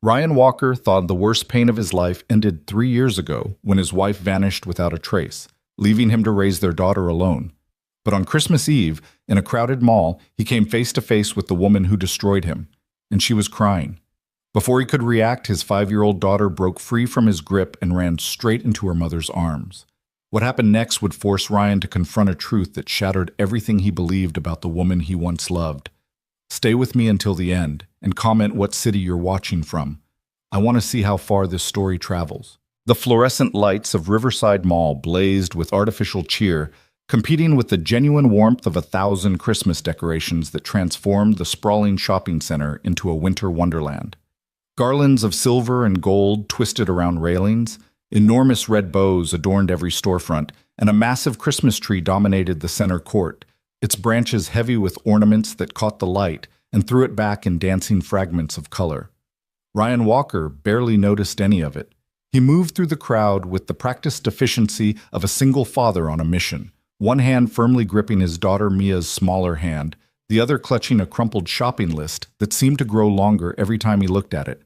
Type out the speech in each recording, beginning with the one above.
Ryan Walker thought the worst pain of his life ended 3 years ago when his wife vanished without a trace, leaving him to raise their daughter alone. But on Christmas Eve, in a crowded mall, he came face to face with the woman who destroyed him, and she was crying. Before he could react, his 5-year-old daughter broke free from his grip and ran straight into her mother's arms. What happened next would force Ryan to confront a truth that shattered everything he believed about the woman he once loved. Stay with me until the end, and comment what city you're watching from. I want to see how far this story travels. The fluorescent lights of Riverside Mall blazed with artificial cheer, competing with the genuine warmth of 1,000 Christmas decorations that transformed the sprawling shopping center into a winter wonderland. Garlands of silver and gold twisted around railings, enormous red bows adorned every storefront, and a massive Christmas tree dominated the center court, its branches heavy with ornaments that caught the light and threw it back in dancing fragments of color. Ryan Walker barely noticed any of it. He moved through the crowd with the practiced efficiency of a single father on a mission, one hand firmly gripping his daughter Mia's smaller hand, the other clutching a crumpled shopping list that seemed to grow longer every time he looked at it.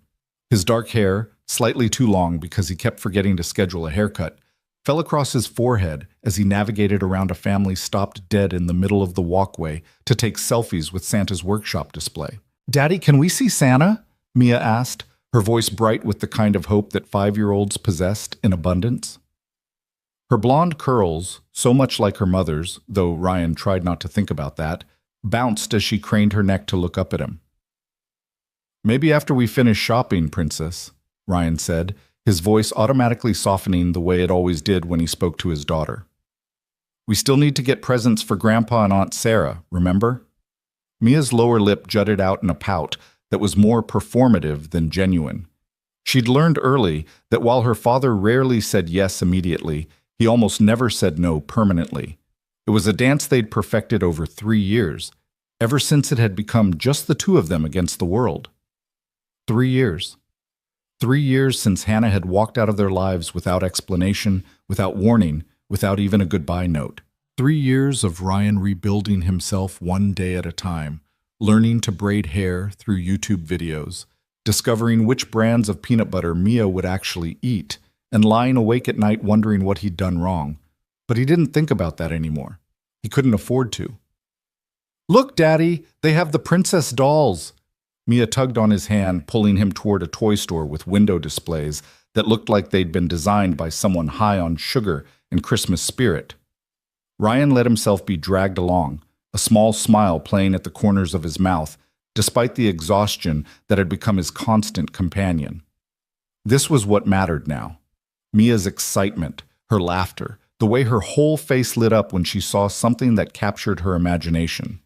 His dark hair, slightly too long because he kept forgetting to schedule a haircut, fell across his forehead as he navigated around a family stopped dead in the middle of the walkway to take selfies with Santa's workshop display. "Daddy, can we see Santa?" Mia asked, her voice bright with the kind of hope that 5-year-olds possessed in abundance. Her blonde curls, so much like her mother's, though Ryan tried not to think about that, bounced as she craned her neck to look up at him. "Maybe after we finish shopping, Princess," Ryan said, his voice automatically softening the way it always did when he spoke to his daughter. "We still need to get presents for Grandpa and Aunt Sarah, remember?" Mia's lower lip jutted out in a pout that was more performative than genuine. She'd learned early that while her father rarely said yes immediately, he almost never said no permanently. It was a dance they'd perfected over 3 years, ever since it had become just the two of them against the world. 3 years. 3 years since Hannah had walked out of their lives without explanation, without warning, without even a goodbye note. 3 years of Ryan rebuilding himself one day at a time, learning to braid hair through YouTube videos, discovering which brands of peanut butter Mia would actually eat, and lying awake at night wondering what he'd done wrong. But he didn't think about that anymore. He couldn't afford to. "Look, Daddy, they have the princess dolls." Mia tugged on his hand, pulling him toward a toy store with window displays that looked like they'd been designed by someone high on sugar and Christmas spirit. Ryan let himself be dragged along, a small smile playing at the corners of his mouth, despite the exhaustion that had become his constant companion. This was what mattered now. Mia's excitement, her laughter, the way her whole face lit up when she saw something that captured her imagination.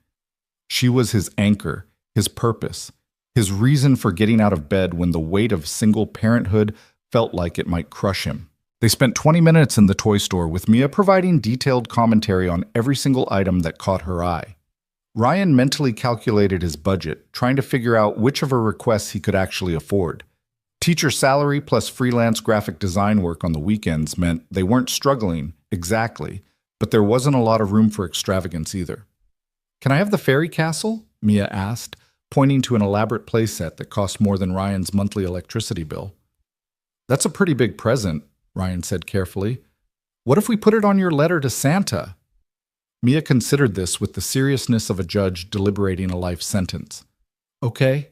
She was his anchor, his purpose, his reason for getting out of bed when the weight of single parenthood felt like it might crush him. They spent 20 minutes in the toy store with Mia providing detailed commentary on every single item that caught her eye. Ryan mentally calculated his budget, trying to figure out which of her requests he could actually afford. Teacher salary plus freelance graphic design work on the weekends meant they weren't struggling, exactly, but there wasn't a lot of room for extravagance either. "Can I have the fairy castle?" Mia asked, pointing to an elaborate playset that cost more than Ryan's monthly electricity bill. "That's a pretty big present," Ryan said carefully. "What if we put it on your letter to Santa?" Mia considered this with the seriousness of a judge deliberating a life sentence. "Okay,"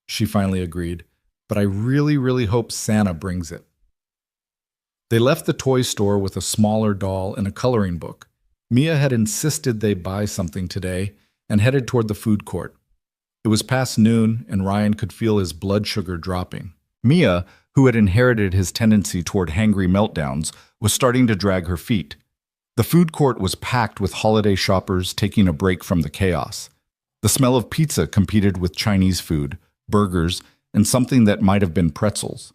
she finally agreed, "but I really hope Santa brings it." They left the toy store with a smaller doll and a coloring book. Mia had insisted they buy something today and headed toward the food court. It was past noon, and Ryan could feel his blood sugar dropping. Mia, who had inherited his tendency toward hangry meltdowns, was starting to drag her feet. The food court was packed with holiday shoppers taking a break from the chaos. The smell of pizza competed with Chinese food, burgers, and something that might have been pretzels.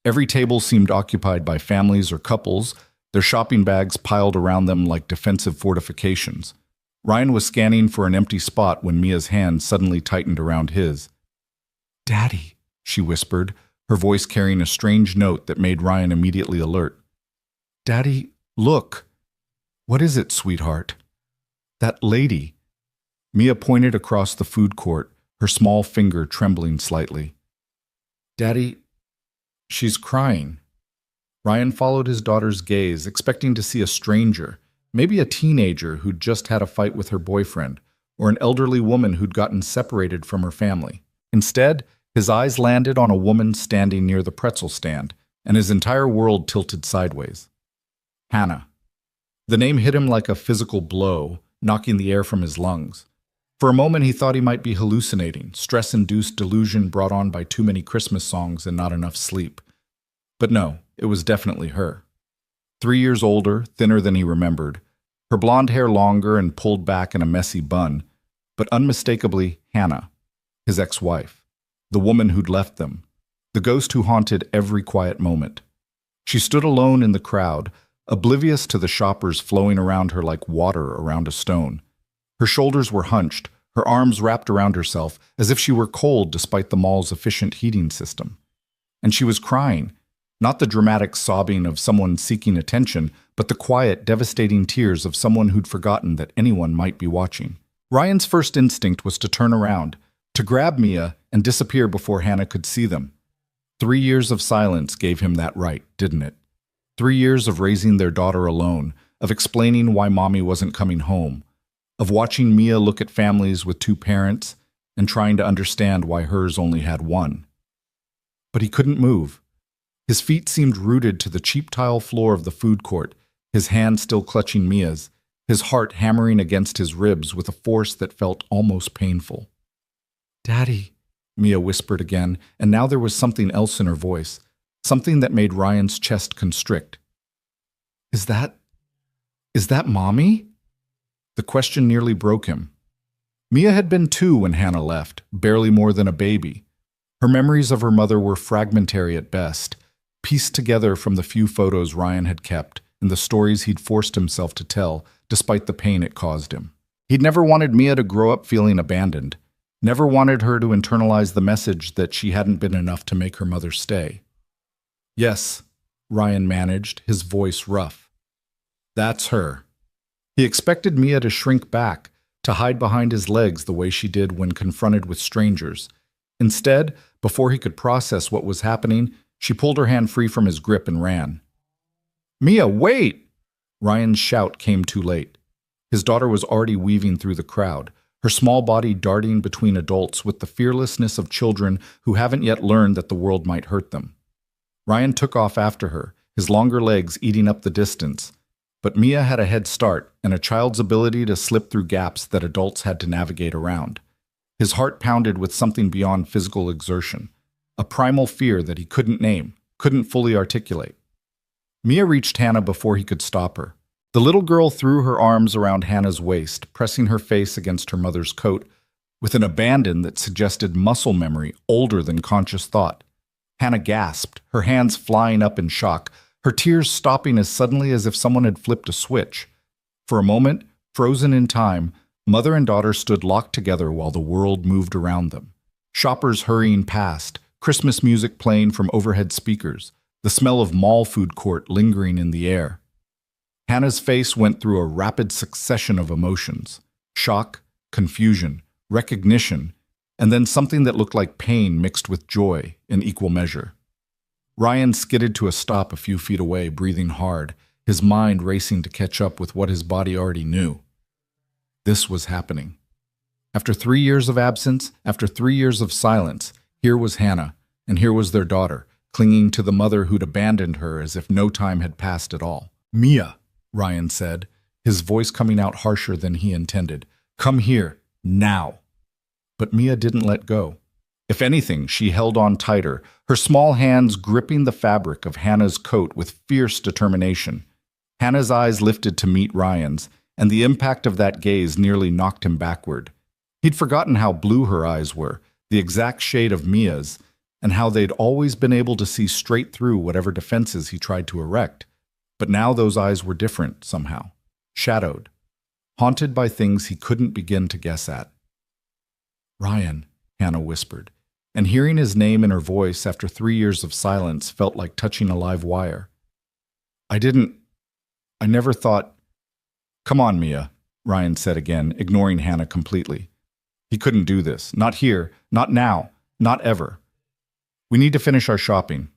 Every table seemed occupied by families or couples, their shopping bags piled around them like defensive fortifications. Ryan was scanning for an empty spot when Mia's hand suddenly tightened around his. "Daddy," she whispered, her voice carrying a strange note that made Ryan immediately alert. "Daddy, look." "What is it, sweetheart?" "That lady." Mia pointed across the food court, her small finger trembling slightly. "Daddy, She's crying. Ryan followed his daughter's gaze, expecting to see a stranger, maybe a teenager who'd just had a fight with her boyfriend, or an elderly woman who'd gotten separated from her family. Instead, his eyes landed on a woman standing near the pretzel stand, and his entire world tilted sideways. Hannah. The name hit him like a physical blow, knocking the air from his lungs. For a moment, he thought he might be hallucinating, stress-induced delusion brought on by too many Christmas songs and not enough sleep. But no, it was definitely her. 3 years older, thinner than he remembered, her blonde hair longer and pulled back in a messy bun, but unmistakably Hannah, his ex-wife, the woman who'd left them, the ghost who haunted every quiet moment. She stood alone in the crowd, oblivious to the shoppers flowing around her like water around a stone. Her shoulders were hunched, her arms wrapped around herself, as if she were cold despite the mall's efficient heating system. And she was crying, not the dramatic sobbing of someone seeking attention, but the quiet, devastating tears of someone who'd forgotten that anyone might be watching. Ryan's first instinct was to turn around, to grab Mia and disappear before Hannah could see them. 3 years of silence gave him that right, didn't it? 3 years of raising their daughter alone, of explaining why mommy wasn't coming home, of watching Mia look at families with 2 parents and trying to understand why hers only had 1. But he couldn't move. His feet seemed rooted to the cheap tile floor of the food court, his hand still clutching Mia's, his heart hammering against his ribs with a force that felt almost painful. "Daddy," Mia whispered again, and now there was something else in her voice, something that made Ryan's chest constrict. Is that Mommy?" The question nearly broke him. Mia had been 2 when Hannah left, barely more than a baby. Her memories of her mother were fragmentary at best, pieced together from the few photos Ryan had kept and the stories he'd forced himself to tell, despite the pain it caused him. He'd never wanted Mia to grow up feeling abandoned, never wanted her to internalize the message that she hadn't been enough to make her mother stay. "Yes," Ryan managed, his voice rough. "That's her." He expected Mia to shrink back, to hide behind his legs the way she did when confronted with strangers. Instead, before he could process what was happening, she pulled her hand free from his grip and ran. "Mia, wait!" Ryan's shout came too late. His daughter was already weaving through the crowd, her small body darting between adults with the fearlessness of children who haven't yet learned that the world might hurt them. Ryan took off after her, his longer legs eating up the distance. But Mia had a head start and a child's ability to slip through gaps that adults had to navigate around. His heart pounded with something beyond physical exertion, a primal fear that he couldn't name, couldn't fully articulate. Mia reached Hannah before he could stop her. The little girl threw her arms around Hannah's waist, pressing her face against her mother's coat, with an abandon that suggested muscle memory older than conscious thought. Hannah gasped, her hands flying up in shock, her tears stopping as suddenly as if someone had flipped a switch. For a moment, frozen in time, mother and daughter stood locked together while the world moved around them. Shoppers hurrying past, Christmas music playing from overhead speakers, the smell of mall food court lingering in the air. Hannah's face went through a rapid succession of emotions: shock, confusion, recognition, and then something that looked like pain mixed with joy in equal measure. Ryan skidded to a stop a few feet away, breathing hard, his mind racing to catch up with what his body already knew. This was happening. After 3 years of absence, after 3 years of silence, here was Hannah, and here was their daughter, clinging to the mother who'd abandoned her as if no time had passed at all. "Mia," Ryan said, his voice coming out harsher than he intended. "Come here, now." But Mia didn't let go. If anything, she held on tighter, her small hands gripping the fabric of Hannah's coat with fierce determination. Hannah's eyes lifted to meet Ryan's, and the impact of that gaze nearly knocked him backward. He'd forgotten how blue her eyes were, the exact shade of Mia's, and how they'd always been able to see straight through whatever defenses he tried to erect. But now those eyes were different somehow, shadowed, haunted by things he couldn't begin to guess at. "Ryan," Hannah whispered, and hearing his name in her voice after 3 years of silence felt like touching a live wire. I never thought—" "Come on, Mia," Ryan said again, ignoring Hannah completely. He couldn't do this. Not here, not now, not ever. "We need to finish our shopping."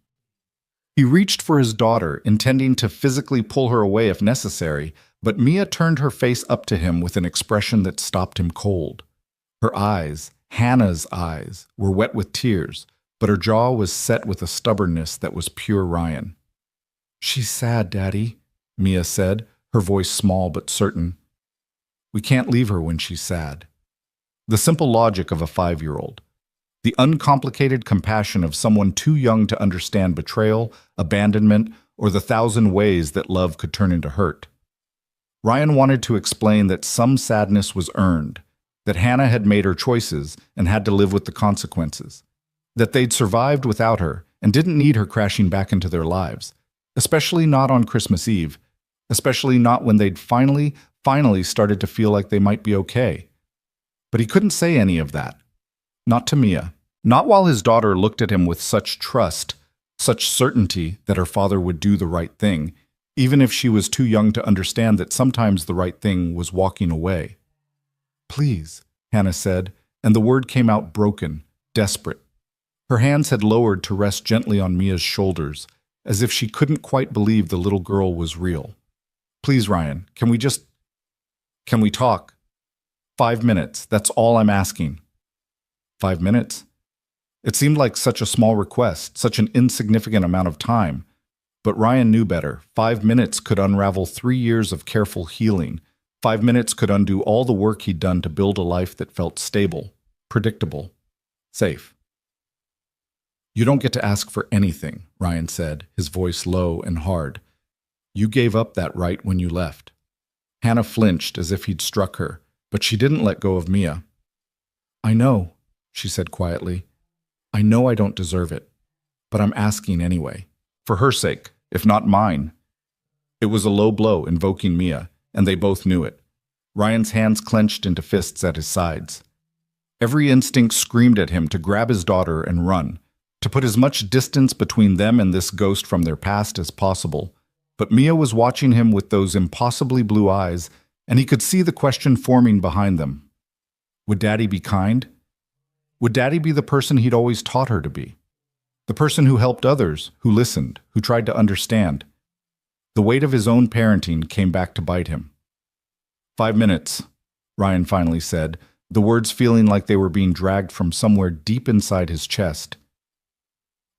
He reached for his daughter, intending to physically pull her away if necessary, but Mia turned her face up to him with an expression that stopped him cold. Her eyes, Hannah's eyes, were wet with tears, but her jaw was set with a stubbornness that was pure Ryan. "She's sad, Daddy," Mia said, her voice small but certain. "We can't leave her when she's sad." The simple logic of a 5-year-old. The uncomplicated compassion of someone too young to understand betrayal, abandonment, or the 1,000 ways that love could turn into hurt. Ryan wanted to explain that some sadness was earned, that Hannah had made her choices and had to live with the consequences, that they'd survived without her and didn't need her crashing back into their lives, especially not on Christmas Eve, especially not when they'd finally started to feel like they might be okay. But he couldn't say any of that. Not to Mia. Not while his daughter looked at him with such trust, such certainty that her father would do the right thing, even if she was too young to understand that sometimes the right thing was walking away. "Please," Hannah said, and the word came out broken, desperate. Her hands had lowered to rest gently on Mia's shoulders, as if she couldn't quite believe the little girl was real. "Please, Ryan, can we talk? 5 minutes, that's all I'm asking." 5 minutes? It seemed like such a small request, such an insignificant amount of time. But Ryan knew better. 5 minutes could unravel 3 years of careful healing. 5 minutes could undo all the work he'd done to build a life that felt stable, predictable, safe. "You don't get to ask for anything," Ryan said, his voice low and hard. "You gave up that right when you left." Hannah flinched as if he'd struck her, but she didn't let go of Mia. "I know," she said quietly. "I know I don't deserve it, but I'm asking anyway. For her sake, if not mine." It was a low blow invoking Mia, and they both knew it. Ryan's hands clenched into fists at his sides. Every instinct screamed at him to grab his daughter and run, to put as much distance between them and this ghost from their past as possible. But Mia was watching him with those impossibly blue eyes, and he could see the question forming behind them. Would Daddy be kind? Would Daddy be the person he'd always taught her to be? The person who helped others, who listened, who tried to understand? The weight of his own parenting came back to bite him. 5 minutes, Ryan finally said, the words feeling like they were being dragged from somewhere deep inside his chest.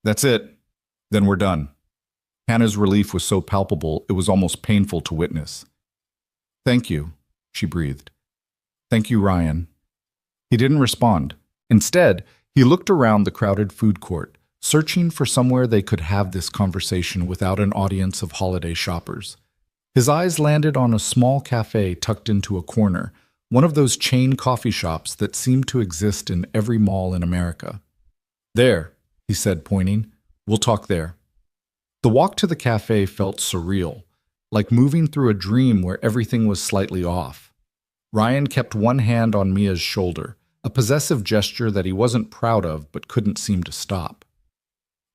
"That's it. Then we're done." Hannah's relief was so palpable it was almost painful to witness. "Thank you," she breathed. "Thank you, Ryan." He didn't respond. Instead, he looked around the crowded food court, searching for somewhere they could have this conversation without an audience of holiday shoppers. His eyes landed on a small cafe tucked into a corner, one of those chain coffee shops that seem to exist in every mall in America. "There," he said, pointing. "We'll talk there." The walk to the cafe felt surreal, like moving through a dream where everything was slightly off. Ryan kept one hand on Mia's shoulder, a possessive gesture that he wasn't proud of but couldn't seem to stop.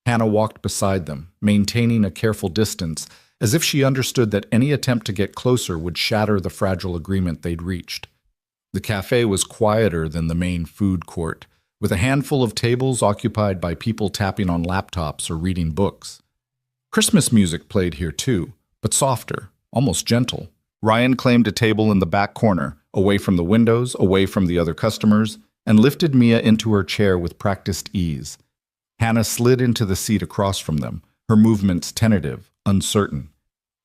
Hannah walked beside them, maintaining a careful distance, as if she understood that any attempt to get closer would shatter the fragile agreement they'd reached. The cafe was quieter than the main food court, with a handful of tables occupied by people tapping on laptops or reading books. Christmas music played here too, but softer, almost gentle. Ryan claimed a table in the back corner, away from the windows, away from the other customers, and lifted Mia into her chair with practiced ease. Hannah slid into the seat across from them, her movements tentative, uncertain.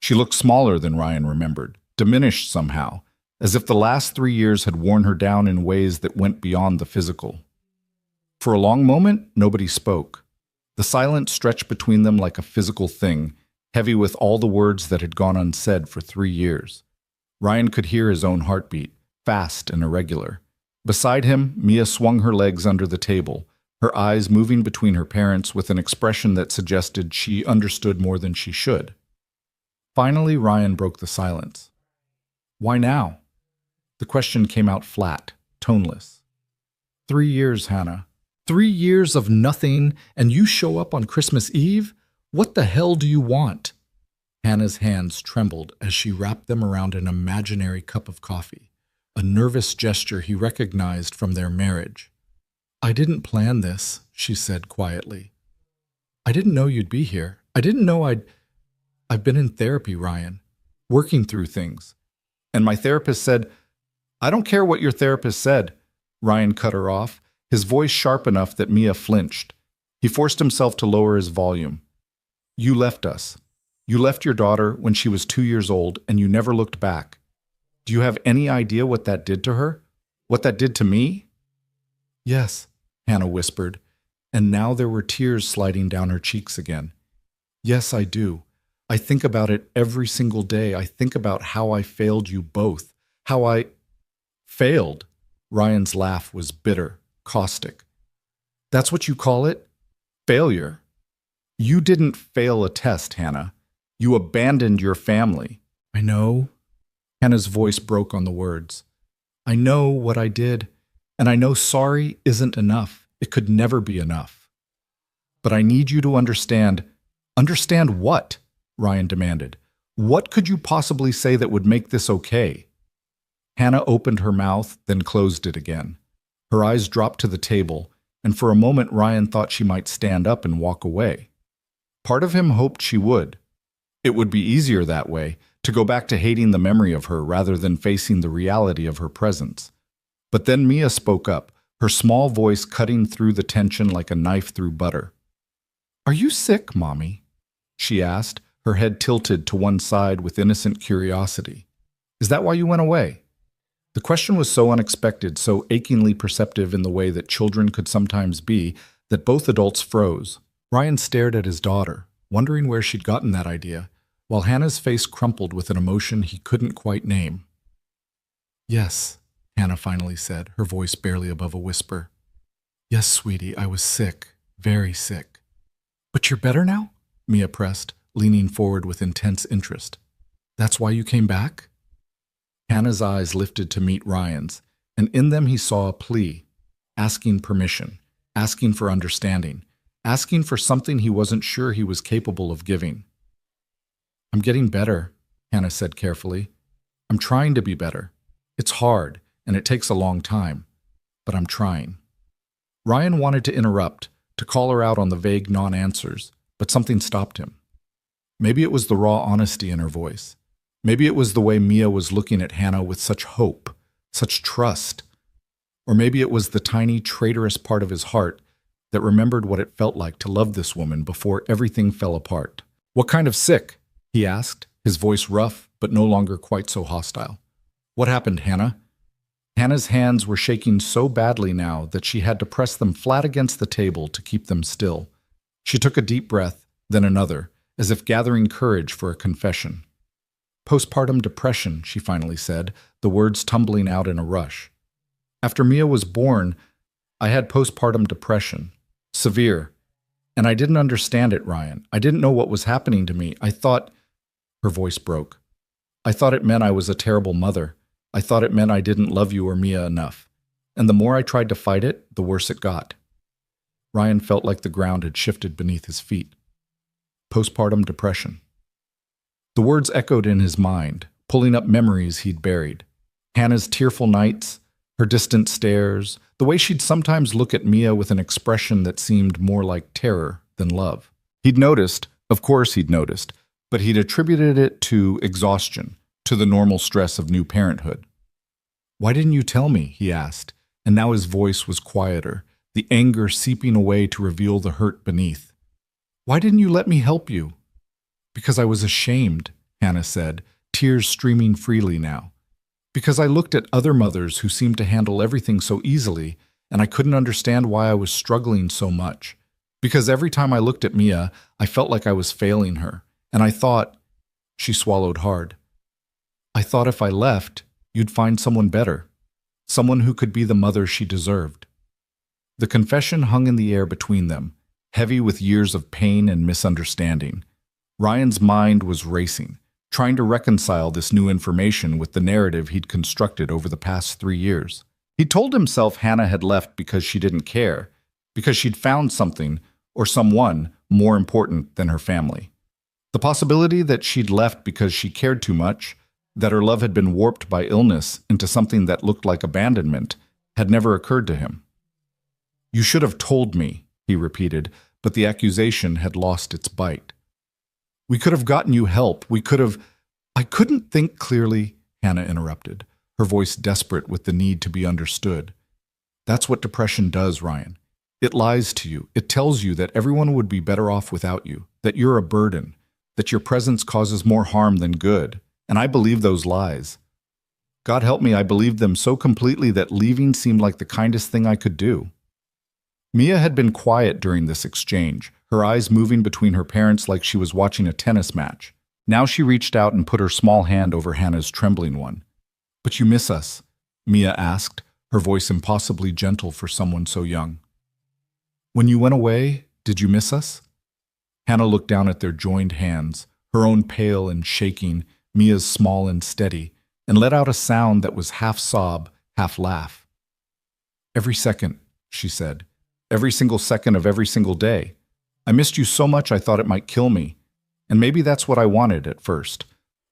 She looked smaller than Ryan remembered, diminished somehow, as if the last 3 years had worn her down in ways that went beyond the physical. For a long moment, nobody spoke. The silence stretched between them like a physical thing, heavy with all the words that had gone unsaid for 3 years. Ryan could hear his own heartbeat, fast and irregular. Beside him, Mia swung her legs under the table, her eyes moving between her parents with an expression that suggested she understood more than she should. Finally, Ryan broke the silence. "Why now?" The question came out flat, toneless. 3 years, Hannah. 3 years of nothing, and you show up on Christmas Eve? What the hell do you want? Hannah's hands trembled as she wrapped them around an imaginary cup of coffee, a nervous gesture he recognized from their marriage. "I didn't plan this," she said quietly. "I didn't know you'd be here. I didn't know I've been in therapy, Ryan, working through things. And my therapist said, I don't care what your therapist said. Ryan cut her off, his voice sharp enough that Mia flinched. He forced himself to lower his volume. You left us. You left your daughter when she was 2 years old, and you never looked back. Do you have any idea what that did to her? What that did to me? Yes, Hannah whispered, and now there were tears sliding down her cheeks again. Yes, I do. I think about it every single day. I think about how I failed you both. How I failed. Ryan's laugh was bitter, caustic. That's what you call it? Failure. You didn't fail a test, Hannah. You abandoned your family. I know. Hannah's voice broke on the words. I know what I did, and I know sorry isn't enough. It could never be enough. But I need you to understand. Understand what? Ryan demanded. What could you possibly say that would make this okay? Hannah opened her mouth, then closed it again. Her eyes dropped to the table, and for a moment Ryan thought she might stand up and walk away. Part of him hoped she would. It would be easier that way, to go back to hating the memory of her rather than facing the reality of her presence. But then Mia spoke up, her small voice cutting through the tension like a knife through butter. Are you sick, Mommy? She asked, her head tilted to one side with innocent curiosity. Is that why you went away? The question was so unexpected, so achingly perceptive in the way that children could sometimes be, that both adults froze. Ryan stared at his daughter, wondering where she'd gotten that idea, while Hannah's face crumpled with an emotion he couldn't quite name. Yes, Hannah finally said, her voice barely above a whisper. Yes, sweetie, I was sick, very sick. But you're better now? Mia pressed, leaning forward with intense interest. That's why you came back? Hannah's eyes lifted to meet Ryan's, and in them he saw a plea, asking permission, asking for understanding, asking for something he wasn't sure he was capable of giving. I'm getting better, Hannah said carefully. I'm trying to be better. It's hard, and it takes a long time, but I'm trying. Ryan wanted to interrupt, to call her out on the vague non-answers, but something stopped him. Maybe it was the raw honesty in her voice. Maybe it was the way Mia was looking at Hannah with such hope, such trust. Or maybe it was the tiny, traitorous part of his heart that remembered what it felt like to love this woman before everything fell apart. What kind of sick? He asked, his voice rough but no longer quite so hostile. What happened, Hannah? Hannah's hands were shaking so badly now that she had to press them flat against the table to keep them still. She took a deep breath, then another, as if gathering courage for a confession. Postpartum depression, she finally said, the words tumbling out in a rush. After Mia was born, I had postpartum depression. Severe. And I didn't understand it, Ryan. I didn't know what was happening to me. I thought... Her voice broke. I thought it meant I was a terrible mother. I thought it meant I didn't love you or Mia enough. And the more I tried to fight it, the worse it got. Ryan felt like the ground had shifted beneath his feet. Postpartum depression. The words echoed in his mind, pulling up memories he'd buried. Hannah's tearful nights, her distant stares, the way she'd sometimes look at Mia with an expression that seemed more like terror than love. He'd noticed, of course he'd noticed, but he'd attributed it to exhaustion, to the normal stress of new parenthood. Why didn't you tell me? He asked, and now his voice was quieter, the anger seeping away to reveal the hurt beneath. Why didn't you let me help you? Because I was ashamed, Hannah said, tears streaming freely now. Because I looked at other mothers who seemed to handle everything so easily, and I couldn't understand why I was struggling so much. Because every time I looked at Mia, I felt like I was failing her, and I thought, she swallowed hard, I thought if I left, you'd find someone better, someone who could be the mother she deserved. The confession hung in the air between them, heavy with years of pain and misunderstanding. Ryan's mind was racing, trying to reconcile this new information with the narrative he'd constructed over the past 3 years. He told himself Hannah had left because she didn't care, because she'd found something or someone more important than her family. The possibility that she'd left because she cared too much, that her love had been warped by illness into something that looked like abandonment, had never occurred to him. You should have told me, he repeated, but the accusation had lost its bite. We could have gotten you help. We could have... I couldn't think clearly, Hannah interrupted, her voice desperate with the need to be understood. That's what depression does, Ryan. It lies to you. It tells you that everyone would be better off without you, that you're a burden, that your presence causes more harm than good. And I believe those lies. God help me, I believed them so completely that leaving seemed like the kindest thing I could do. Mia had been quiet during this exchange, her eyes moving between her parents like she was watching a tennis match. Now she reached out and put her small hand over Hannah's trembling one. "But you miss us?" Mia asked, her voice impossibly gentle for someone so young. "When you went away, did you miss us?" Hannah looked down at their joined hands, her own pale and shaking, Mia's small and steady, and let out a sound that was half sob, half laugh. "Every second," she said. "Every single second of every single day. I missed you so much I thought it might kill me. And maybe that's what I wanted at first.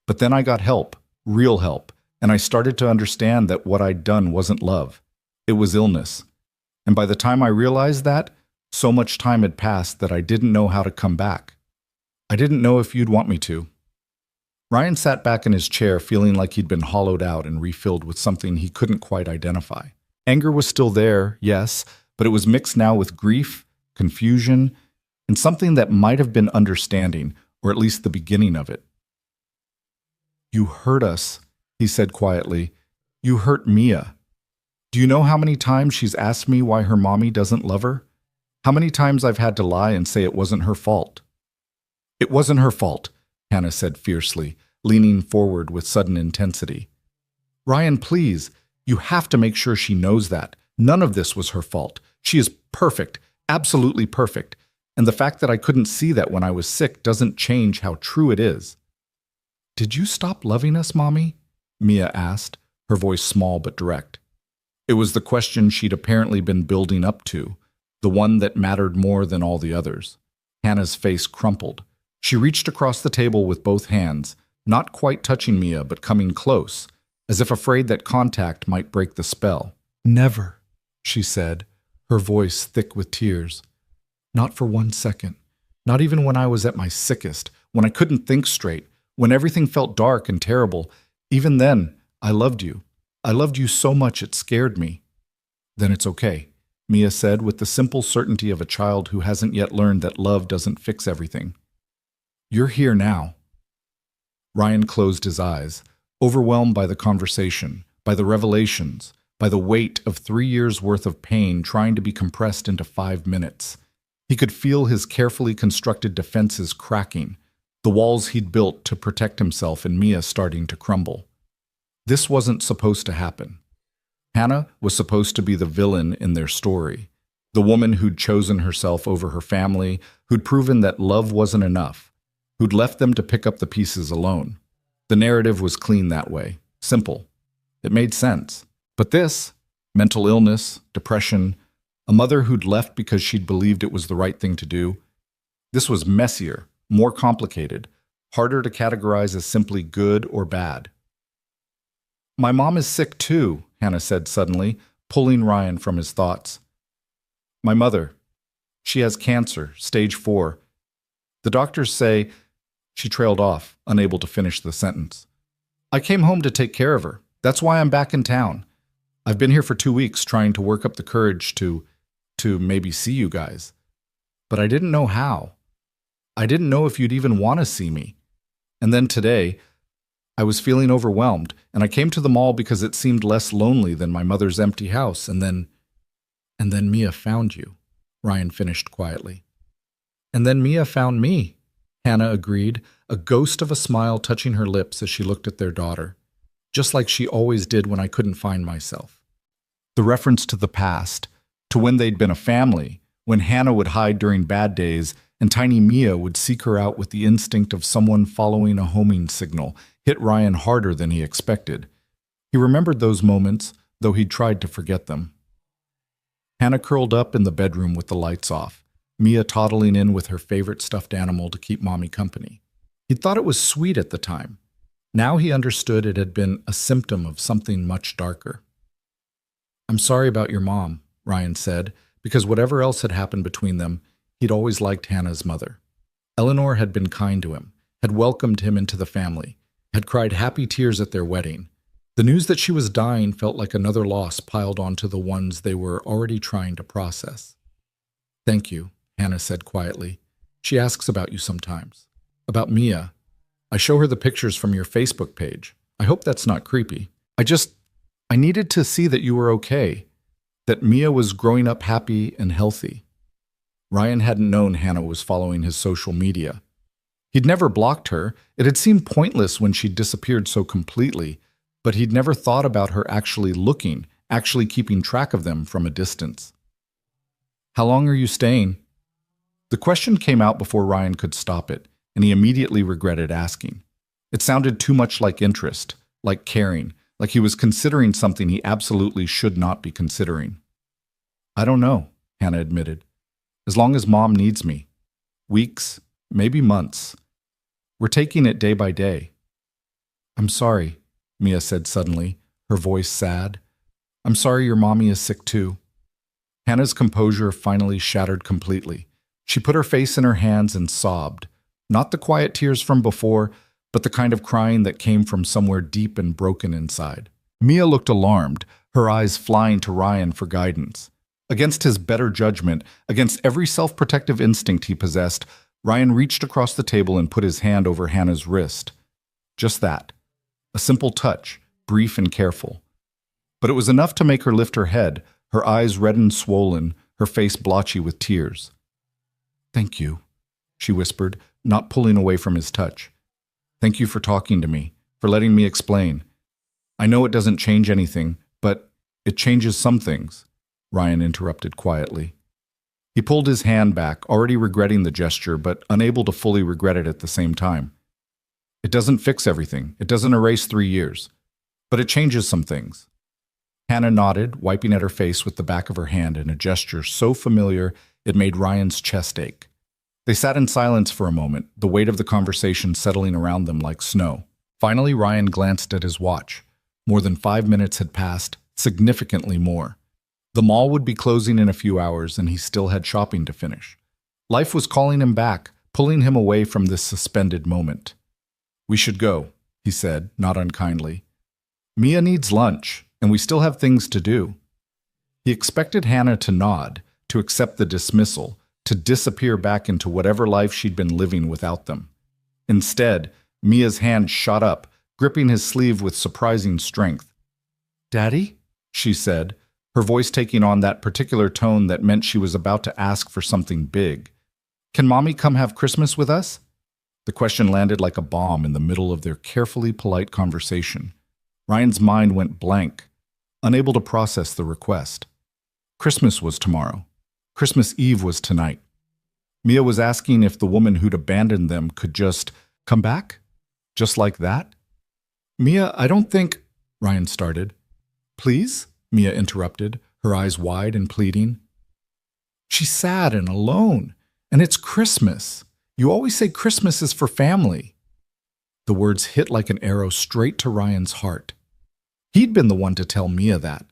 But then I got help, real help, and I started to understand that what I'd done wasn't love. It was illness. And by the time I realized that, so much time had passed that I didn't know how to come back. I didn't know if you'd want me to." Ryan sat back in his chair feeling like he'd been hollowed out and refilled with something he couldn't quite identify. Anger was still there, yes, but it was mixed now with grief, confusion, and something that might have been understanding, or at least the beginning of it. "You hurt us," he said quietly. "You hurt Mia. Do you know how many times she's asked me why her mommy doesn't love her? How many times I've had to lie and say it wasn't her fault?" "It wasn't her fault," Hannah said fiercely, leaning forward with sudden intensity. "Ryan, please, you have to make sure she knows that. None of this was her fault. She is perfect, absolutely perfect. And the fact that I couldn't see that when I was sick doesn't change how true it is." "Did you stop loving us, Mommy?" Mia asked, her voice small but direct. It was the question she'd apparently been building up to, the one that mattered more than all the others. Hannah's face crumpled. She reached across the table with both hands, not quite touching Mia but coming close, as if afraid that contact might break the spell. "Never," she said, her voice thick with tears. "Not for 1 second. Not even when I was at my sickest, when I couldn't think straight, when everything felt dark and terrible. Even then, I loved you. I loved you so much it scared me." "Then it's okay," Mia said with the simple certainty of a child who hasn't yet learned that love doesn't fix everything. "You're here now." Ryan closed his eyes, overwhelmed by the conversation, by the revelations, by the weight of 3 years' worth of pain trying to be compressed into 5 minutes. He could feel his carefully constructed defenses cracking, the walls he'd built to protect himself and Mia starting to crumble. This wasn't supposed to happen. Hannah was supposed to be the villain in their story, the woman who'd chosen herself over her family, who'd proven that love wasn't enough, who'd left them to pick up the pieces alone. The narrative was clean that way, simple. It made sense. But this, mental illness, depression, a mother who'd left because she'd believed it was the right thing to do. This was messier, more complicated, harder to categorize as simply good or bad. "My mom is sick too," Hannah said suddenly, pulling Ryan from his thoughts. "My mother. She has cancer, stage 4. The doctors say..." She trailed off, unable to finish the sentence. "I came home to take care of her. That's why I'm back in town. I've been here for 2 weeks trying to work up the courage to maybe see you guys. But I didn't know how. I didn't know if you'd even want to see me. And then today, I was feeling overwhelmed, and I came to the mall because it seemed less lonely than my mother's empty house, and then Mia found you," Ryan finished quietly. "And then Mia found me," Hannah agreed, a ghost of a smile touching her lips as she looked at their daughter, "just like she always did when I couldn't find myself." The reference to the past, to when they'd been a family, when Hannah would hide during bad days and tiny Mia would seek her out with the instinct of someone following a homing signal, hit Ryan harder than he expected. He remembered those moments, though he'd tried to forget them. Hannah curled up in the bedroom with the lights off, Mia toddling in with her favorite stuffed animal to keep Mommy company. He'd thought it was sweet at the time. Now he understood it had been a symptom of something much darker. "I'm sorry about your mom," Ryan said, because whatever else had happened between them, he'd always liked Hannah's mother. Eleanor had been kind to him, had welcomed him into the family, had cried happy tears at their wedding. The news that she was dying felt like another loss piled onto the ones they were already trying to process. "Thank you," Hannah said quietly. "She asks about you sometimes. About Mia. I show her the pictures from your Facebook page. I hope that's not creepy. I needed to see that you were okay, that Mia was growing up happy and healthy." Ryan hadn't known Hannah was following his social media. He'd never blocked her. It had seemed pointless when she'd disappeared so completely, but he'd never thought about her actually looking, actually keeping track of them from a distance. "How long are you staying?" The question came out before Ryan could stop it, and he immediately regretted asking. It sounded too much like interest, like caring, like he was considering something he absolutely should not be considering. "I don't know," Hannah admitted. "As long as Mom needs me. Weeks, maybe months. We're taking it day by day." "I'm sorry," Mia said suddenly, her voice sad. "I'm sorry your mommy is sick too." Hannah's composure finally shattered completely. She put her face in her hands and sobbed. Not the quiet tears from before, but the kind of crying that came from somewhere deep and broken inside. Mia looked alarmed, her eyes flying to Ryan for guidance. Against his better judgment, against every self-protective instinct he possessed, Ryan reached across the table and put his hand over Hannah's wrist. Just that. A simple touch, brief and careful. But it was enough to make her lift her head, her eyes red and swollen, her face blotchy with tears. "Thank you," she whispered, not pulling away from his touch. "Thank you for talking to me, for letting me explain. I know it doesn't change anything, but it changes some things," Ryan interrupted quietly. He pulled his hand back, already regretting the gesture, but unable to fully regret it at the same time. "It doesn't fix everything. It doesn't erase 3 years. But it changes some things." Hannah nodded, wiping at her face with the back of her hand in a gesture so familiar it made Ryan's chest ache. They sat in silence for a moment, the weight of the conversation settling around them like snow. Finally, Ryan glanced at his watch. More than 5 minutes had passed, significantly more. The mall would be closing in a few hours, and he still had shopping to finish. Life was calling him back, pulling him away from this suspended moment. "We should go," he said, not unkindly. "Mia needs lunch, and we still have things to do." He expected Hannah to nod, to accept the dismissal, to disappear back into whatever life she'd been living without them. Instead, Mia's hand shot up, gripping his sleeve with surprising strength. "Daddy?" she said, her voice taking on that particular tone that meant she was about to ask for something big. "Can Mommy come have Christmas with us?" The question landed like a bomb in the middle of their carefully polite conversation. Ryan's mind went blank, unable to process the request. Christmas was tomorrow. Christmas Eve was tonight. Mia was asking if the woman who'd abandoned them could just come back? Just like that? "Mia, I don't think—" Ryan started. "Please?" Mia interrupted, her eyes wide and pleading. "She's sad and alone, and it's Christmas. You always say Christmas is for family." The words hit like an arrow straight to Ryan's heart. He'd been the one to tell Mia that.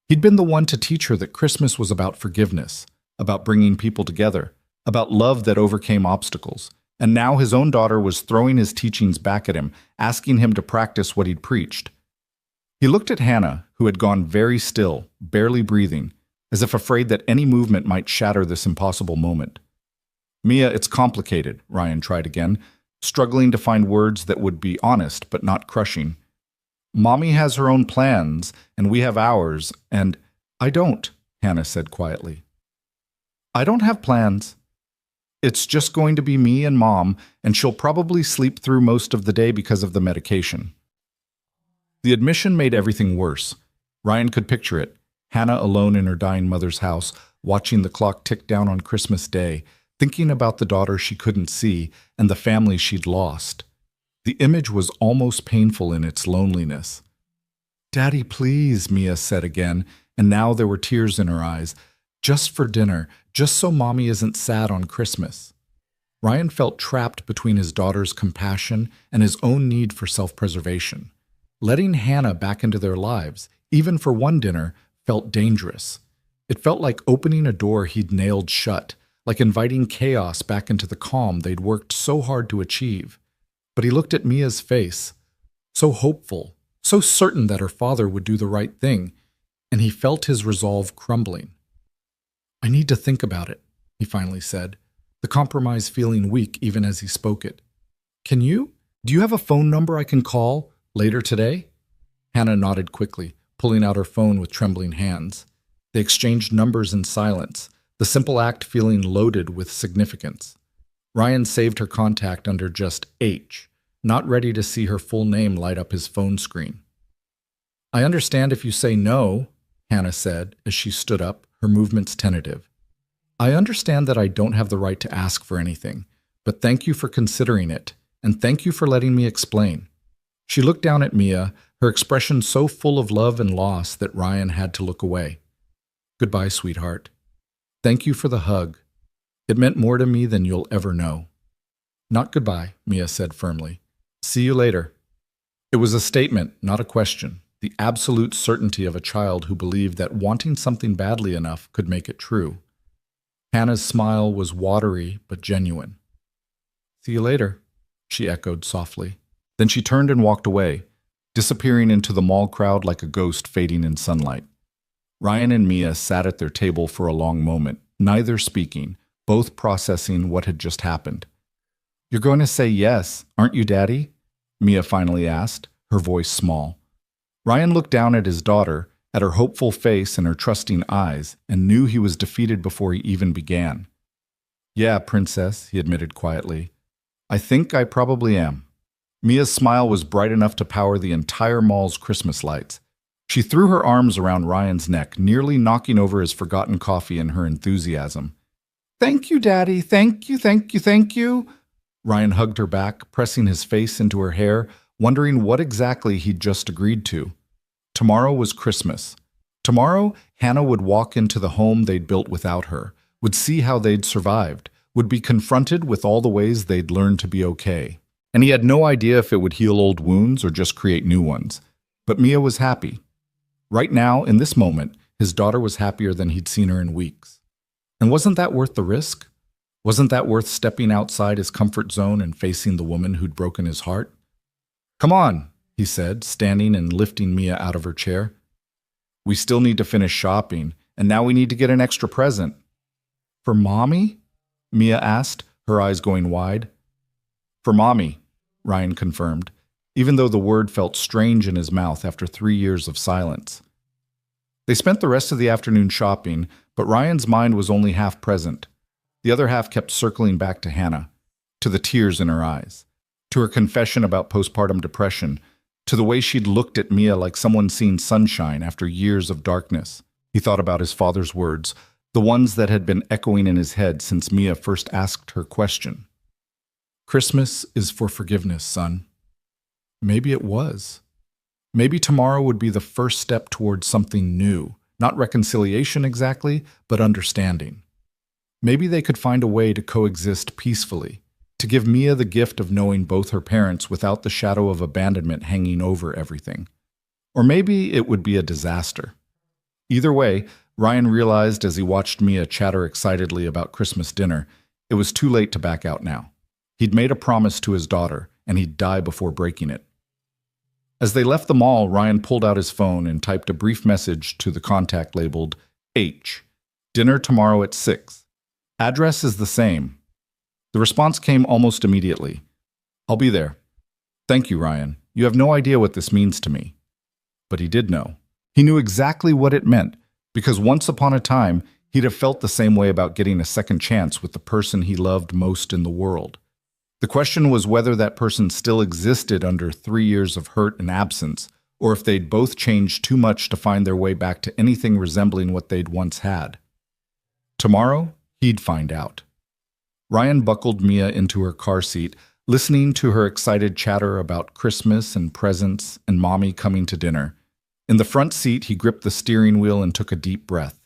He'd been the one to teach her that Christmas was about forgiveness, about bringing people together, about love that overcame obstacles. And now his own daughter was throwing his teachings back at him, asking him to practice what he'd preached. He looked at Hannah, who had gone very still, barely breathing, as if afraid that any movement might shatter this impossible moment. "Mia, it's complicated," Ryan tried again, struggling to find words that would be honest but not crushing. "Mommy has her own plans, and we have ours, and—" "I don't," Hannah said quietly. "I don't have plans. It's just going to be me and Mom, and she'll probably sleep through most of the day because of the medication." The admission made everything worse. Ryan could picture it, Hannah alone in her dying mother's house, watching the clock tick down on Christmas Day, thinking about the daughter she couldn't see and the family she'd lost. The image was almost painful in its loneliness. "Daddy, please," Mia said again, and now there were tears in her eyes. "Just for dinner, just so Mommy isn't sad on Christmas." Ryan felt trapped between his daughter's compassion and his own need for self-preservation. Letting Hannah back into their lives, even for one dinner, felt dangerous. It felt like opening a door he'd nailed shut, like inviting chaos back into the calm they'd worked so hard to achieve. but he looked at Mia's face, so hopeful, so certain that her father would do the right thing, and he felt his resolve crumbling. "I need to think about it," he finally said, the compromise feeling weak even as he spoke it. "Can you? Do you have a phone number I can call later today?" Hannah nodded quickly, pulling out her phone with trembling hands. They exchanged numbers in silence, the simple act feeling loaded with significance. Ryan saved her contact under just H, not ready to see her full name light up his phone screen. "I understand if you say no," Hannah said as she stood up, her movements tentative. "I understand that I don't have the right to ask for anything, but thank you for considering it, and thank you for letting me explain." She looked down at Mia, her expression so full of love and loss that Ryan had to look away. "Goodbye, sweetheart. Thank you for the hug. It meant more to me than you'll ever know." "Not goodbye," Mia said firmly. "See you later." It was a statement, not a question, the absolute certainty of a child who believed that wanting something badly enough could make it true. Hannah's smile was watery but genuine. "See you later," she echoed softly. Then she turned and walked away, disappearing into the mall crowd like a ghost fading in sunlight. Ryan and Mia sat at their table for a long moment, neither speaking, both processing what had just happened. "You're going to say yes, aren't you, Daddy?" Mia finally asked, her voice small. Ryan looked down at his daughter, at her hopeful face and her trusting eyes, and knew he was defeated before he even began. "Yeah, Princess," he admitted quietly. "I think I probably am." Mia's smile was bright enough to power the entire mall's Christmas lights. She threw her arms around Ryan's neck, nearly knocking over his forgotten coffee in her enthusiasm. "Thank you, Daddy. Thank you, thank you, thank you." Ryan hugged her back, pressing his face into her hair, wondering what exactly he'd just agreed to. Tomorrow was Christmas. Tomorrow, Hannah would walk into the home they'd built without her, would see how they'd survived, would be confronted with all the ways they'd learned to be okay. And he had no idea if it would heal old wounds or just create new ones. But Mia was happy. Right now, in this moment, his daughter was happier than he'd seen her in weeks. And wasn't that worth the risk? Wasn't that worth stepping outside his comfort zone and facing the woman who'd broken his heart? "Come on," he said, standing and lifting Mia out of her chair. "We still need to finish shopping, and now we need to get an extra present." "For Mommy?" Mia asked, her eyes going wide. "For Mommy," Ryan confirmed, even though the word felt strange in his mouth after 3 years of silence. They spent the rest of the afternoon shopping, but Ryan's mind was only half present. The other half kept circling back to Hannah, to the tears in her eyes, to her confession about postpartum depression, to the way she'd looked at Mia like someone seen sunshine after years of darkness. He thought about his father's words, the ones that had been echoing in his head since Mia first asked her question. "Christmas is for forgiveness, son." Maybe it was. Maybe tomorrow would be the first step towards something new, not reconciliation exactly, but understanding. Maybe they could find a way to coexist peacefully, to give Mia the gift of knowing both her parents without the shadow of abandonment hanging over everything. Or maybe it would be a disaster. Either way, Ryan realized as he watched Mia chatter excitedly about Christmas dinner, it was too late to back out now. He'd made a promise to his daughter, and he'd die before breaking it. As they left the mall, Ryan pulled out his phone and typed a brief message to the contact labeled H. "Dinner tomorrow at 6. Address is the same." The response came almost immediately. "I'll be there. Thank you, Ryan. You have no idea what this means to me." But he did know. He knew exactly what it meant, because once upon a time, he'd have felt the same way about getting a second chance with the person he loved most in the world. The question was whether that person still existed under 3 years of hurt and absence, or if they'd both changed too much to find their way back to anything resembling what they'd once had. Tomorrow, he'd find out. Ryan buckled Mia into her car seat, listening to her excited chatter about Christmas and presents and Mommy coming to dinner. In the front seat, he gripped the steering wheel and took a deep breath.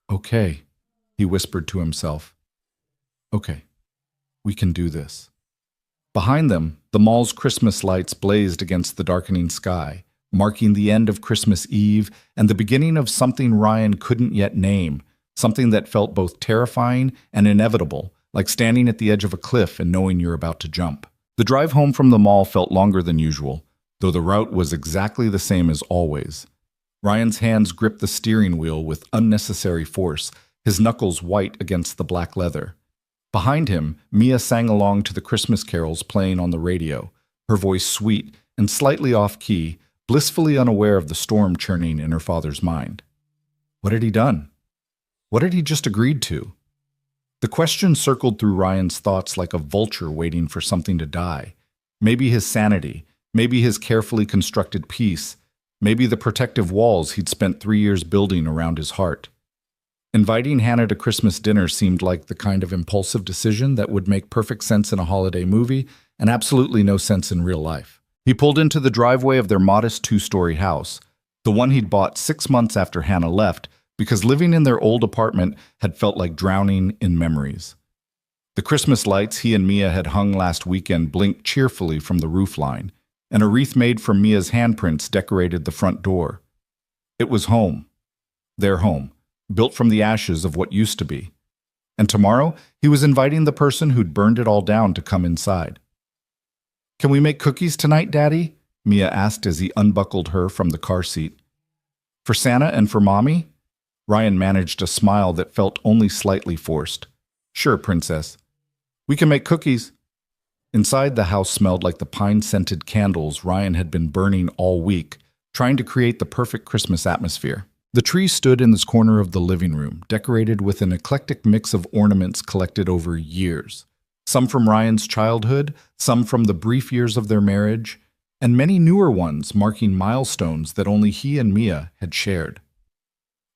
"Okay," he whispered to himself. "Okay. We can do this." Behind them, the mall's Christmas lights blazed against the darkening sky, marking the end of Christmas Eve and the beginning of something Ryan couldn't yet name, something that felt both terrifying and inevitable, like standing at the edge of a cliff and knowing you're about to jump. The drive home from the mall felt longer than usual, though the route was exactly the same as always. Ryan's hands gripped the steering wheel with unnecessary force, his knuckles white against the black leather. Behind him, Mia sang along to the Christmas carols playing on the radio, her voice sweet and slightly off-key, blissfully unaware of the storm churning in her father's mind. What had he done? What had he just agreed to? The question circled through Ryan's thoughts like a vulture waiting for something to die. Maybe his sanity, maybe his carefully constructed peace, maybe the protective walls he'd spent 3 years building around his heart. Inviting Hannah to Christmas dinner seemed like the kind of impulsive decision that would make perfect sense in a holiday movie and absolutely no sense in real life. He pulled into the driveway of their modest 2-story house, the one he'd bought 6 months after Hannah left, because living in their old apartment had felt like drowning in memories. The Christmas lights he and Mia had hung last weekend blinked cheerfully from the roofline, and a wreath made from Mia's handprints decorated the front door. It was home. Their home, built from the ashes of what used to be. And tomorrow, he was inviting the person who'd burned it all down to come inside. "Can we make cookies tonight, Daddy?" Mia asked as he unbuckled her from the car seat. "For Santa and for Mommy?" Ryan managed a smile that felt only slightly forced. "Sure, Princess. We can make cookies." Inside, the house smelled like the pine-scented candles Ryan had been burning all week, trying to create the perfect Christmas atmosphere. The tree stood in this corner of the living room, decorated with an eclectic mix of ornaments collected over years. Some from Ryan's childhood, some from the brief years of their marriage, and many newer ones marking milestones that only he and Mia had shared.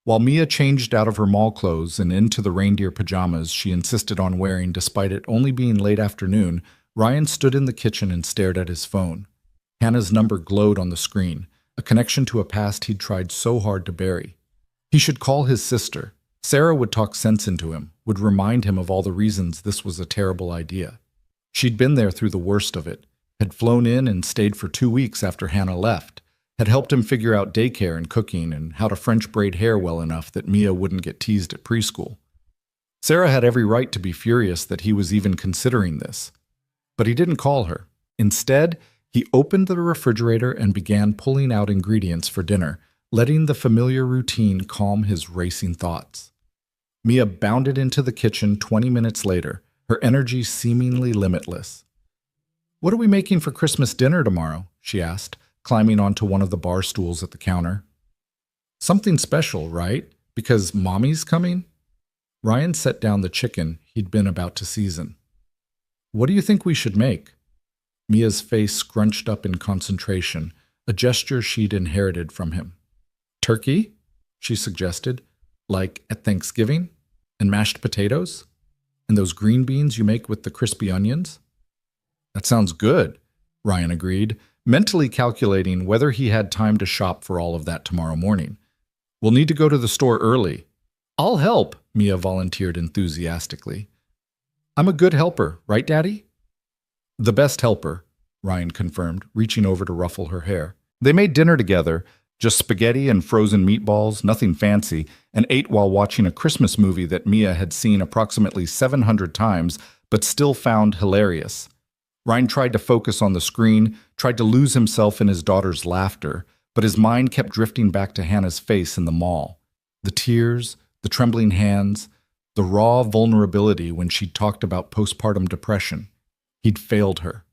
While Mia changed out of her mall clothes and into the reindeer pajamas she insisted on wearing despite it only being late afternoon, Ryan stood in the kitchen and stared at his phone. Hannah's number glowed on the screen, a connection to a past he'd tried so hard to bury. He should call his sister. Sarah would talk sense into him, would remind him of all the reasons this was a terrible idea. She'd been there through the worst of it, had flown in and stayed for 2 weeks after Hannah left, had helped him figure out daycare and cooking and how to French braid hair well enough that Mia wouldn't get teased at preschool. Sarah had every right to be furious that he was even considering this. But he didn't call her. Instead, he opened the refrigerator and began pulling out ingredients for dinner, letting the familiar routine calm his racing thoughts. Mia bounded into the kitchen 20 minutes later, her energy seemingly limitless. "What are we making for Christmas dinner tomorrow?" she asked, climbing onto one of the bar stools at the counter. "Something special, right? Because Mommy's coming?" Ryan set down the chicken he'd been about to season. "What do you think we should make?" Mia's face scrunched up in concentration, a gesture she'd inherited from him. "Turkey?" she suggested. "Like at Thanksgiving? And mashed potatoes? And those green beans you make with the crispy onions?" "That sounds good," Ryan agreed, mentally calculating whether he had time to shop for all of that tomorrow morning. "We'll need to go to the store early." "I'll help," Mia volunteered enthusiastically. "I'm a good helper, right, Daddy?" "The best helper," Ryan confirmed, reaching over to ruffle her hair. They made dinner together, just spaghetti and frozen meatballs, nothing fancy, and ate while watching a Christmas movie that Mia had seen approximately 700 times but still found hilarious. Ryan tried to focus on the screen, tried to lose himself in his daughter's laughter, but his mind kept drifting back to Hannah's face in the mall. The tears, the trembling hands, the raw vulnerability when she talked about postpartum depression. He'd failed her.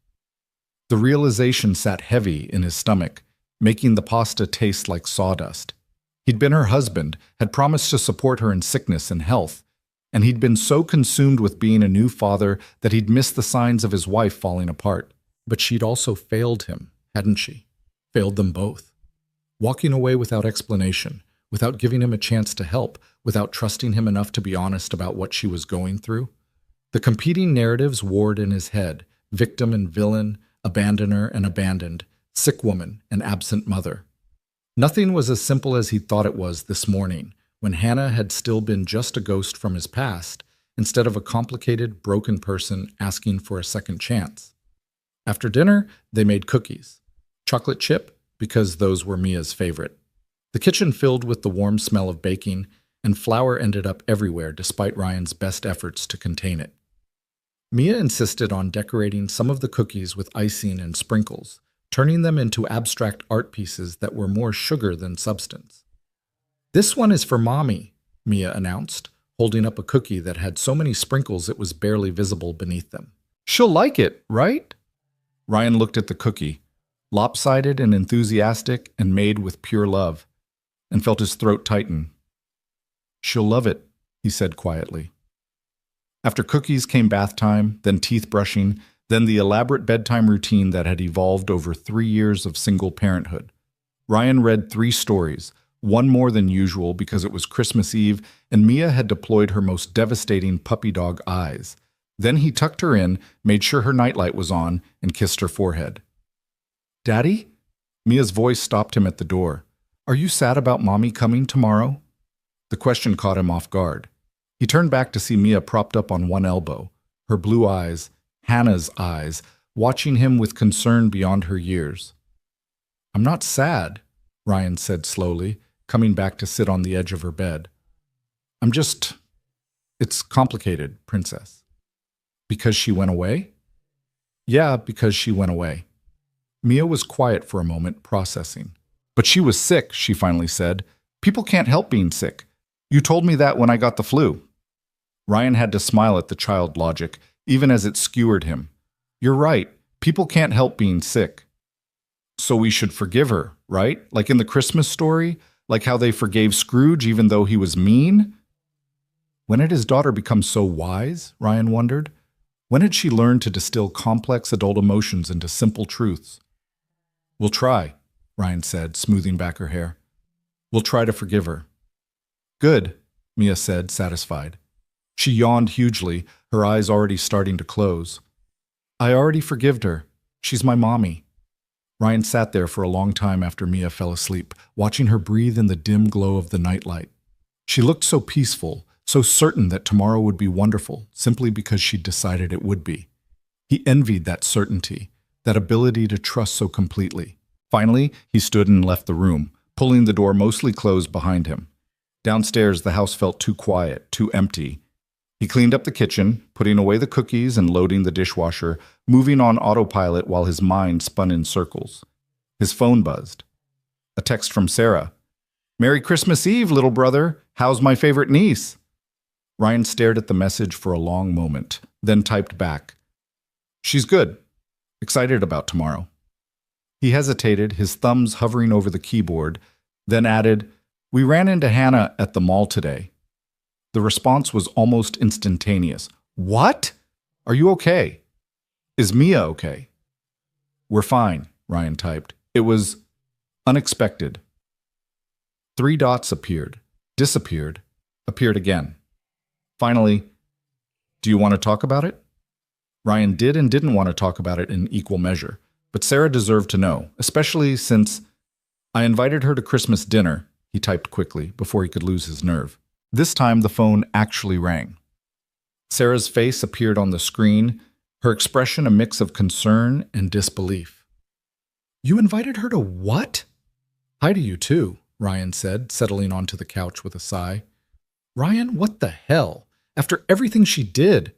The realization sat heavy in his stomach, making the pasta taste like sawdust. He'd been her husband, had promised to support her in sickness and health, and he'd been so consumed with being a new father that he'd missed the signs of his wife falling apart. But she'd also failed him, hadn't she? Failed them both. Walking away without explanation, without giving him a chance to help, without trusting him enough to be honest about what she was going through. The competing narratives warred in his head, victim and villain, abandoner and abandoned, sick woman and absent mother. Nothing was as simple as he thought it was this morning, when Hannah had still been just a ghost from his past, instead of a complicated, broken person asking for a second chance. After dinner, they made cookies. Chocolate chip, because those were Mia's favorite. The kitchen filled with the warm smell of baking, and flour ended up everywhere despite Ryan's best efforts to contain it. Mia insisted on decorating some of the cookies with icing and sprinkles, turning them into abstract art pieces that were more sugar than substance. "This one is for Mommy," Mia announced, holding up a cookie that had so many sprinkles it was barely visible beneath them. "She'll like it, right?" Ryan looked at the cookie, lopsided and enthusiastic and made with pure love, and felt his throat tighten. "She'll love it," he said quietly. After cookies came bath time, then teeth brushing, then the elaborate bedtime routine that had evolved over 3 years of single parenthood. Ryan read 3 stories, one more than usual because it was Christmas Eve and Mia had deployed her most devastating puppy dog eyes. Then he tucked her in, made sure her nightlight was on, and kissed her forehead. "Daddy?" Mia's voice stopped him at the door. "Are you sad about Mommy coming tomorrow?" The question caught him off guard. He turned back to see Mia propped up on one elbow, her blue eyes, Hannah's eyes, watching him with concern beyond her years. "I'm not sad," Ryan said slowly, coming back to sit on the edge of her bed. It's complicated, Princess." "Because she went away?" "Yeah, because she went away." Mia was quiet for a moment, processing. "But she was sick," she finally said. "People can't help being sick. You told me that when I got the flu." Ryan had to smile at the child logic, even as it skewered him. "You're right. People can't help being sick." "So we should forgive her, right? Like in the Christmas story? Like how they forgave Scrooge even though he was mean?" When had his daughter become so wise? Ryan wondered. When had she learned to distill complex adult emotions into simple truths? "We'll try," Ryan said, smoothing back her hair. "We'll try to forgive her." "Good," Mia said, satisfied. She yawned hugely, her eyes already starting to close. "I already forgived her. She's my mommy." Ryan sat there for a long time after Mia fell asleep, watching her breathe in the dim glow of the nightlight. She looked so peaceful, so certain that tomorrow would be wonderful, simply because she'd decided it would be. He envied that certainty, that ability to trust so completely. Finally, he stood and left the room, pulling the door mostly closed behind him. Downstairs, the house felt too quiet, too empty. He cleaned up the kitchen, putting away the cookies and loading the dishwasher, moving on autopilot while his mind spun in circles. His phone buzzed. A text from Sarah. "Merry Christmas Eve, little brother. How's my favorite niece?" Ryan stared at the message for a long moment, then typed back. "She's good. Excited about tomorrow." He hesitated, his thumbs hovering over the keyboard, then added, "We ran into Hannah at the mall today." The response was almost instantaneous. "What? Are you okay? Is Mia okay?" "We're fine," Ryan typed. It was unexpected. 3 dots appeared, disappeared, appeared again. Finally, "Do you want to talk about it?" Ryan did and didn't want to talk about it in equal measure, but Sarah deserved to know, especially since "I invited her to Christmas dinner," he typed quickly before he could lose his nerve. This time the phone actually rang. Sarah's face appeared on the screen, her expression a mix of concern and disbelief. "You invited her to what?" "Hi to you too," Ryan said, settling onto the couch with a sigh. "Ryan, what the hell? After everything she did?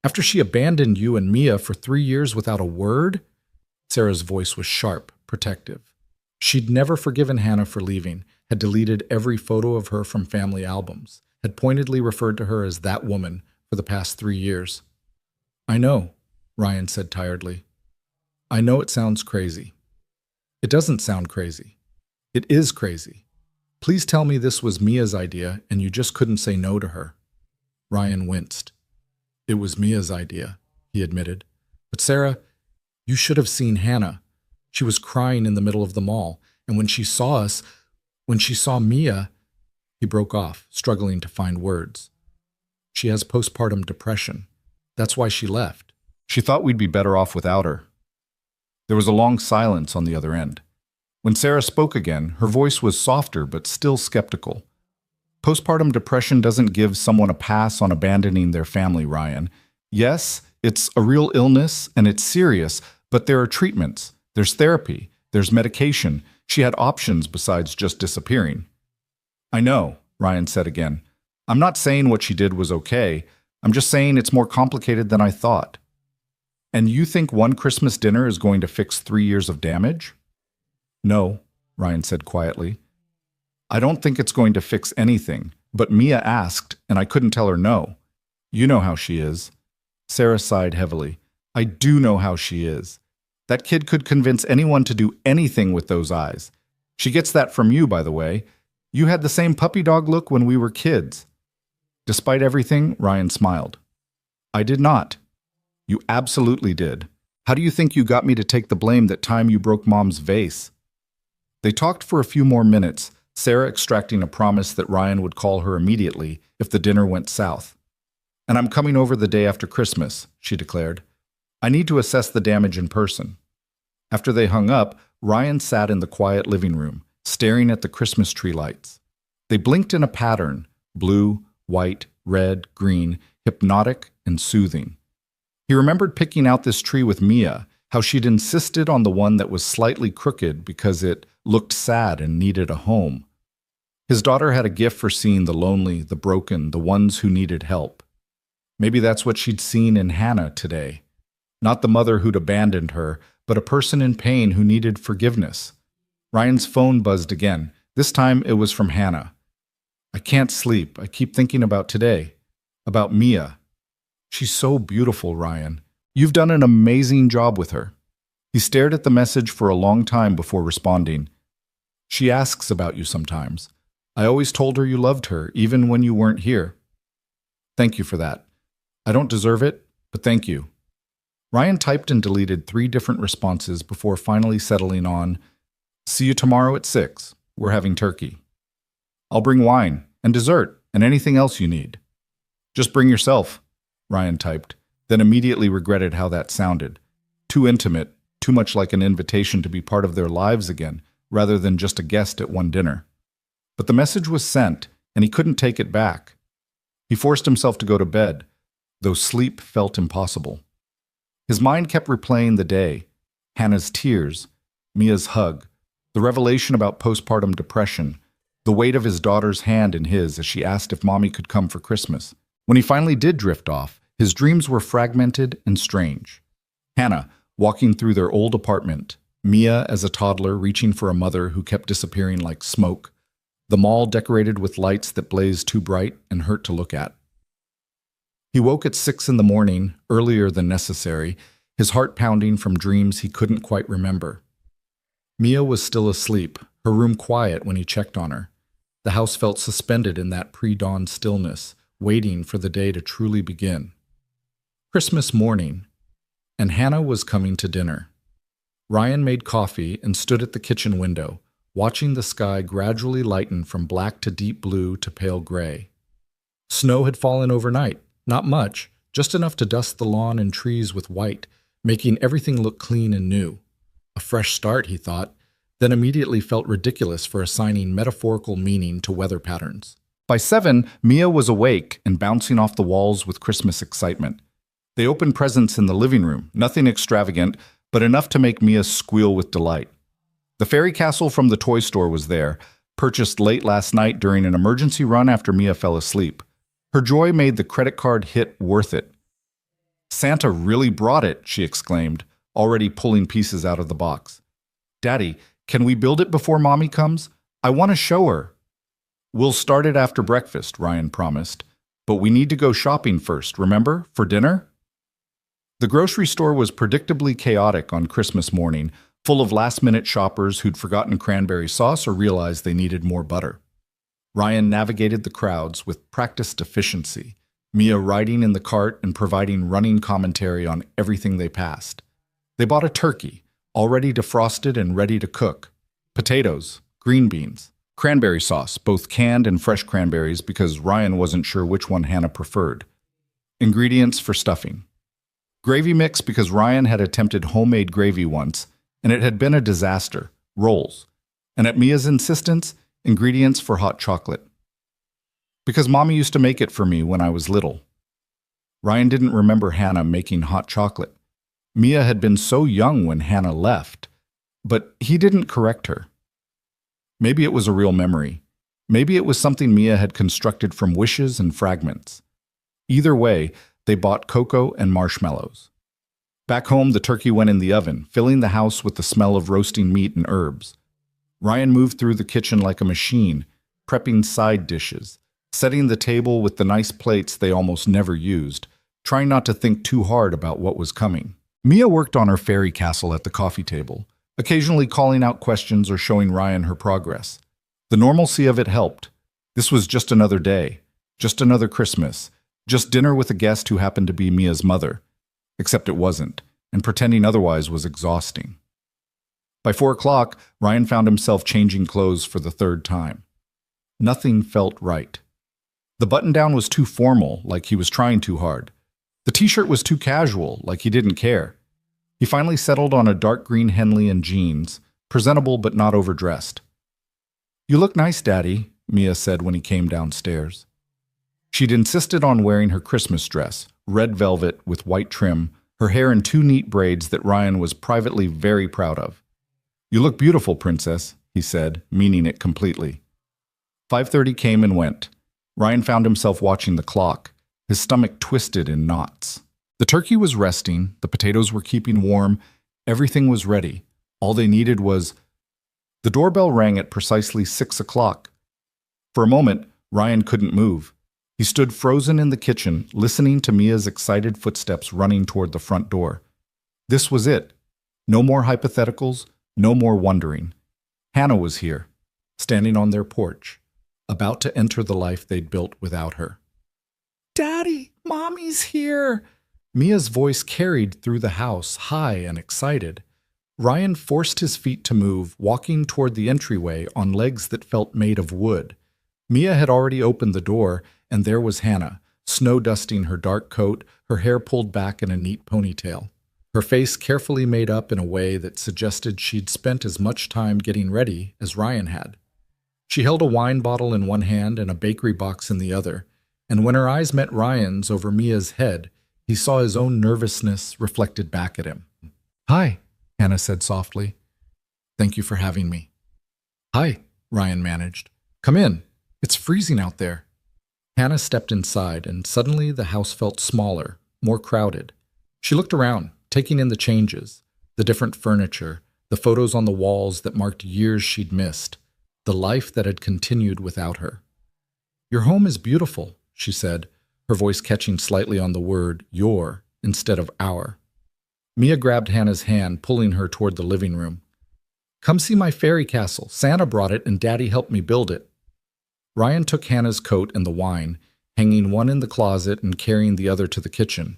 After she abandoned you and Mia for 3 years without a word?" Sarah's voice was sharp, protective. She'd never forgiven Hannah for leaving, had deleted every photo of her from family albums, had pointedly referred to her as that woman for the past 3 years. "I know," Ryan said tiredly. "I know it sounds crazy." "It doesn't sound crazy. It is crazy. Please tell me this was Mia's idea and you just couldn't say no to her." Ryan winced. "It was Mia's idea," he admitted. "But Sarah, you should have seen Hannah. She was crying in the middle of the mall, and when she saw Mia, he broke off, struggling to find words. "She has postpartum depression. That's why she left. She thought we'd be better off without her." There was a long silence on the other end. When Sarah spoke again, her voice was softer but still skeptical. "Postpartum depression doesn't give someone a pass on abandoning their family, Ryan. Yes, it's a real illness and it's serious, but there are treatments, there's therapy, there's medication. She had options besides just disappearing." "I know," Ryan said again. "I'm not saying what she did was okay. I'm just saying it's more complicated than I thought." And you think one Christmas dinner is going to fix 3 years of damage? No, Ryan said quietly. I don't think it's going to fix anything, but Mia asked, and I couldn't tell her no. You know how she is. Sarah sighed heavily. I do know how she is. That kid could convince anyone to do anything with those eyes. She gets that from you, by the way. You had the same puppy dog look when we were kids. Despite everything, Ryan smiled. I did not. You absolutely did. How do you think you got me to take the blame that time you broke Mom's vase? They talked for a few more minutes, Sarah extracting a promise that Ryan would call her immediately if the dinner went south. And I'm coming over the day after Christmas, she declared. I need to assess the damage in person. After they hung up, Ryan sat in the quiet living room, staring at the Christmas tree lights. They blinked in a pattern, blue, white, red, green, hypnotic and soothing. He remembered picking out this tree with Mia, how she'd insisted on the one that was slightly crooked because it looked sad and needed a home. His daughter had a gift for seeing the lonely, the broken, the ones who needed help. Maybe that's what she'd seen in Hannah today. Not the mother who'd abandoned her, but a person in pain who needed forgiveness. Ryan's phone buzzed again. This time it was from Hannah. I can't sleep. I keep thinking about today. About Mia. She's so beautiful, Ryan. You've done an amazing job with her. He stared at the message for a long time before responding. She asks about you sometimes. I always told her you loved her, even when you weren't here. Thank you for that. I don't deserve it, but thank you. Ryan typed and deleted 3 different responses before finally settling on, see you tomorrow at 6. We're having turkey. I'll bring wine and dessert and anything else you need. Just bring yourself, Ryan typed, then immediately regretted how that sounded. Too intimate, too much like an invitation to be part of their lives again, rather than just a guest at one dinner. But the message was sent, and he couldn't take it back. He forced himself to go to bed, though sleep felt impossible. His mind kept replaying the day, Hannah's tears, Mia's hug, the revelation about postpartum depression, the weight of his daughter's hand in his as she asked if Mommy could come for Christmas. When he finally did drift off, his dreams were fragmented and strange. Hannah, walking through their old apartment, Mia as a toddler reaching for a mother who kept disappearing like smoke, the mall decorated with lights that blazed too bright and hurt to look at. He woke at 6 in the morning, earlier than necessary, his heart pounding from dreams he couldn't quite remember. Mia was still asleep, her room quiet when he checked on her. The house felt suspended in that pre-dawn stillness, waiting for the day to truly begin. Christmas morning, and Hannah was coming to dinner. Ryan made coffee and stood at the kitchen window, watching the sky gradually lighten from black to deep blue to pale gray. Snow had fallen overnight. Not much, just enough to dust the lawn and trees with white, making everything look clean and new. A fresh start, he thought, then immediately felt ridiculous for assigning metaphorical meaning to weather patterns. By 7, Mia was awake and bouncing off the walls with Christmas excitement. They opened presents in the living room, nothing extravagant, but enough to make Mia squeal with delight. The fairy castle from the toy store was there, purchased late last night during an emergency run after Mia fell asleep. Her joy made the credit card hit worth it. Santa really brought it, she exclaimed, already pulling pieces out of the box. Daddy, can we build it before Mommy comes? I want to show her. We'll start it after breakfast, Ryan promised. But we need to go shopping first, remember, for dinner? The grocery store was predictably chaotic on Christmas morning, full of last-minute shoppers who'd forgotten cranberry sauce or realized they needed more butter. Ryan navigated the crowds with practiced efficiency, Mia riding in the cart and providing running commentary on everything they passed. They bought a turkey, already defrosted and ready to cook, potatoes, green beans, cranberry sauce, both canned and fresh cranberries because Ryan wasn't sure which one Hannah preferred, ingredients for stuffing, gravy mix because Ryan had attempted homemade gravy once, and it had been a disaster, rolls, and at Mia's insistence, ingredients for hot chocolate. Because Mommy used to make it for me when I was little. Ryan didn't remember Hannah making hot chocolate. Mia had been so young when Hannah left, but he didn't correct her. Maybe it was a real memory. Maybe it was something Mia had constructed from wishes and fragments. Either way, they bought cocoa and marshmallows. Back home, the turkey went in the oven, filling the house with the smell of roasting meat and herbs. Ryan moved through the kitchen like a machine, prepping side dishes, setting the table with the nice plates they almost never used, trying not to think too hard about what was coming. Mia worked on her fairy castle at the coffee table, occasionally calling out questions or showing Ryan her progress. The normalcy of it helped. This was just another day, just another Christmas, just dinner with a guest who happened to be Mia's mother. Except it wasn't, and pretending otherwise was exhausting. By 4 o'clock, Ryan found himself changing clothes for the third time. Nothing felt right. The button-down was too formal, like he was trying too hard. The t-shirt was too casual, like he didn't care. He finally settled on a dark green Henley and jeans, presentable but not overdressed. "You look nice, Daddy," Mia said when he came downstairs. She'd insisted on wearing her Christmas dress, red velvet with white trim, her hair in 2 neat braids that Ryan was privately very proud of. "You look beautiful, Princess," he said, meaning it completely. 5:30 came and went. Ryan found himself watching the clock, his stomach twisted in knots. The turkey was resting, the potatoes were keeping warm, everything was ready. All they needed was... The doorbell rang at precisely 6 o'clock. For a moment, Ryan couldn't move. He stood frozen in the kitchen, listening to Mia's excited footsteps running toward the front door. This was it. No more hypotheticals, no more wondering. Hannah was here, standing on their porch, about to enter the life they'd built without her. "Daddy, Mommy's here!" Mia's voice carried through the house, high and excited. Ryan forced his feet to move, walking toward the entryway on legs that felt made of wood. Mia had already opened the door, and there was Hannah, snow-dusting her dark coat, her hair pulled back in a neat ponytail. Her face carefully made up in a way that suggested she'd spent as much time getting ready as Ryan had. She held a wine bottle in one hand and a bakery box in the other, and when her eyes met Ryan's over Mia's head, he saw his own nervousness reflected back at him. "Hi," Hannah said softly. "Thank you for having me." "Hi," Ryan managed. "Come in. It's freezing out there." Hannah stepped inside, and suddenly the house felt smaller, more crowded. She looked around, taking in the changes, the different furniture, the photos on the walls that marked years she'd missed, the life that had continued without her. "Your home is beautiful," she said, her voice catching slightly on the word your instead of our. Mia grabbed Hannah's hand, pulling her toward the living room. "Come see my fairy castle. Santa brought it and Daddy helped me build it." Ryan took Hannah's coat and the wine, hanging one in the closet and carrying the other to the kitchen.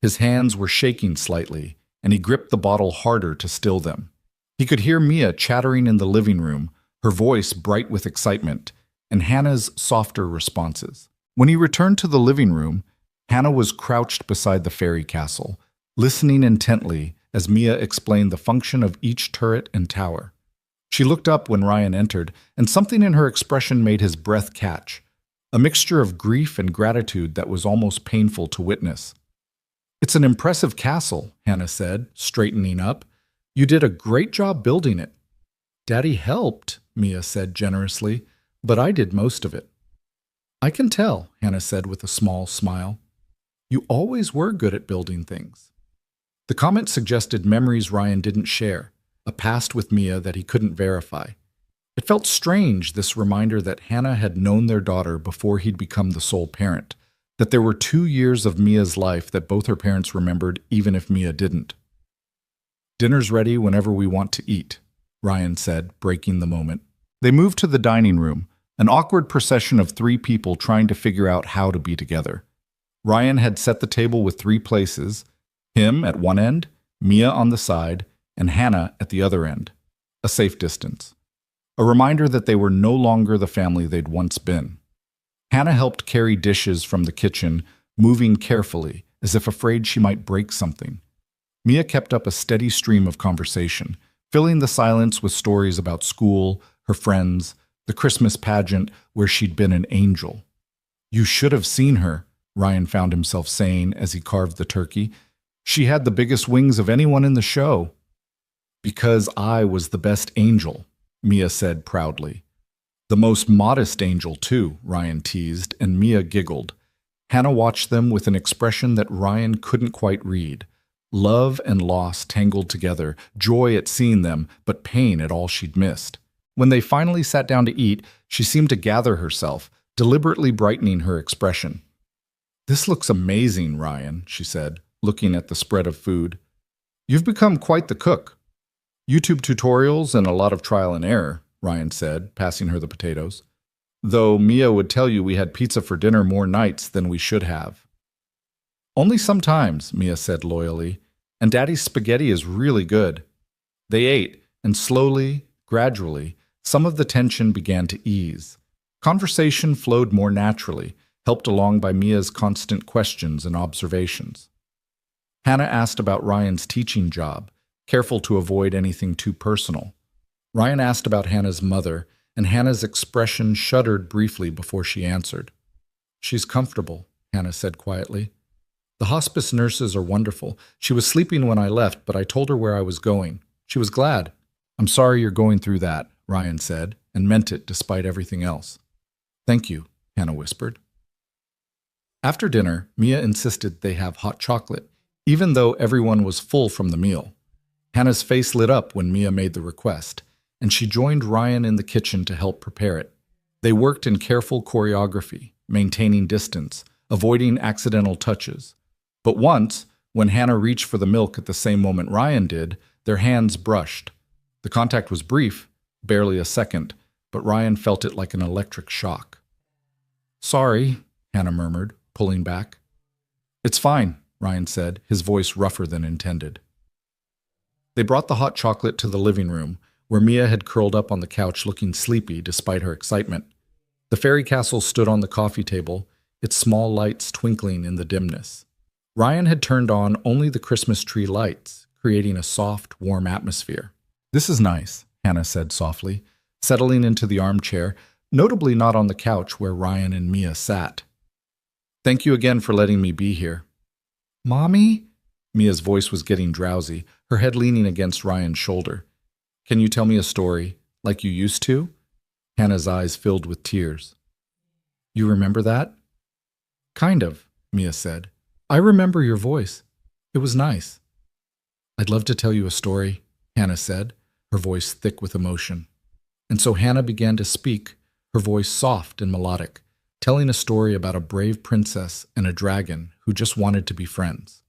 His hands were shaking slightly, and he gripped the bottle harder to still them. He could hear Mia chattering in the living room, her voice bright with excitement, and Hannah's softer responses. When he returned to the living room, Hannah was crouched beside the fairy castle, listening intently as Mia explained the function of each turret and tower. She looked up when Ryan entered, and something in her expression made his breath catch, a mixture of grief and gratitude that was almost painful to witness. "It's an impressive castle," Hannah said, straightening up. "You did a great job building it." "Daddy helped," Mia said generously, "but I did most of it." "I can tell," Hannah said with a small smile. "You always were good at building things." The comment suggested memories Ryan didn't share, a past with Mia that he couldn't verify. It felt strange, this reminder that Hannah had known their daughter before he'd become the sole parent, that there were 2 years of Mia's life that both her parents remembered even if Mia didn't. "Dinner's ready whenever we want to eat," Ryan said, breaking the moment. They moved to the dining room, an awkward procession of 3 people trying to figure out how to be together. Ryan had set the table with 3 places, him at one end, Mia on the side, and Hannah at the other end, a safe distance. A reminder that they were no longer the family they'd once been. Hannah helped carry dishes from the kitchen, moving carefully, as if afraid she might break something. Mia kept up a steady stream of conversation, filling the silence with stories about school, her friends, the Christmas pageant where she'd been an angel. "You should have seen her," Ryan found himself saying as he carved the turkey. "She had the biggest wings of anyone in the show." "Because I was the best angel," Mia said proudly. "The most modest angel, too," Ryan teased, and Mia giggled. Hannah watched them with an expression that Ryan couldn't quite read, Love and loss tangled together, joy at seeing them, but pain at all she'd missed. When they finally sat down to eat, she seemed to gather herself, deliberately brightening her expression. "This looks amazing, Ryan," she said, looking at the spread of food. "You've become quite the cook." "YouTube tutorials and a lot of trial and error," Ryan said, passing her the potatoes. "Though Mia would tell you we had pizza for dinner more nights than we should have." "Only sometimes," Mia said loyally, "and Daddy's spaghetti is really good." They ate, and slowly, gradually, some of the tension began to ease. Conversation flowed more naturally, helped along by Mia's constant questions and observations. Hannah asked about Ryan's teaching job, careful to avoid anything too personal. Ryan asked about Hannah's mother, and Hannah's expression shuddered briefly before she answered. "She's comfortable," Hannah said quietly. "The hospice nurses are wonderful. She was sleeping when I left, but I told her where I was going. She was glad." "I'm sorry you're going through that," Ryan said, and meant it despite everything else. "Thank you," Hannah whispered. After dinner, Mia insisted they have hot chocolate, even though everyone was full from the meal. Hannah's face lit up when Mia made the request, and she joined Ryan in the kitchen to help prepare it. They worked in careful choreography, maintaining distance, avoiding accidental touches. But once, when Hannah reached for the milk at the same moment Ryan did, their hands brushed. The contact was brief, barely a second, but Ryan felt it like an electric shock. "Sorry," Hannah murmured, pulling back. "It's fine," Ryan said, his voice rougher than intended. They brought the hot chocolate to the living room, where Mia had curled up on the couch looking sleepy despite her excitement. The fairy castle stood on the coffee table, its small lights twinkling in the dimness. Ryan had turned on only the Christmas tree lights, creating a soft, warm atmosphere. "This is nice," Hannah said softly, settling into the armchair, notably not on the couch where Ryan and Mia sat. "Thank you again for letting me be here." "Mommy?" Mia's voice was getting drowsy, her head leaning against Ryan's shoulder. "Can you tell me a story, like you used to?" Hannah's eyes filled with tears. "You remember that?" "Kind of," Mia said. "I remember your voice. It was nice." "I'd love to tell you a story," Hannah said, her voice thick with emotion. And so Hannah began to speak, her voice soft and melodic, telling a story about a brave princess and a dragon who just wanted to be friends.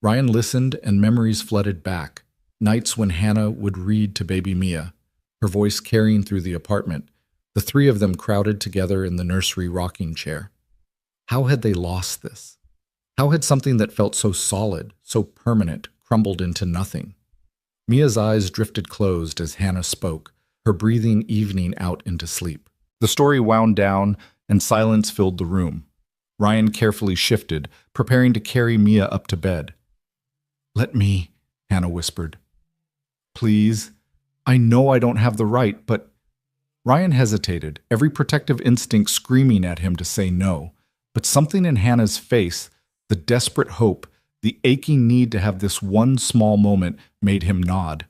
Ryan listened, and memories flooded back, nights when Hannah would read to baby Mia, her voice carrying through the apartment, the three of them crowded together in the nursery rocking chair. How had they lost this? How had something that felt so solid, so permanent, crumbled into nothing? Mia's eyes drifted closed as Hannah spoke, her breathing evening out into sleep. The story wound down, and silence filled the room. Ryan carefully shifted, preparing to carry Mia up to bed. "Let me," Hannah whispered. "Please. I know I don't have the right, but—" Ryan hesitated, every protective instinct screaming at him to say no. But something in Hannah's face, the desperate hope, the aching need to have this one small moment, made him nod.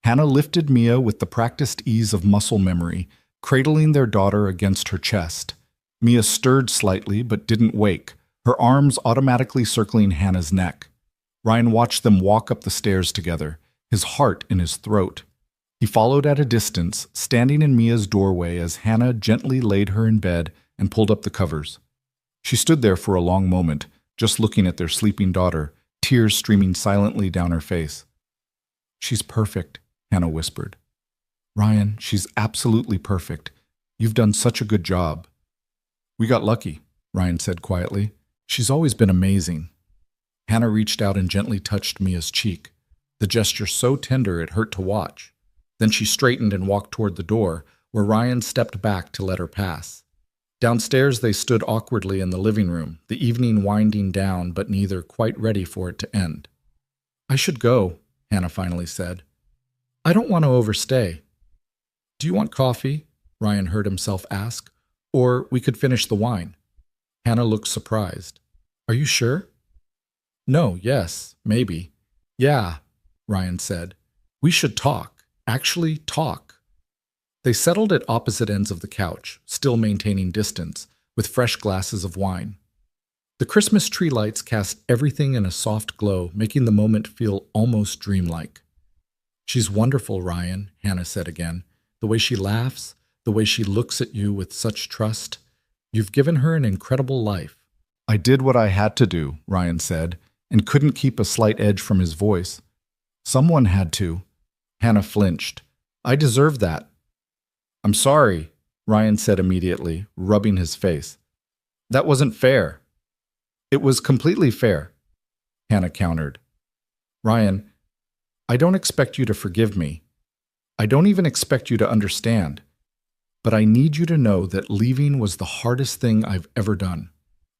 Hannah lifted Mia with the practiced ease of muscle memory, cradling their daughter against her chest. Mia stirred slightly but didn't wake, her arms automatically circling Hannah's neck. Ryan watched them walk up the stairs together, his heart in his throat. He followed at a distance, standing in Mia's doorway as Hannah gently laid her in bed and pulled up the covers. She stood there for a long moment, just looking at their sleeping daughter, tears streaming silently down her face. "She's perfect," Hannah whispered. "Ryan, she's absolutely perfect. You've done such a good job." "We got lucky," Ryan said quietly. "She's always been amazing." Hannah reached out and gently touched Mia's cheek, the gesture so tender it hurt to watch. Then she straightened and walked toward the door, where Ryan stepped back to let her pass. Downstairs they stood awkwardly in the living room, the evening winding down but neither quite ready for it to end. "I should go," Hannah finally said. "I don't want to overstay." "Do you want coffee?" Ryan heard himself ask. "Or we could finish the wine." Hannah looked surprised. "Are you sure?" "No, yes, maybe." "Yeah," Ryan said. "We should talk. Actually talk." They settled at opposite ends of the couch, still maintaining distance, with fresh glasses of wine. The Christmas tree lights cast everything in a soft glow, making the moment feel almost dreamlike. "She's wonderful, Ryan," Hannah said again. "The way she laughs, the way she looks at you with such trust. You've given her an incredible life." "I did what I had to do," Ryan said, and couldn't keep a slight edge from his voice. "Someone had to." Hannah flinched. "I deserve that." "I'm sorry," Ryan said immediately, rubbing his face. "That wasn't fair." "It was completely fair," Hannah countered. "Ryan, I don't expect you to forgive me. I don't even expect you to understand. But I need you to know that leaving was the hardest thing I've ever done.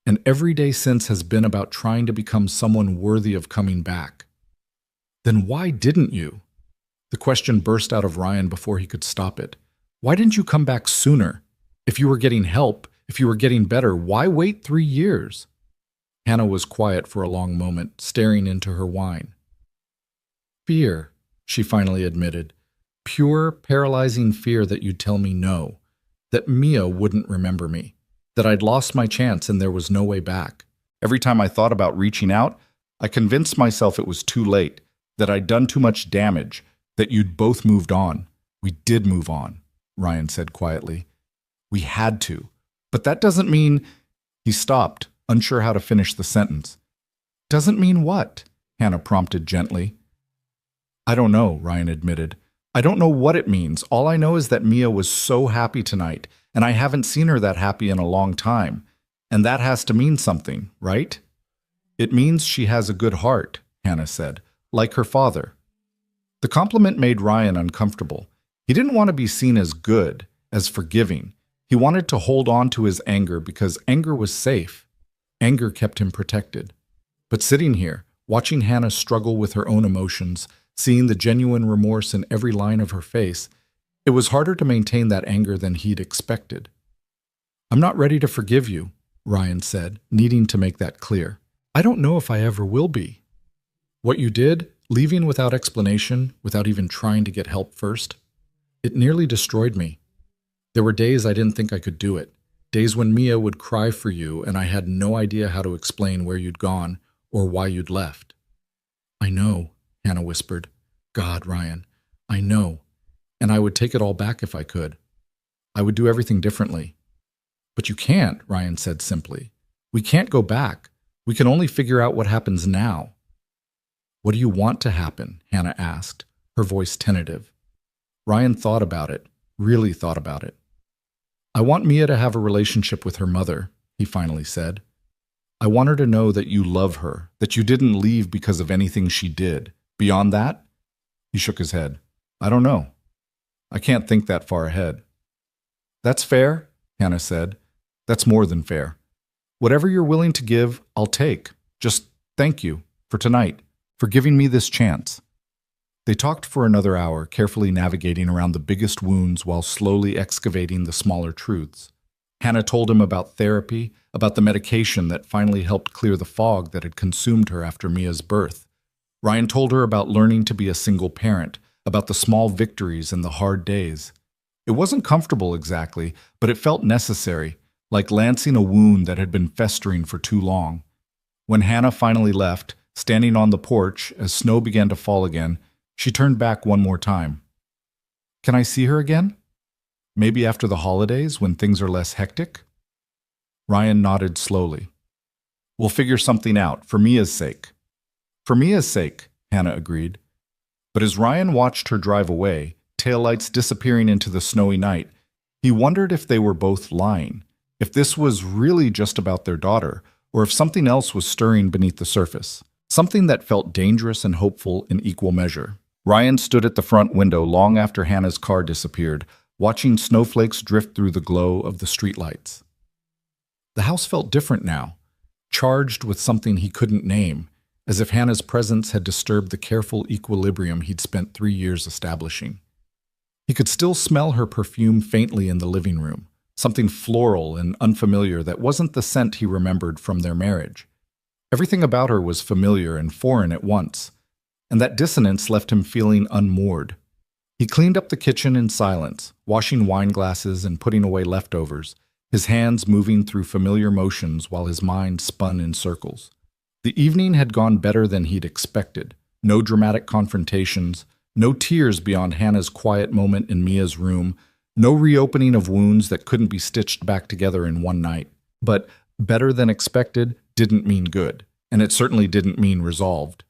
And every day since has been about trying to become someone worthy of coming back." "Then why didn't you?" The question burst out of Ryan before he could stop it. "Why didn't you come back sooner? If you were getting help, if you were getting better, why wait 3 years? Hannah was quiet for a long moment, staring into her wine. "Fear," she finally admitted. "Pure, paralyzing fear that you'd tell me no, that Mia wouldn't remember me, that I'd lost my chance and there was no way back. Every time I thought about reaching out, I convinced myself it was too late, that I'd done too much damage, that you'd both moved on. We did move on," Ryan said quietly. "We had to. But that doesn't mean—" He stopped, unsure how to finish the sentence. "Doesn't mean what?" Hannah prompted gently. "I don't know," Ryan admitted. "I don't know what it means. All I know is that Mia was so happy tonight, and I haven't seen her that happy in a long time. And that has to mean something, right?" "It means she has a good heart," Hannah said, "like her father." The compliment made Ryan uncomfortable. He didn't want to be seen as good, as forgiving. He wanted to hold on to his anger because anger was safe. Anger kept him protected. But sitting here, watching Hannah struggle with her own emotions, seeing the genuine remorse in every line of her face, it was harder to maintain that anger than he'd expected. "I'm not ready to forgive you," Ryan said, needing to make that clear. "I don't know if I ever will be. What you did, leaving without explanation, without even trying to get help first, it nearly destroyed me. There were days I didn't think I could do it, days when Mia would cry for you and I had no idea how to explain where you'd gone or why you'd left." "I know," Hannah whispered. "God, Ryan, I know. And I would take it all back if I could. I would do everything differently." "But you can't," Ryan said simply. "We can't go back. We can only figure out what happens now." "What do you want to happen?" Hannah asked, her voice tentative. Ryan thought about it, really thought about it. "I want Mia to have a relationship with her mother," he finally said. "I want her to know that you love her, that you didn't leave because of anything she did. Beyond that?" He shook his head. "I don't know. I can't think that far ahead." "That's fair," Hannah said. "That's more than fair. Whatever you're willing to give, I'll take. Just thank you for tonight, for giving me this chance." They talked for another hour, carefully navigating around the biggest wounds while slowly excavating the smaller truths. Hannah told him about therapy, about the medication that finally helped clear the fog that had consumed her after Mia's birth. Ryan told her about learning to be a single parent, about the small victories and the hard days. It wasn't comfortable exactly, but it felt necessary, like lancing a wound that had been festering for too long. When Hannah finally left, standing on the porch as snow began to fall again, she turned back one more time. "Can I see her again? Maybe after the holidays, when things are less hectic?" Ryan nodded slowly. "We'll figure something out, for Mia's sake." "For Mia's sake," Hannah agreed. But as Ryan watched her drive away, taillights disappearing into the snowy night, he wondered if they were both lying, if this was really just about their daughter, or if something else was stirring beneath the surface, something that felt dangerous and hopeful in equal measure. Ryan stood at the front window long after Hannah's car disappeared, watching snowflakes drift through the glow of the streetlights. The house felt different now, charged with something he couldn't name, as if Hannah's presence had disturbed the careful equilibrium he'd spent 3 years establishing. He could still smell her perfume faintly in the living room, something floral and unfamiliar that wasn't the scent he remembered from their marriage. Everything about her was familiar and foreign at once, and that dissonance left him feeling unmoored. He cleaned up the kitchen in silence, washing wine glasses and putting away leftovers, his hands moving through familiar motions while his mind spun in circles. The evening had gone better than he'd expected. No dramatic confrontations, no tears beyond Hannah's quiet moment in Mia's room, no reopening of wounds that couldn't be stitched back together in one night. But better than expected didn't mean good, and it certainly didn't mean resolved.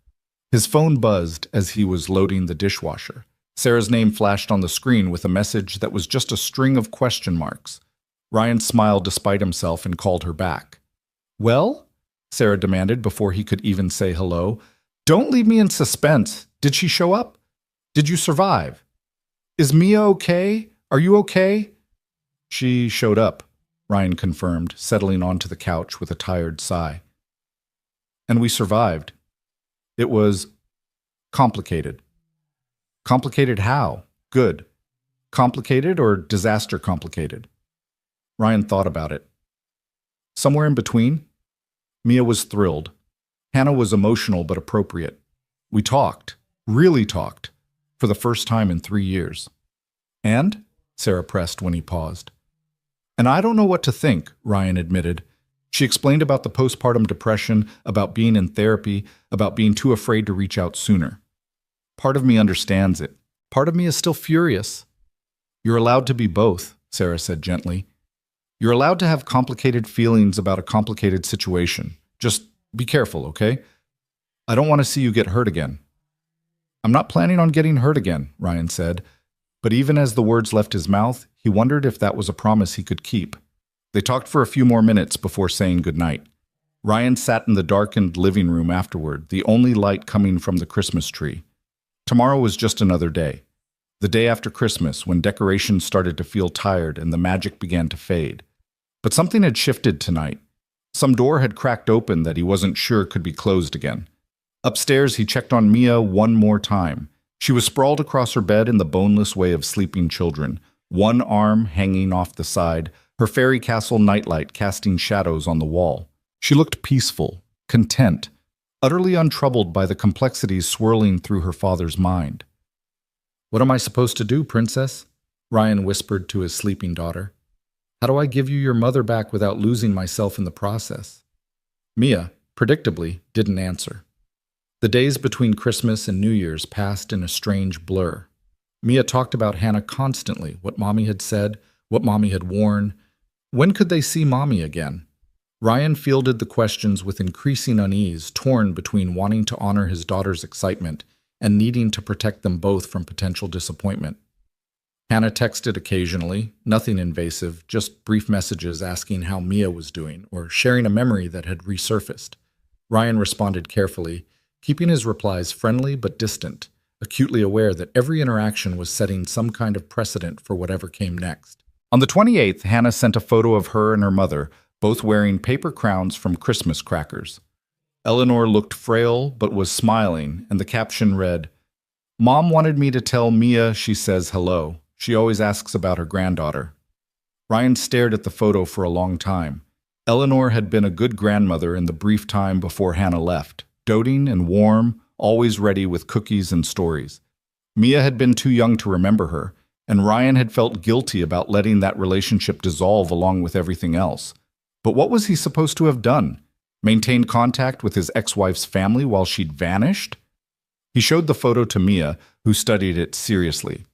His phone buzzed as he was loading the dishwasher. Sarah's name flashed on the screen with a message that was just a string of question marks. Ryan smiled despite himself and called her back. "Well?" Sarah demanded before he could even say hello. "Don't leave me in suspense. Did she show up? Did you survive? Is Mia okay? Are you okay?" "She showed up," Ryan confirmed, settling onto the couch with a tired sigh. "And we survived. It was complicated." "Complicated how? Good. Complicated or disaster complicated?" Ryan thought about it. "Somewhere in between." Mia was thrilled. Hannah was emotional but appropriate. We talked, really talked, for the first time in 3 years. "And?" Sarah pressed when he paused. "And I don't know what to think," Ryan admitted. She explained about the postpartum depression, about being in therapy, about being too afraid to reach out sooner. "Part of me understands it. Part of me is still furious." "You're allowed to be both," Sarah said gently. "You're allowed to have complicated feelings about a complicated situation. Just be careful, okay? I don't want to see you get hurt again." "I'm not planning on getting hurt again," Ryan said. But even as the words left his mouth, he wondered if that was a promise he could keep. They talked for a few more minutes before saying goodnight. Ryan sat in the darkened living room afterward, the only light coming from the Christmas tree. Tomorrow was just another day. The day after Christmas, when decorations started to feel tired and the magic began to fade. But something had shifted tonight. Some door had cracked open that he wasn't sure could be closed again. Upstairs, he checked on Mia one more time. She was sprawled across her bed in the boneless way of sleeping children, one arm hanging off the side, her fairy castle nightlight casting shadows on the wall. She looked peaceful, content, utterly untroubled by the complexities swirling through her father's mind. "What am I supposed to do, princess?" Ryan whispered to his sleeping daughter. "How do I give you your mother back without losing myself in the process?" Mia, predictably, didn't answer. The days between Christmas and New Year's passed in a strange blur. Mia talked about Hannah constantly, what Mommy had said, what Mommy had worn. When could they see Mommy again? Ryan fielded the questions with increasing unease, torn between wanting to honor his daughter's excitement and needing to protect them both from potential disappointment. Hannah texted occasionally, nothing invasive, just brief messages asking how Mia was doing or sharing a memory that had resurfaced. Ryan responded carefully, keeping his replies friendly but distant, acutely aware that every interaction was setting some kind of precedent for whatever came next. On the 28th, Hannah sent a photo of her and her mother, both wearing paper crowns from Christmas crackers. Eleanor looked frail but was smiling, and the caption read, "Mom wanted me to tell Mia she says hello. She always asks about her granddaughter." Ryan stared at the photo for a long time. Eleanor had been a good grandmother in the brief time before Hannah left, doting and warm, always ready with cookies and stories. Mia had been too young to remember her, and Ryan had felt guilty about letting that relationship dissolve along with everything else. But what was he supposed to have done? Maintained contact with his ex-wife's family while she'd vanished? He showed the photo to Mia, who studied it seriously.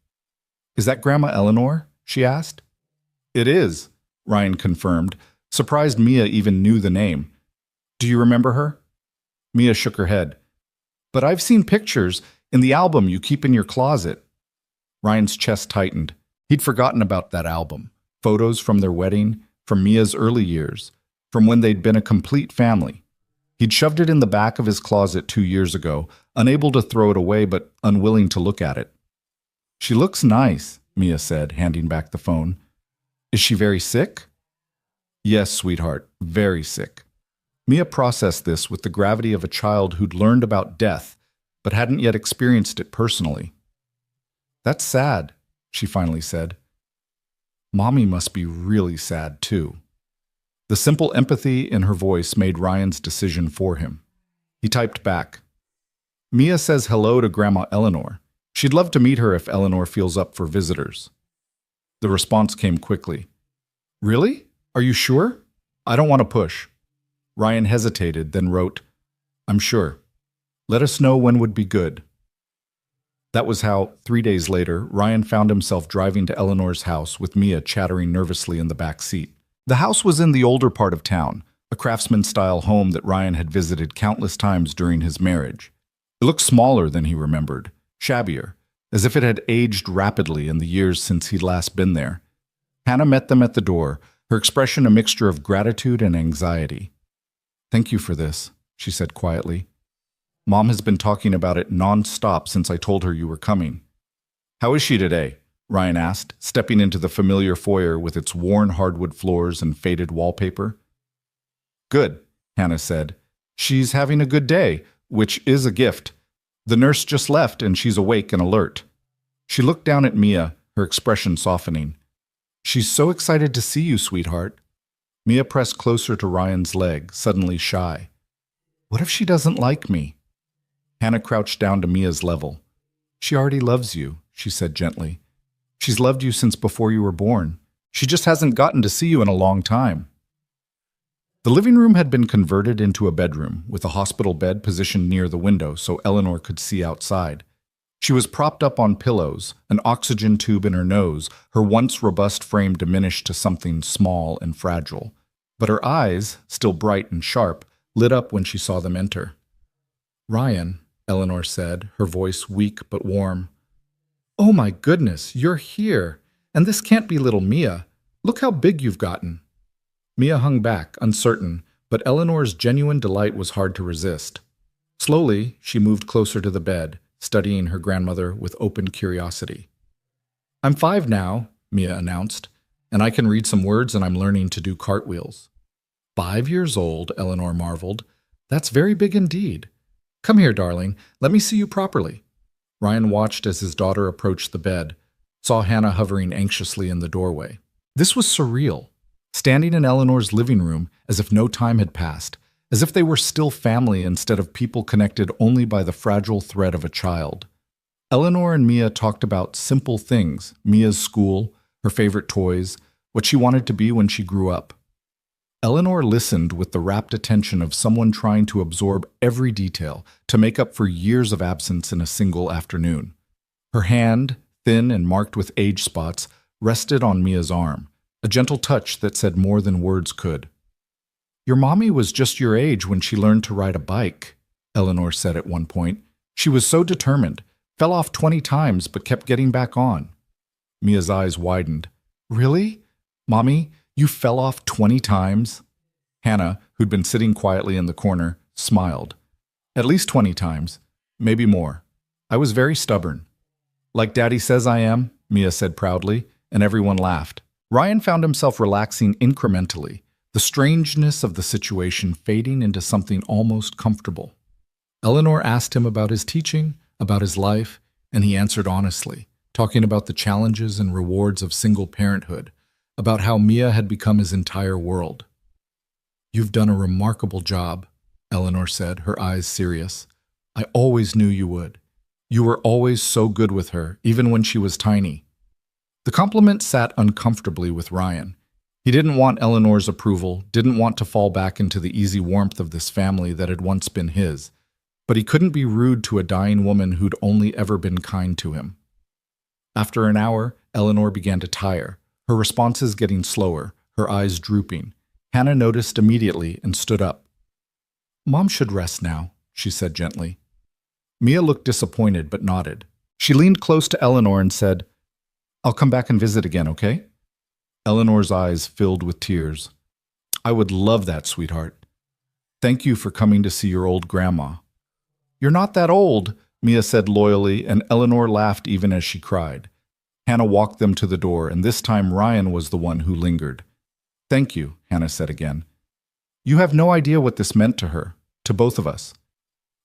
"Is that Grandma Eleanor?" she asked. "It is," Ryan confirmed, surprised Mia even knew the name. "Do you remember her?" Mia shook her head. "But I've seen pictures in the album you keep in your closet." Ryan's chest tightened. He'd forgotten about that album. Photos from their wedding, from Mia's early years, from when they'd been a complete family. He'd shoved it in the back of his closet 2 years ago, unable to throw it away but unwilling to look at it. "She looks nice," Mia said, handing back the phone. "Is she very sick?" "Yes, sweetheart, very sick." Mia processed this with the gravity of a child who'd learned about death, but hadn't yet experienced it personally. "That's sad," she finally said. "Mommy must be really sad, too." The simple empathy in her voice made Ryan's decision for him. He typed back, "Mia says hello to Grandma Eleanor. She'd love to meet her if Eleanor feels up for visitors." The response came quickly. "Really? Are you sure? I don't want to push. Ryan hesitated, then wrote, I'm sure. Let us know when would be good. That was how, 3 days later, Ryan found himself driving to Eleanor's house with Mia chattering nervously in the back seat. The house was in the older part of town, a craftsman-style home that Ryan had visited countless times during his marriage. It looked smaller than he remembered, shabbier, as if it had aged rapidly in the years since he'd last been there. Hannah met them at the door, her expression a mixture of gratitude and anxiety. Thank you for this, she said quietly. Mom has been talking about it non-stop since I told her you were coming. How is she today? Ryan asked, stepping into the familiar foyer with its worn hardwood floors and faded wallpaper. Good, Hannah said. She's having a good day, which is a gift. The nurse just left and she's awake and alert. She looked down at Mia, her expression softening. She's so excited to see you, sweetheart. Mia pressed closer to Ryan's leg, suddenly shy. What if she doesn't like me? Hannah crouched down to Mia's level. She already loves you, she said gently. She's loved you since before you were born. She just hasn't gotten to see you in a long time. The living room had been converted into a bedroom, with a hospital bed positioned near the window so Eleanor could see outside. She was propped up on pillows, an oxygen tube in her nose, her once robust frame diminished to something small and fragile. But her eyes, still bright and sharp, lit up when she saw them enter. Ryan, Eleanor said, her voice weak but warm. Oh my goodness, you're here. And this can't be little Mia. Look how big you've gotten. Mia hung back, uncertain, but Eleanor's genuine delight was hard to resist. Slowly, she moved closer to the bed, studying her grandmother with open curiosity. I'm 5 now, Mia announced, and I can read some words and I'm learning to do cartwheels. 5 years old, Eleanor marveled. That's very big indeed. Come here, darling. Let me see you properly. Ryan watched as his daughter approached the bed, saw Hannah hovering anxiously in the doorway. This was surreal. Standing in Eleanor's living room as if no time had passed, as if they were still family instead of people connected only by the fragile thread of a child. Eleanor and Mia talked about simple things, Mia's school, her favorite toys, what she wanted to be when she grew up. Eleanor listened with the rapt attention of someone trying to absorb every detail to make up for years of absence in a single afternoon. Her hand, thin and marked with age spots, rested on Mia's arm, a gentle touch that said more than words could. Your mommy was just your age when she learned to ride a bike, Eleanor said at one point. She was so determined, fell off 20 times but kept getting back on. Mia's eyes widened. Really? Mommy, you fell off 20 times? Hannah, who'd been sitting quietly in the corner, smiled. At least 20 times, maybe more. I was very stubborn. Like Daddy says I am, Mia said proudly, and everyone laughed. Ryan found himself relaxing incrementally, the strangeness of the situation fading into something almost comfortable. Eleanor asked him about his teaching, about his life, and he answered honestly, talking about the challenges and rewards of single parenthood, about how Mia had become his entire world. You've done a remarkable job, Eleanor said, her eyes serious. I always knew you would. You were always so good with her, even when she was tiny. The compliment sat uncomfortably with Ryan. He didn't want Eleanor's approval, didn't want to fall back into the easy warmth of this family that had once been his, but he couldn't be rude to a dying woman who'd only ever been kind to him. After an hour, Eleanor began to tire, her responses getting slower, her eyes drooping. Hannah noticed immediately and stood up. Mom should rest now, she said gently. Mia looked disappointed but nodded. She leaned close to Eleanor and said, I'll come back and visit again, okay? Eleanor's eyes filled with tears. I would love that, sweetheart. Thank you for coming to see your old grandma. You're not that old, Mia said loyally, and Eleanor laughed even as she cried. Hannah walked them to the door, and this time Ryan was the one who lingered. Thank you, Hannah said again. You have no idea what this meant to her, to both of us.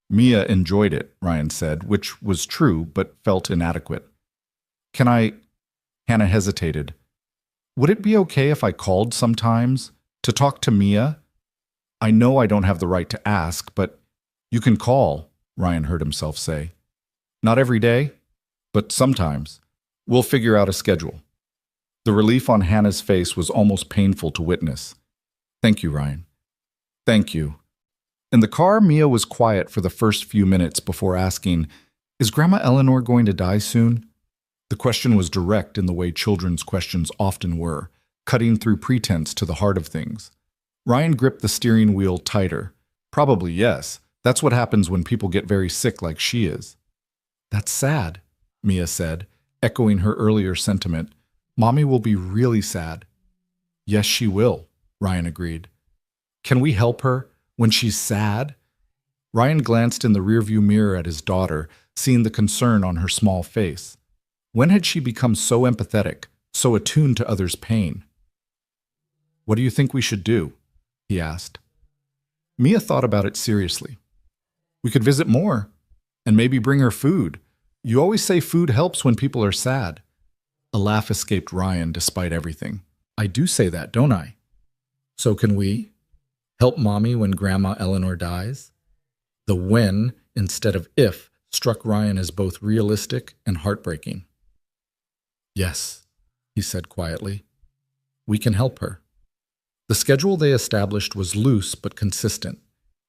Mia enjoyed it, Ryan said, which was true but felt inadequate. Can I? Hannah hesitated. Would it be okay if I called sometimes to talk to Mia? I know I don't have the right to ask, but you can call, Ryan heard himself say. Not every day, but sometimes. We'll figure out a schedule. The relief on Hannah's face was almost painful to witness. Thank you, Ryan. Thank you. In the car, Mia was quiet for the first few minutes before asking, "Is Grandma Eleanor going to die soon?" The question was direct in the way children's questions often were, cutting through pretense to the heart of things. Ryan gripped the steering wheel tighter. Probably yes. That's what happens when people get very sick like she is. That's sad, Mia said, echoing her earlier sentiment. Mommy will be really sad. Yes, she will, Ryan agreed. Can we help her when she's sad? Ryan glanced in the rearview mirror at his daughter, seeing the concern on her small face. When had she become so empathetic, so attuned to others' pain? What do you think we should do? He asked. Mia thought about it seriously. We could visit more, and maybe bring her food. You always say food helps when people are sad. A laugh escaped Ryan despite everything. I do say that, don't I? So can we help Mommy when Grandma Eleanor dies? The when instead of if struck Ryan as both realistic and heartbreaking. Yes, he said quietly. We can help her. The schedule they established was loose but consistent.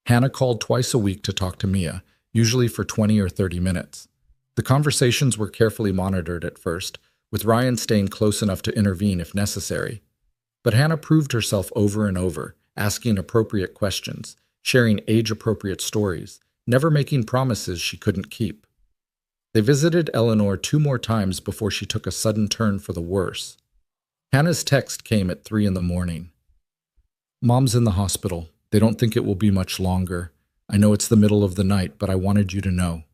Hannah called twice a week to talk to Mia, usually for 20 or 30 minutes. The conversations were carefully monitored at first, with Ryan staying close enough to intervene if necessary. But Hannah proved herself over and over, asking appropriate questions, sharing age-appropriate stories, never making promises she couldn't keep. They visited Eleanor 2 more times before she took a sudden turn for the worse. Hannah's text came at 3 in the morning. Mom's in the hospital. They don't think it will be much longer. I know it's the middle of the night, but I wanted you to know.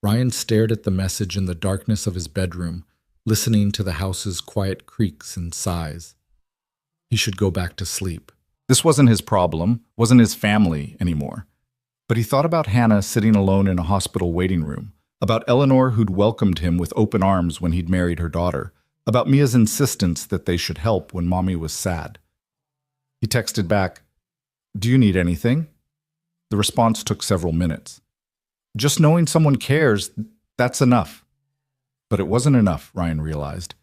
Ryan stared at the message in the darkness of his bedroom, listening to the house's quiet creaks and sighs. He should go back to sleep. This wasn't his problem, wasn't his family anymore. But he thought about Hannah sitting alone in a hospital waiting room, about Eleanor who'd welcomed him with open arms when he'd married her daughter, about Mia's insistence that they should help when Mommy was sad. He texted back, "Do you need anything?" The response took several minutes. Just knowing someone cares, that's enough. But it wasn't enough, Ryan realized.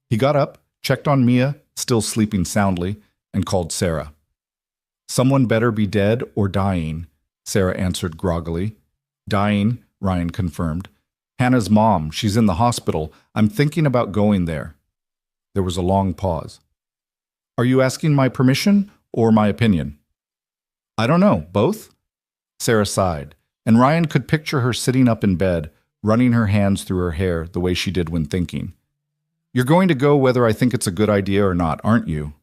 He got up, checked on Mia, still sleeping soundly, and called Sarah. Someone better be dead or dying, Sarah answered groggily. Dying, Ryan confirmed. Hannah's mom, she's in the hospital. I'm thinking about going there. There was a long pause. Are you asking my permission or my opinion? I don't know, both? Sarah sighed, and Ryan could picture her sitting up in bed, running her hands through her hair the way she did when thinking. You're going to go whether I think it's a good idea or not, aren't you?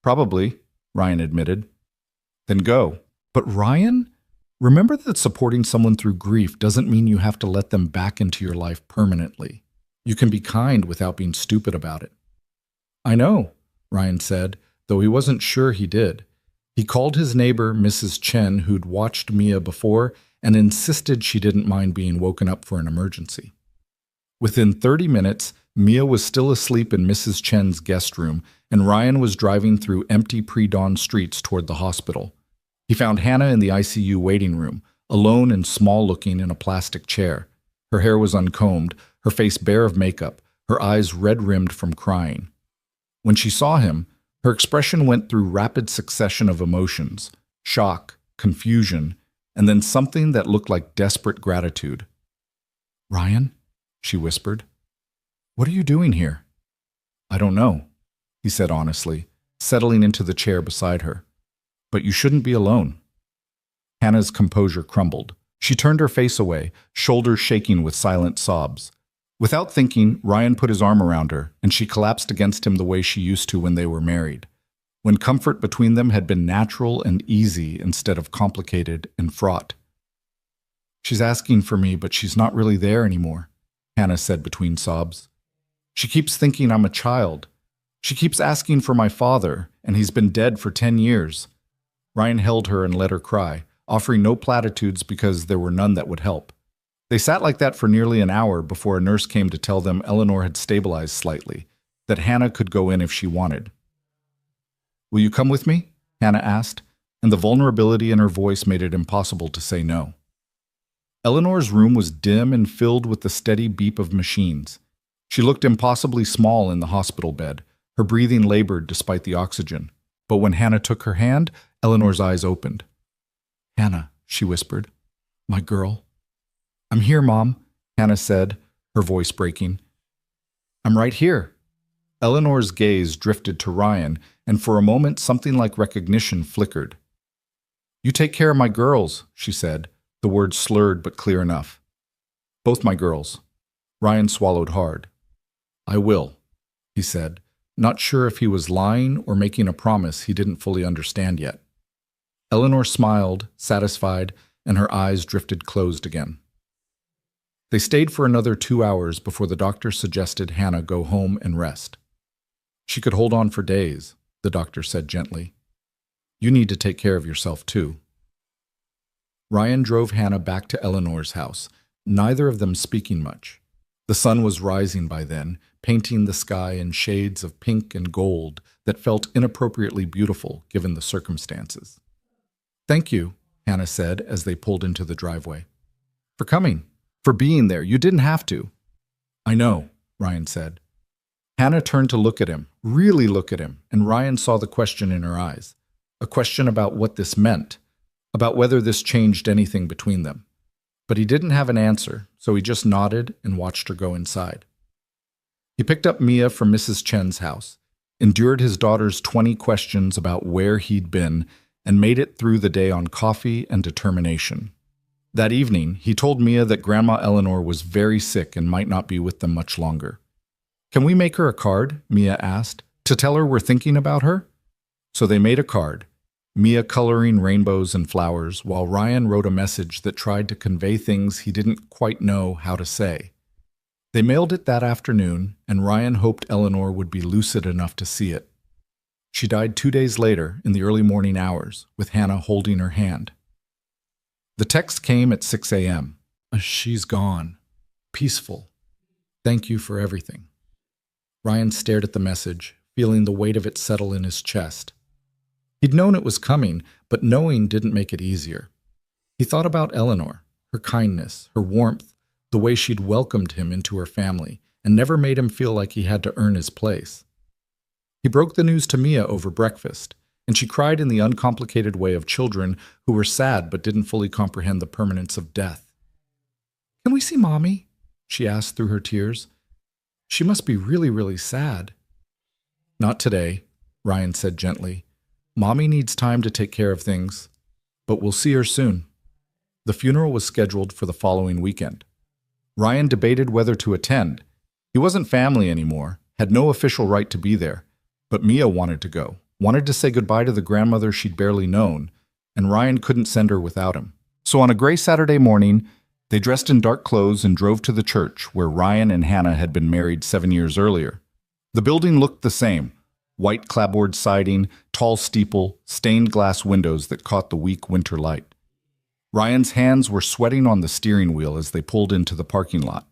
Probably, Ryan admitted. Then go. But Ryan, remember that supporting someone through grief doesn't mean you have to let them back into your life permanently. You can be kind without being stupid about it. I know, Ryan said, though he wasn't sure he did. He called his neighbor, Mrs. Chen, who'd watched Mia before, and insisted she didn't mind being woken up for an emergency. Within 30 minutes, Mia was still asleep in Mrs. Chen's guest room, and Ryan was driving through empty pre-dawn streets toward the hospital. He found Hannah in the ICU waiting room, alone and small-looking in a plastic chair. Her hair was uncombed, her face bare of makeup, her eyes red-rimmed from crying. When she saw him, her expression went through rapid succession of emotions, shock, confusion, and then something that looked like desperate gratitude. Ryan, she whispered, what are you doing here? I don't know, he said honestly, settling into the chair beside her. But you shouldn't be alone. Hannah's composure crumbled. She turned her face away, shoulders shaking with silent sobs. Without thinking, Ryan put his arm around her, and she collapsed against him the way she used to when they were married, when comfort between them had been natural and easy instead of complicated and fraught. She's asking for me, but she's not really there anymore, Hannah said between sobs. She keeps thinking I'm a child. She keeps asking for my father, and he's been dead for 10 years. Ryan held her and let her cry, offering no platitudes because there were none that would help. They sat like that for nearly an hour before a nurse came to tell them Eleanor had stabilized slightly, that Hannah could go in if she wanted. Will you come with me? Hannah asked, and the vulnerability in her voice made it impossible to say no. Eleanor's room was dim and filled with the steady beep of machines. She looked impossibly small in the hospital bed. Her breathing labored despite the oxygen. But when Hannah took her hand, Eleanor's eyes opened. "Hannah," she whispered. "My girl." "I'm here, Mom," Hannah said, her voice breaking. "I'm right here." Eleanor's gaze drifted to Ryan, and for a moment something like recognition flickered. "You take care of my girls," she said, the words slurred but clear enough. "Both my girls." Ryan swallowed hard. "I will," he said, not sure if he was lying or making a promise he didn't fully understand yet. Eleanor smiled, satisfied, and her eyes drifted closed again. They stayed for another 2 hours before the doctor suggested Hannah go home and rest. "She could hold on for days," the doctor said gently. "You need to take care of yourself too." Ryan drove Hannah back to Eleanor's house, neither of them speaking much. The sun was rising by then, painting the sky in shades of pink and gold that felt inappropriately beautiful given the circumstances. "Thank you," Hannah said as they pulled into the driveway. "For coming. For being there. You didn't have to." "I know," Ryan said. Hannah turned to look at him, really look at him, and Ryan saw the question in her eyes. A question about what this meant, about whether this changed anything between them. But he didn't have an answer, so he just nodded and watched her go inside. He picked up Mia from Mrs. Chen's house, endured his daughter's 20 questions about where he'd been, and made it through the day on coffee and determination. That evening, he told Mia that Grandma Eleanor was very sick and might not be with them much longer. "Can we make her a card?" Mia asked, "to tell her we're thinking about her?" So they made a card, Mia coloring rainbows and flowers, while Ryan wrote a message that tried to convey things he didn't quite know how to say. They mailed it that afternoon, and Ryan hoped Eleanor would be lucid enough to see it. She died 2 days later, in the early morning hours, with Hannah holding her hand. The text came at 6 a.m. "She's gone. Peaceful. Thank you for everything." Ryan stared at the message, feeling the weight of it settle in his chest. He'd known it was coming, but knowing didn't make it easier. He thought about Eleanor, her kindness, her warmth, the way she'd welcomed him into her family, and never made him feel like he had to earn his place. He broke the news to Mia over breakfast, and she cried in the uncomplicated way of children who were sad but didn't fully comprehend the permanence of death. "Can we see Mommy?" she asked through her tears. "She must be really, really sad." "Not today," Ryan said gently. "Mommy needs time to take care of things, but we'll see her soon." The funeral was scheduled for the following weekend. Ryan debated whether to attend. He wasn't family anymore, had no official right to be there, but Mia wanted to go, wanted to say goodbye to the grandmother she'd barely known, and Ryan couldn't send her without him. So on a gray Saturday morning, they dressed in dark clothes and drove to the church where Ryan and Hannah had been married 7 years earlier. The building looked the same. White clapboard siding, tall steeple, stained glass windows that caught the weak winter light. Ryan's hands were sweating on the steering wheel as they pulled into the parking lot.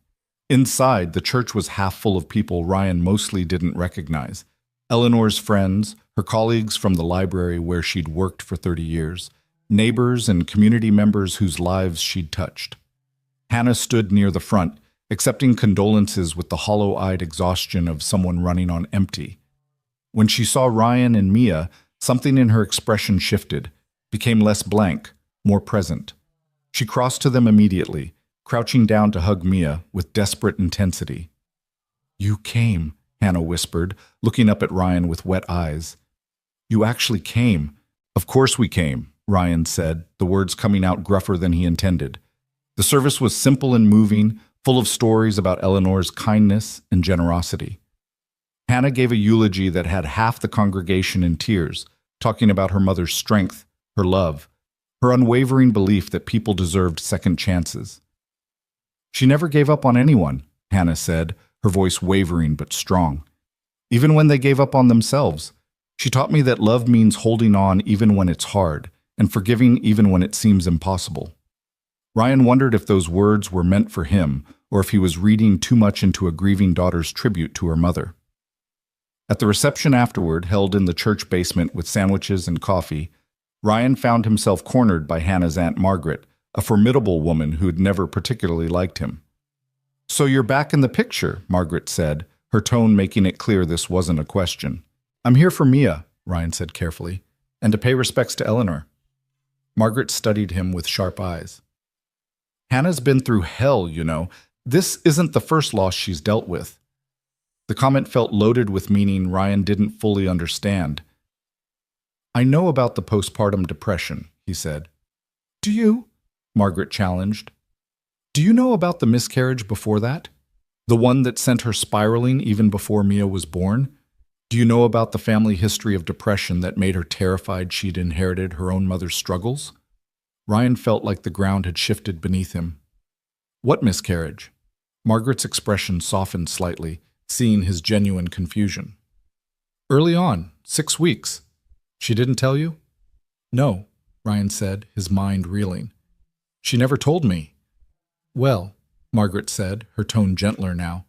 Inside, the church was half full of people Ryan mostly didn't recognize. Eleanor's friends, her colleagues from the library where she'd worked for 30 years, neighbors and community members whose lives she'd touched. Hannah stood near the front, accepting condolences with the hollow-eyed exhaustion of someone running on empty. When she saw Ryan and Mia, something in her expression shifted, became less blank, more present. She crossed to them immediately, crouching down to hug Mia with desperate intensity. "You came," Hannah whispered, looking up at Ryan with wet eyes. "You actually came." "Of course we came," Ryan said, the words coming out gruffer than he intended. The service was simple and moving, full of stories about Eleanor's kindness and generosity. Hannah gave a eulogy that had half the congregation in tears, talking about her mother's strength, her love, her unwavering belief that people deserved second chances. "She never gave up on anyone," Hannah said, her voice wavering but strong. "Even when they gave up on themselves. She taught me that love means holding on even when it's hard, and forgiving even when it seems impossible." Ryan wondered if those words were meant for him, or if he was reading too much into a grieving daughter's tribute to her mother. At the reception afterward, held in the church basement with sandwiches and coffee, Ryan found himself cornered by Hannah's Aunt Margaret, a formidable woman who'd never particularly liked him. So you're back in the picture, Margaret said, her tone making it clear this wasn't a question. I'm here for Mia, Ryan said carefully, and to pay respects to Eleanor. Margaret studied him with sharp eyes. Hannah's been through hell, you know. This isn't the first loss she's dealt with. The comment felt loaded with meaning Ryan didn't fully understand. I know about the postpartum depression, he said. Do you? Margaret challenged. Do you know about the miscarriage before that? The one that sent her spiraling even before Mia was born? Do you know about the family history of depression that made her terrified she'd inherited her own mother's struggles? Ryan felt like the ground had shifted beneath him. What miscarriage? Margaret's expression softened slightly, seeing his genuine confusion. Early on, 6 weeks. She didn't tell you? No, Ryan said, his mind reeling. She never told me. Well, Margaret said, her tone gentler now,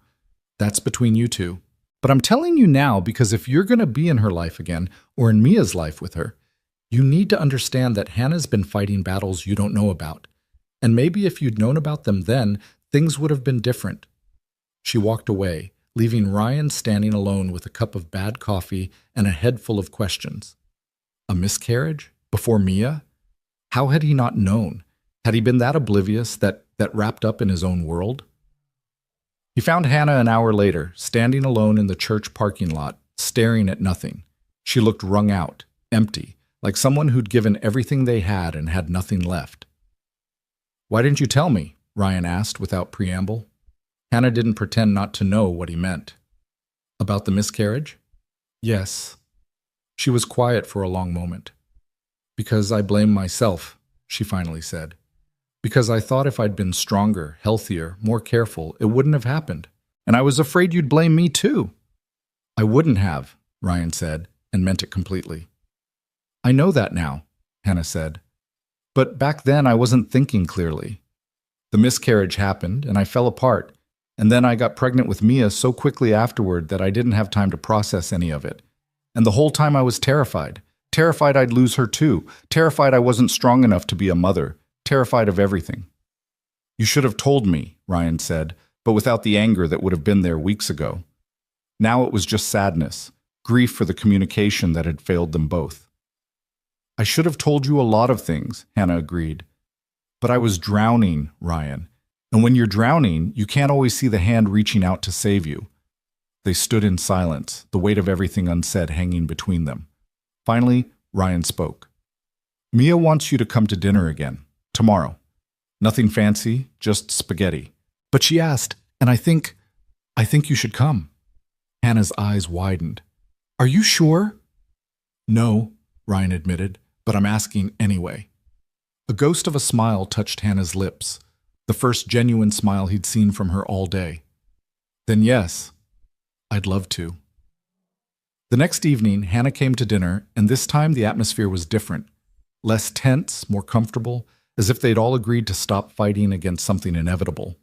that's between you two. But I'm telling you now because if you're going to be in her life again, or in Mia's life with her, you need to understand that Hannah's been fighting battles you don't know about. And maybe if you'd known about them then, things would have been different. She walked away, leaving Ryan standing alone with a cup of bad coffee and a head full of questions. A miscarriage? Before Mia? How had he not known? Had he been that oblivious, that wrapped up in his own world? He found Hannah an hour later, standing alone in the church parking lot, staring at nothing. She looked wrung out, empty, like someone who'd given everything they had and had nothing left. Why didn't you tell me? Ryan asked without preamble. Hannah didn't pretend not to know what he meant. About the miscarriage? Yes. She was quiet for a long moment. Because I blame myself, she finally said. Because I thought if I'd been stronger, healthier, more careful, it wouldn't have happened. And I was afraid you'd blame me too. I wouldn't have, Ryan said, and meant it completely. I know that now, Hannah said. But back then I wasn't thinking clearly. The miscarriage happened, and I fell apart, and then I got pregnant with Mia so quickly afterward that I didn't have time to process any of it. And the whole time I was terrified. Terrified I'd lose her too. Terrified I wasn't strong enough to be a mother. Terrified of everything. You should have told me, Ryan said, but without the anger that would have been there weeks ago. Now it was just sadness, grief for the communication that had failed them both. I should have told you a lot of things, Hannah agreed. But I was drowning, Ryan. And when you're drowning, you can't always see the hand reaching out to save you. They stood in silence, the weight of everything unsaid hanging between them. Finally, Ryan spoke. Mia wants you to come to dinner again. Tomorrow. Nothing fancy, just spaghetti. But she asked, and I think you should come. Hannah's eyes widened. Are you sure? No, Ryan admitted, but I'm asking anyway. A ghost of a smile touched Hannah's lips, the first genuine smile he'd seen from her all day. Then yes, I'd love to. The next evening, Hannah came to dinner, and this time the atmosphere was different. Less tense, more comfortable, as if they'd all agreed to stop fighting against something inevitable.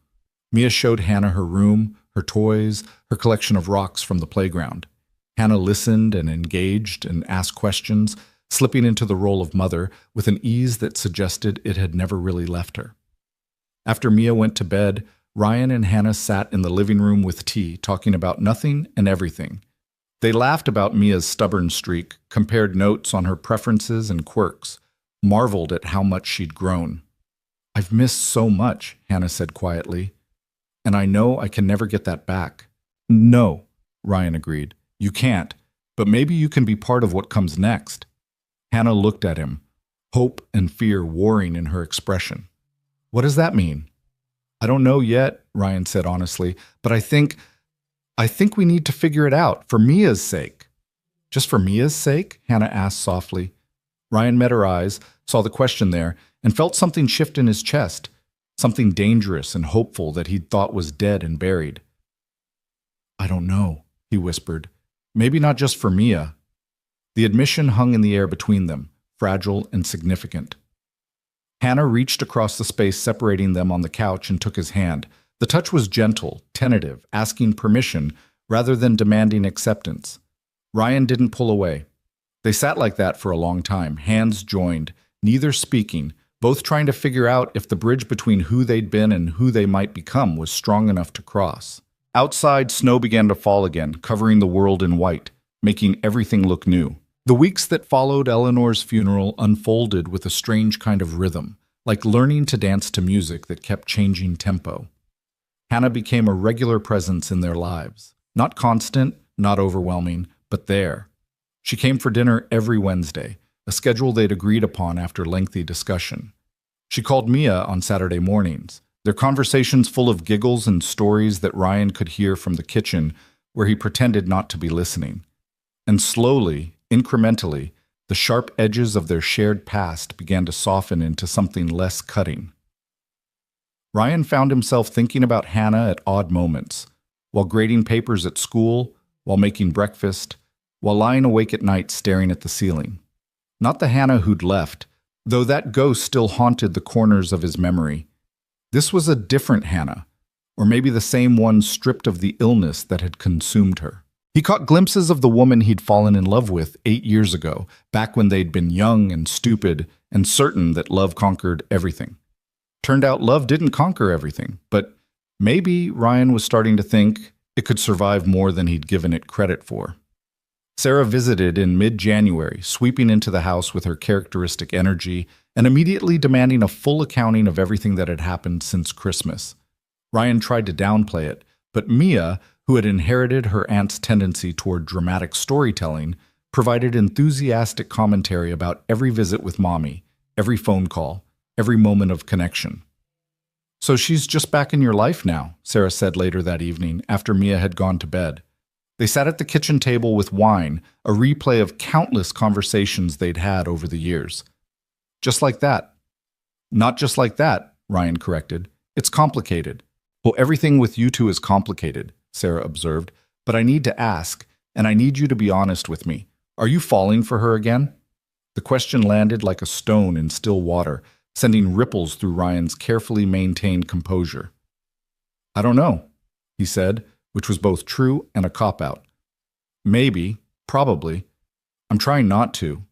Mia showed Hannah her room, her toys, her collection of rocks from the playground. Hannah listened and engaged and asked questions, slipping into the role of mother with an ease that suggested it had never really left her. After Mia went to bed, Ryan and Hannah sat in the living room with tea, talking about nothing and everything. They laughed about Mia's stubborn streak, compared notes on her preferences and quirks, marveled at how much she'd grown. I've missed so much, Hannah said quietly, and I know I can never get that back. No, Ryan agreed. You can't, but maybe you can be part of what comes next. Hannah looked at him, hope and fear warring in her expression. What does that mean? I don't know yet, Ryan said honestly, but I think we need to figure it out for Mia's sake. Just for Mia's sake? Hannah asked softly. Ryan met her eyes, saw the question there, and felt something shift in his chest, something dangerous and hopeful that he'd thought was dead and buried. I don't know, he whispered. Maybe not just for Mia. The admission hung in the air between them, fragile and significant. Hannah reached across the space separating them on the couch and took his hand. The touch was gentle, tentative, asking permission rather than demanding acceptance. Ryan didn't pull away. They sat like that for a long time, hands joined, neither speaking, both trying to figure out if the bridge between who they'd been and who they might become was strong enough to cross. Outside, snow began to fall again, covering the world in white, making everything look new. The weeks that followed Eleanor's funeral unfolded with a strange kind of rhythm, like learning to dance to music that kept changing tempo. Hannah became a regular presence in their lives. Not constant, not overwhelming, but there. She came for dinner every Wednesday, a schedule they'd agreed upon after lengthy discussion. She called Mia on Saturday mornings, their conversations full of giggles and stories that Ryan could hear from the kitchen where he pretended not to be listening. And slowly, incrementally, the sharp edges of their shared past began to soften into something less cutting. Ryan found himself thinking about Hannah at odd moments, while grading papers at school, while making breakfast, while lying awake at night staring at the ceiling. Not the Hannah who'd left, though that ghost still haunted the corners of his memory. This was a different Hannah, or maybe the same one stripped of the illness that had consumed her. He caught glimpses of the woman he'd fallen in love with 8 years ago, back when they'd been young and stupid and certain that love conquered everything. Turned out love didn't conquer everything, but maybe Ryan was starting to think it could survive more than he'd given it credit for. Sarah visited in mid-January, sweeping into the house with her characteristic energy and immediately demanding a full accounting of everything that had happened since Christmas. Ryan tried to downplay it, but Mia, who had inherited her aunt's tendency toward dramatic storytelling, provided enthusiastic commentary about every visit with Mommy, every phone call, every moment of connection. "So she's just back in your life now," Sarah said later that evening after Mia had gone to bed. They sat at the kitchen table with wine, a replay of countless conversations they'd had over the years. "Just like that." "Not just like that," Ryan corrected. "It's complicated." "Well, everything with you two is complicated," Sarah observed. "But I need to ask, and I need you to be honest with me. Are you falling for her again?" The question landed like a stone in still water, sending ripples through Ryan's carefully maintained composure. "I don't know," he said, which was both true and a cop-out. "Maybe, probably. I'm trying not to."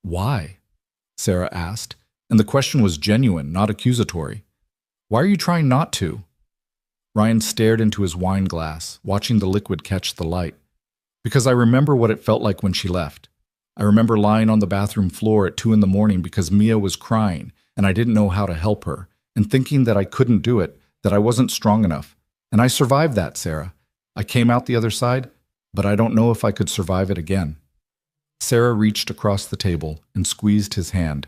"Why?" Sarah asked, and the question was genuine, not accusatory. "Why are you trying not to?" Ryan stared into his wine glass, watching the liquid catch the light. "Because I remember what it felt like when she left. I remember lying on the bathroom floor at 2 a.m. because Mia was crying, and I didn't know how to help her, and thinking that I couldn't do it, that I wasn't strong enough. And I survived that, Sarah. I came out the other side, but I don't know if I could survive it again." Sarah reached across the table and squeezed his hand.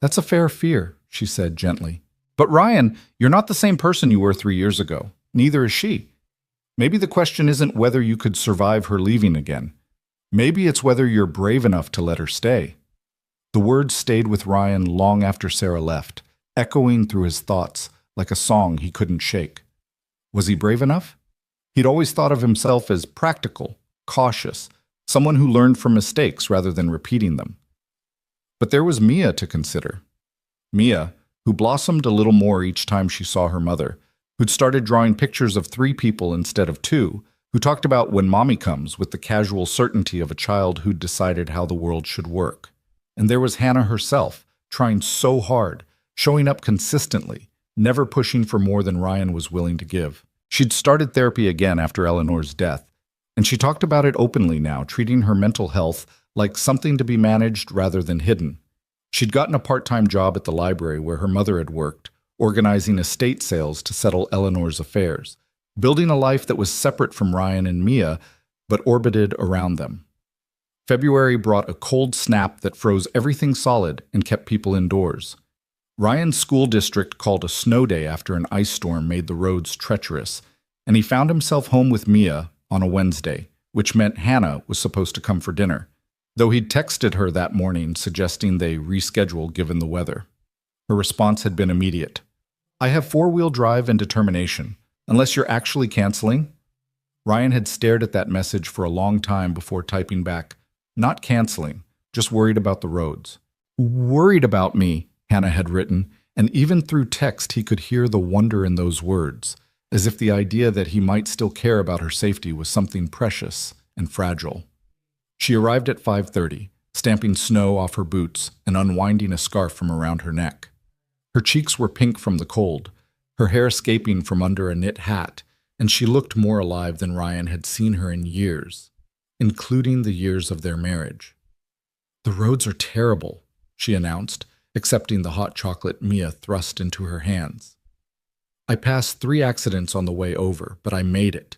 "That's a fair fear," she said gently. "But Ryan, you're not the same person you were 3 years ago. Neither is she. Maybe the question isn't whether you could survive her leaving again. Maybe it's whether you're brave enough to let her stay." The words stayed with Ryan long after Sarah left, echoing through his thoughts like a song he couldn't shake. Was he brave enough? He'd always thought of himself as practical, cautious, someone who learned from mistakes rather than repeating them. But there was Mia to consider. Mia, who blossomed a little more each time she saw her mother, who'd started drawing pictures of 3 people instead of 2, who talked about when Mommy comes with the casual certainty of a child who'd decided how the world should work. And there was Hannah herself, trying so hard, showing up consistently, never pushing for more than Ryan was willing to give. She'd started therapy again after Eleanor's death, and she talked about it openly now, treating her mental health like something to be managed rather than hidden. She'd gotten a part-time job at the library where her mother had worked, organizing estate sales to settle Eleanor's affairs, building a life that was separate from Ryan and Mia, but orbited around them. February brought a cold snap that froze everything solid and kept people indoors. Ryan's school district called a snow day after an ice storm made the roads treacherous, and he found himself home with Mia on a Wednesday, which meant Hannah was supposed to come for dinner, though he'd texted her that morning suggesting they reschedule given the weather. Her response had been immediate. "I have 4-wheel drive and determination, unless you're actually canceling." Ryan had stared at that message for a long time before typing back, "Not canceling, just worried about the roads." "Worried about me," Hannah had written, and even through text he could hear the wonder in those words, as if the idea that he might still care about her safety was something precious and fragile. She arrived at 5:30, stamping snow off her boots and unwinding a scarf from around her neck. Her cheeks were pink from the cold, her hair escaping from under a knit hat, and she looked more alive than Ryan had seen her in years, including the years of their marriage. "The roads are terrible," she announced, accepting the hot chocolate Mia thrust into her hands. "I passed 3 accidents on the way over, but I made it."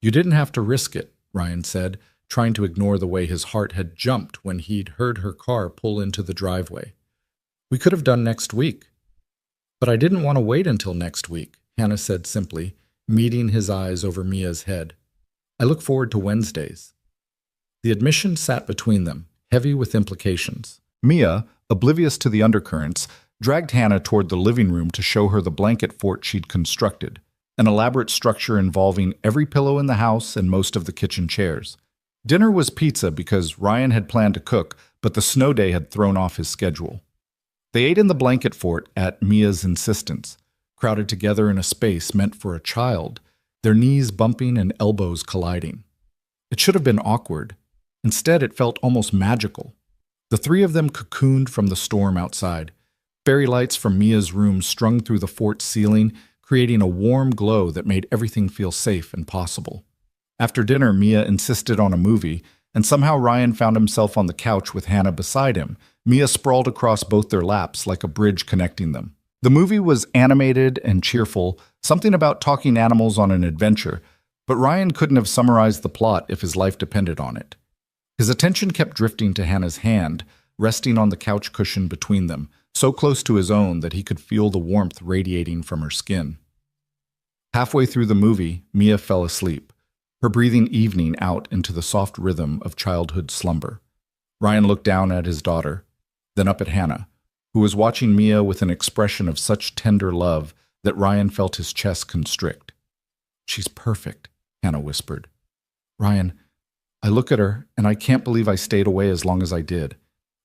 "You didn't have to risk it," Ryan said, trying to ignore the way his heart had jumped when he'd heard her car pull into the driveway. "We could have done next week." "But I didn't want to wait until next week," Hannah said simply, meeting his eyes over Mia's head. "I look forward to Wednesdays." The admission sat between them, heavy with implications. Mia, oblivious to the undercurrents, dragged Hannah toward the living room to show her the blanket fort she'd constructed, an elaborate structure involving every pillow in the house and most of the kitchen chairs. Dinner was pizza because Ryan had planned to cook, but the snow day had thrown off his schedule. They ate in the blanket fort at Mia's insistence, crowded together in a space meant for a child, their knees bumping and elbows colliding. It should have been awkward. Instead, it felt almost magical. The 3 of them cocooned from the storm outside. Fairy lights from Mia's room strung through the fort's ceiling, creating a warm glow that made everything feel safe and possible. After dinner, Mia insisted on a movie, and somehow Ryan found himself on the couch with Hannah beside him, Mia sprawled across both their laps like a bridge connecting them. The movie was animated and cheerful, something about talking animals on an adventure, but Ryan couldn't have summarized the plot if his life depended on it. His attention kept drifting to Hannah's hand, resting on the couch cushion between them, so close to his own that he could feel the warmth radiating from her skin. Halfway through the movie, Mia fell asleep, her breathing evening out into the soft rhythm of childhood slumber. Ryan looked down at his daughter, then up at Hannah, who was watching Mia with an expression of such tender love that Ryan felt his chest constrict. "She's perfect," Hannah whispered. "Ryan, I look at her, and I can't believe I stayed away as long as I did.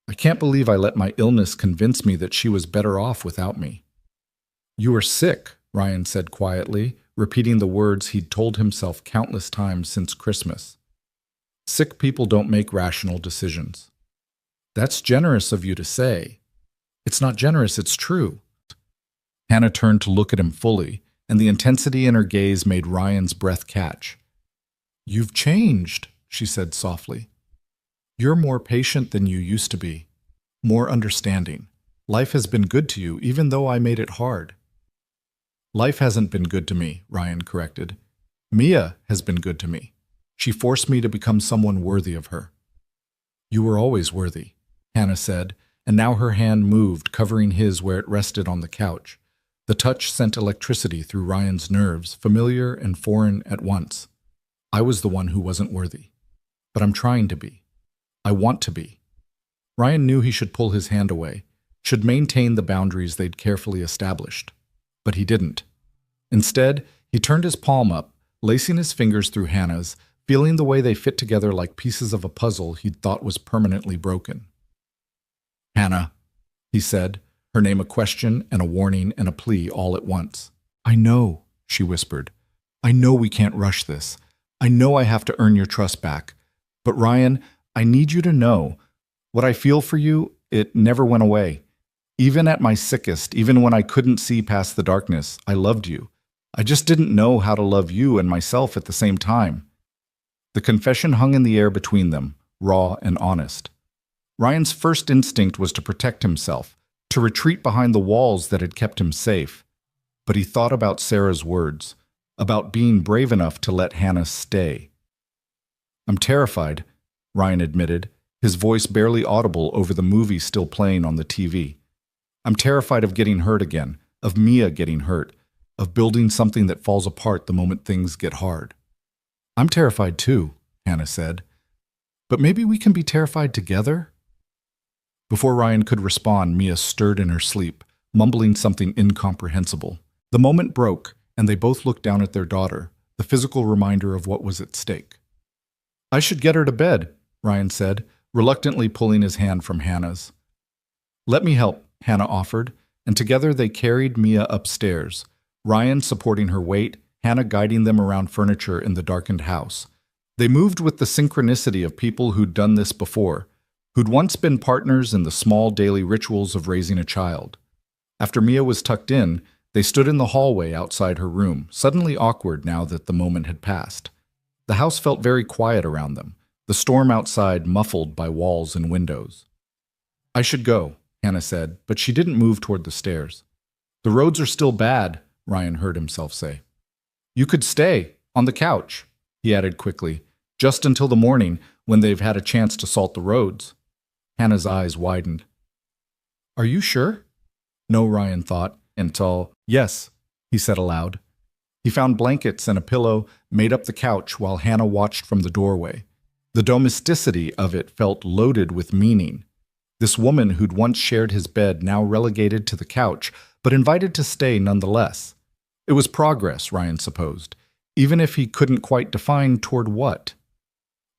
I can't believe I let my illness convince me that she was better off without me." "You were sick," Ryan said quietly, repeating the words he'd told himself countless times since Christmas. "Sick people don't make rational decisions." "That's generous of you to say." "It's not generous, it's true." Hannah turned to look at him fully, and the intensity in her gaze made Ryan's breath catch. "You've changed," she said softly. "You're more patient than you used to be, more understanding. Life has been good to you, even though I made it hard." "Life hasn't been good to me," Ryan corrected. "Mia has been good to me. She forced me to become someone worthy of her." "You were always worthy," Hannah said, and now her hand moved, covering his where it rested on the couch. The touch sent electricity through Ryan's nerves, familiar and foreign at once. "I was the one who wasn't worthy. But I'm trying to be. I want to be." Ryan knew he should pull his hand away, should maintain the boundaries they'd carefully established. But he didn't. Instead, he turned his palm up, lacing his fingers through Hannah's, feeling the way they fit together like pieces of a puzzle he'd thought was permanently broken. "Hannah," he said, her name a question and a warning and a plea all at once. "I know," she whispered. "I know we can't rush this. I know I have to earn your trust back. But Ryan, I need you to know, what I feel for you, it never went away. Even at my sickest, even when I couldn't see past the darkness, I loved you. I just didn't know how to love you and myself at the same time." The confession hung in the air between them, raw and honest. Ryan's first instinct was to protect himself, to retreat behind the walls that had kept him safe. But he thought about Sarah's words, about being brave enough to let Hannah stay. "I'm terrified," Ryan admitted, his voice barely audible over the movie still playing on the TV. "I'm terrified of getting hurt again, of Mia getting hurt, of building something that falls apart the moment things get hard." "I'm terrified too," Hannah said. "But maybe we can be terrified together?" Before Ryan could respond, Mia stirred in her sleep, mumbling something incomprehensible. The moment broke, and they both looked down at their daughter, the physical reminder of what was at stake. "I should get her to bed," Ryan said, reluctantly pulling his hand from Hannah's. "Let me help," Hannah offered, and together they carried Mia upstairs, Ryan supporting her weight, Hannah guiding them around furniture in the darkened house. They moved with the synchronicity of people who'd done this before, who'd once been partners in the small daily rituals of raising a child. After Mia was tucked in, they stood in the hallway outside her room, suddenly awkward now that the moment had passed. The house felt very quiet around them, the storm outside muffled by walls and windows. "I should go," Hannah said, but she didn't move toward the stairs. "The roads are still bad," Ryan heard himself say. "You could stay, on the couch," he added quickly, "just until the morning, when they've had a chance to salt the roads." Hannah's eyes widened. "Are you sure?" No, Ryan thought, until, "Yes," he said aloud. He found blankets and a pillow, made up the couch while Hannah watched from the doorway. The domesticity of it felt loaded with meaning. This woman who'd once shared his bed now relegated to the couch, but invited to stay nonetheless. It was progress, Ryan supposed, even if he couldn't quite define toward what.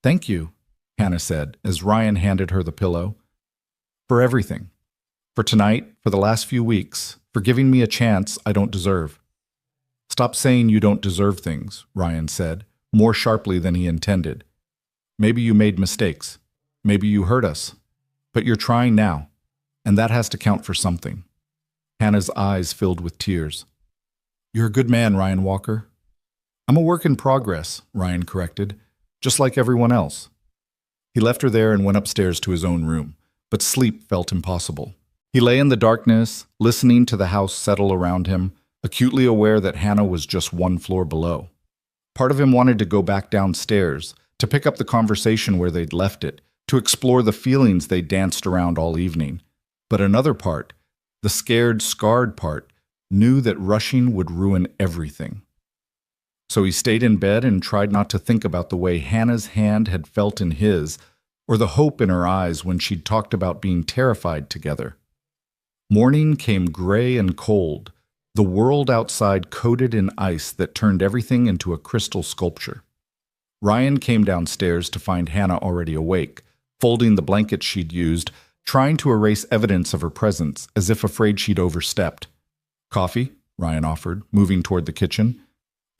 "Thank you," Hannah said as Ryan handed her the pillow. "For everything. For tonight, for the last few weeks, for giving me a chance I don't deserve." "Stop saying you don't deserve things," Ryan said, more sharply than he intended. "Maybe you made mistakes. Maybe you hurt us. But you're trying now, and that has to count for something." Hannah's eyes filled with tears. "You're a good man, Ryan Walker." "I'm a work in progress," Ryan corrected, "just like everyone else." He left her there and went upstairs to his own room, but sleep felt impossible. He lay in the darkness, listening to the house settle around him, acutely aware that Hannah was just one floor below. Part of him wanted to go back downstairs, to pick up the conversation where they'd left it, to explore the feelings they danced around all evening. But another part, the scared, scarred part, knew that rushing would ruin everything. So he stayed in bed and tried not to think about the way Hannah's hand had felt in his, or the hope in her eyes when she'd talked about being terrified together. Morning came gray and cold, the world outside coated in ice that turned everything into a crystal sculpture. Ryan came downstairs to find Hannah already awake, folding the blankets she'd used, trying to erase evidence of her presence, as if afraid she'd overstepped. "Coffee?" Ryan offered, moving toward the kitchen.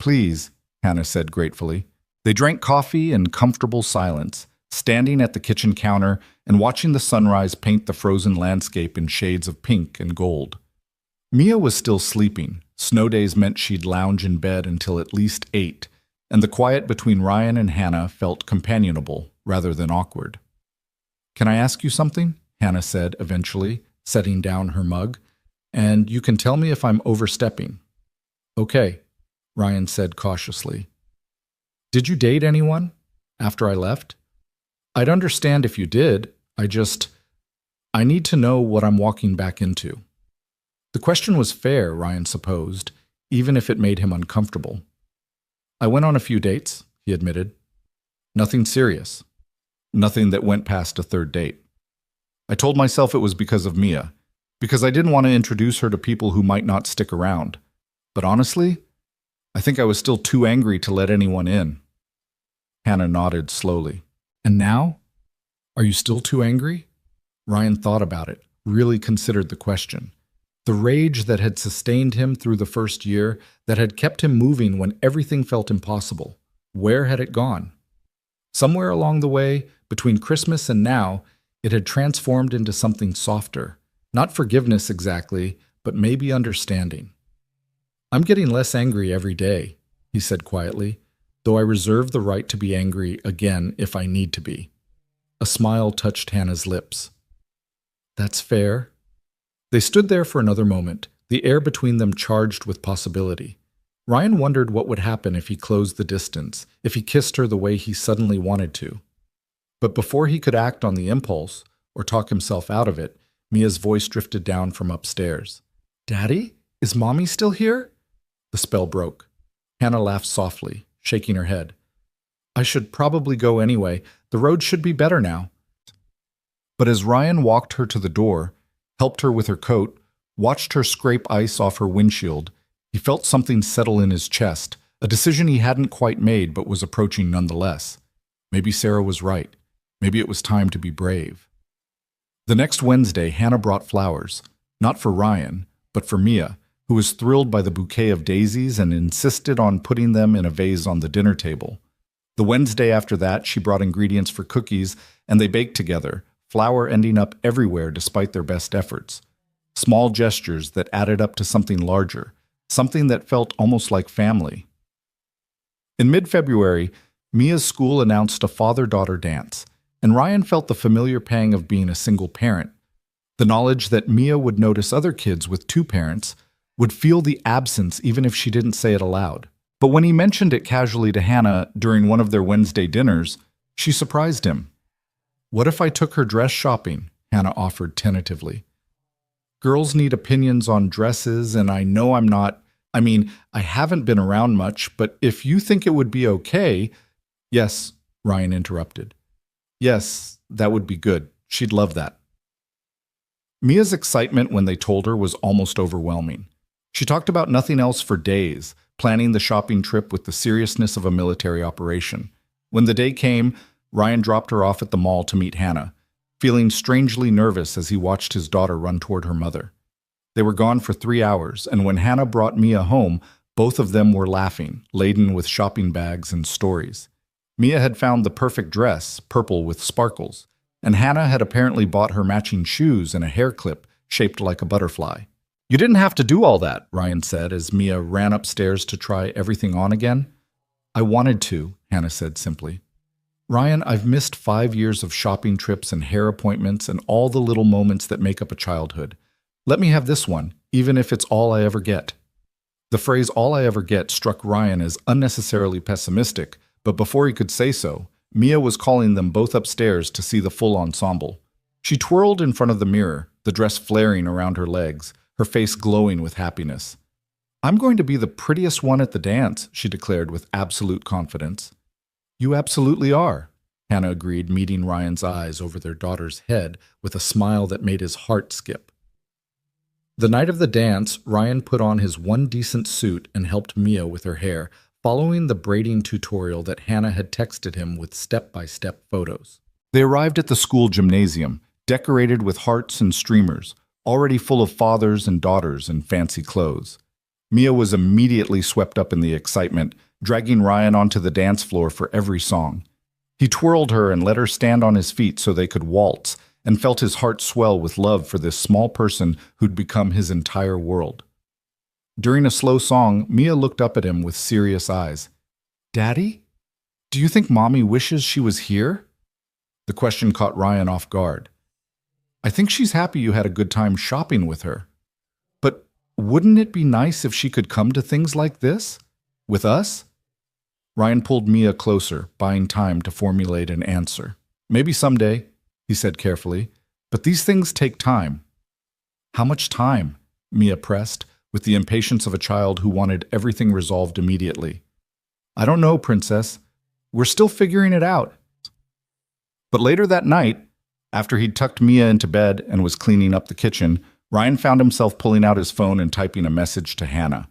"Please," Hannah said gratefully. They drank coffee in comfortable silence, standing at the kitchen counter and watching the sunrise paint the frozen landscape in shades of pink and gold. Mia was still sleeping. Snow days meant she'd lounge in bed until at least 8, and the quiet between Ryan and Hannah felt companionable rather than awkward. "Can I ask you something?" Hannah said eventually, setting down her mug. "And you can tell me if I'm overstepping." "Okay," Ryan said cautiously. "Did you date anyone after I left?" "I'd understand if you did. I need to know what I'm walking back into." The question was fair, Ryan supposed, even if it made him uncomfortable. "I went on a few dates," he admitted. "Nothing serious. Nothing that went past a third date. I told myself it was because of Mia, because I didn't want to introduce her to people who might not stick around. But honestly, I think I was still too angry to let anyone in." Hannah nodded slowly. "And now? Are you still too angry?" Ryan thought about it, really considered the question. The rage that had sustained him through the first year, that had kept him moving when everything felt impossible. Where had it gone? Somewhere along the way, between Christmas and now, it had transformed into something softer. Not forgiveness exactly, but maybe understanding. "I'm getting less angry every day," he said quietly, "though I reserve the right to be angry again if I need to be." A smile touched Hannah's lips. "That's fair." They stood there for another moment, the air between them charged with possibility. Ryan wondered what would happen if he closed the distance, if he kissed her the way he suddenly wanted to. But before he could act on the impulse, or talk himself out of it, Mia's voice drifted down from upstairs. "Daddy? Is Mommy still here?" The spell broke. Hannah laughed softly, shaking her head. "I should probably go anyway. The road should be better now." But as Ryan walked her to the door, helped her with her coat, watched her scrape ice off her windshield, he felt something settle in his chest, a decision he hadn't quite made but was approaching nonetheless. Maybe Sarah was right. Maybe it was time to be brave. The next Wednesday, Hannah brought flowers, not for Ryan, but for Mia, who was thrilled by the bouquet of daisies and insisted on putting them in a vase on the dinner table. The Wednesday after that, she brought ingredients for cookies, and they baked together, flour ending up everywhere despite their best efforts. Small gestures that added up to something larger, something that felt almost like family. In mid-February, Mia's school announced a father-daughter dance, and Ryan felt the familiar pang of being a single parent. The knowledge that Mia would notice other kids with two parents, would feel the absence even if she didn't say it aloud. But when he mentioned it casually to Hannah during one of their Wednesday dinners, she surprised him. "What if I took her dress shopping?" Hannah offered tentatively. "Girls need opinions on dresses, and I know I haven't been around much, but if you think it would be okay—" "Yes," Ryan interrupted. "Yes, that would be good. She'd love that." Mia's excitement when they told her was almost overwhelming. She talked about nothing else for days, planning the shopping trip with the seriousness of a military operation. When the day came, Ryan dropped her off at the mall to meet Hannah, feeling strangely nervous as he watched his daughter run toward her mother. They were gone for 3 hours, and when Hannah brought Mia home, both of them were laughing, laden with shopping bags and stories. Mia had found the perfect dress, purple with sparkles, and Hannah had apparently bought her matching shoes and a hair clip shaped like a butterfly. "You didn't have to do all that," Ryan said as Mia ran upstairs to try everything on again. "I wanted to," Hannah said simply. "Ryan, I've missed 5 years of shopping trips and hair appointments and all the little moments that make up a childhood. Let me have this one, even if it's all I ever get." The phrase "all I ever get" struck Ryan as unnecessarily pessimistic, but before he could say so, Mia was calling them both upstairs to see the full ensemble. She twirled in front of the mirror, the dress flaring around her legs, her face glowing with happiness. "I'm going to be the prettiest one at the dance," she declared with absolute confidence. "You absolutely are," Hannah agreed, meeting Ryan's eyes over their daughter's head with a smile that made his heart skip. The night of the dance, Ryan put on his one decent suit and helped Mia with her hair, following the braiding tutorial that Hannah had texted him with step-by-step photos. They arrived at the school gymnasium, decorated with hearts and streamers, already full of fathers and daughters in fancy clothes. Mia was immediately swept up in the excitement, dragging Ryan onto the dance floor for every song. He twirled her and let her stand on his feet so they could waltz, and felt his heart swell with love for this small person who'd become his entire world. During a slow song, Mia looked up at him with serious eyes. "Daddy? Do you think Mommy wishes she was here?" The question caught Ryan off guard. "I think she's happy you had a good time shopping with her. But wouldn't it be nice if she could come to things like this? With us?" Ryan pulled Mia closer, buying time to formulate an answer. "Maybe someday," he said carefully, "but these things take time." "How much time?" Mia pressed, with the impatience of a child who wanted everything resolved immediately. "I don't know, Princess. We're still figuring it out." But later that night, after he'd tucked Mia into bed and was cleaning up the kitchen, Ryan found himself pulling out his phone and typing a message to Hannah.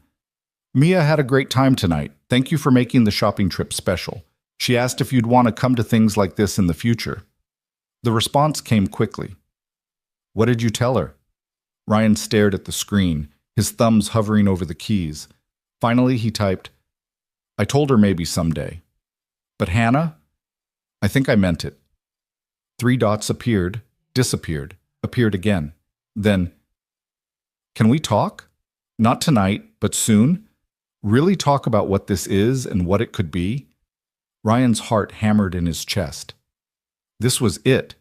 "Mia had a great time tonight. Thank you for making the shopping trip special. She asked if you'd want to come to things like this in the future." The response came quickly. "What did you tell her?" Ryan stared at the screen, his thumbs hovering over the keys. Finally, he typed, "I told her maybe someday. But Hannah, I think I meant it." 3 dots appeared, disappeared, appeared again. Then, "Can we talk? Not tonight, but soon? Really talk about what this is and what it could be?" Ryan's heart hammered in his chest. This was it.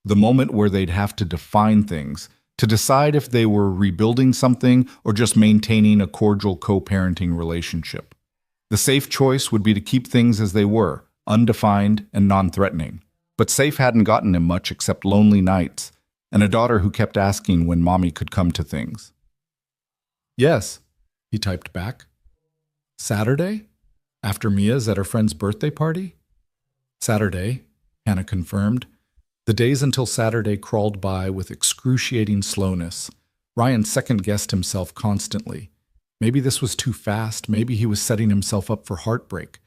The moment where they'd have to define things, to decide if they were rebuilding something or just maintaining a cordial co-parenting relationship. The safe choice would be to keep things as they were, undefined and non-threatening. But safe hadn't gotten him much except lonely nights, and a daughter who kept asking when Mommy could come to things. "Yes," he typed back. "Saturday? After Mia's at her friend's birthday party?" "Saturday," Hannah confirmed. The days until Saturday crawled by with excruciating slowness. Ryan second-guessed himself constantly. Maybe this was too fast. Maybe he was setting himself up for heartbreak.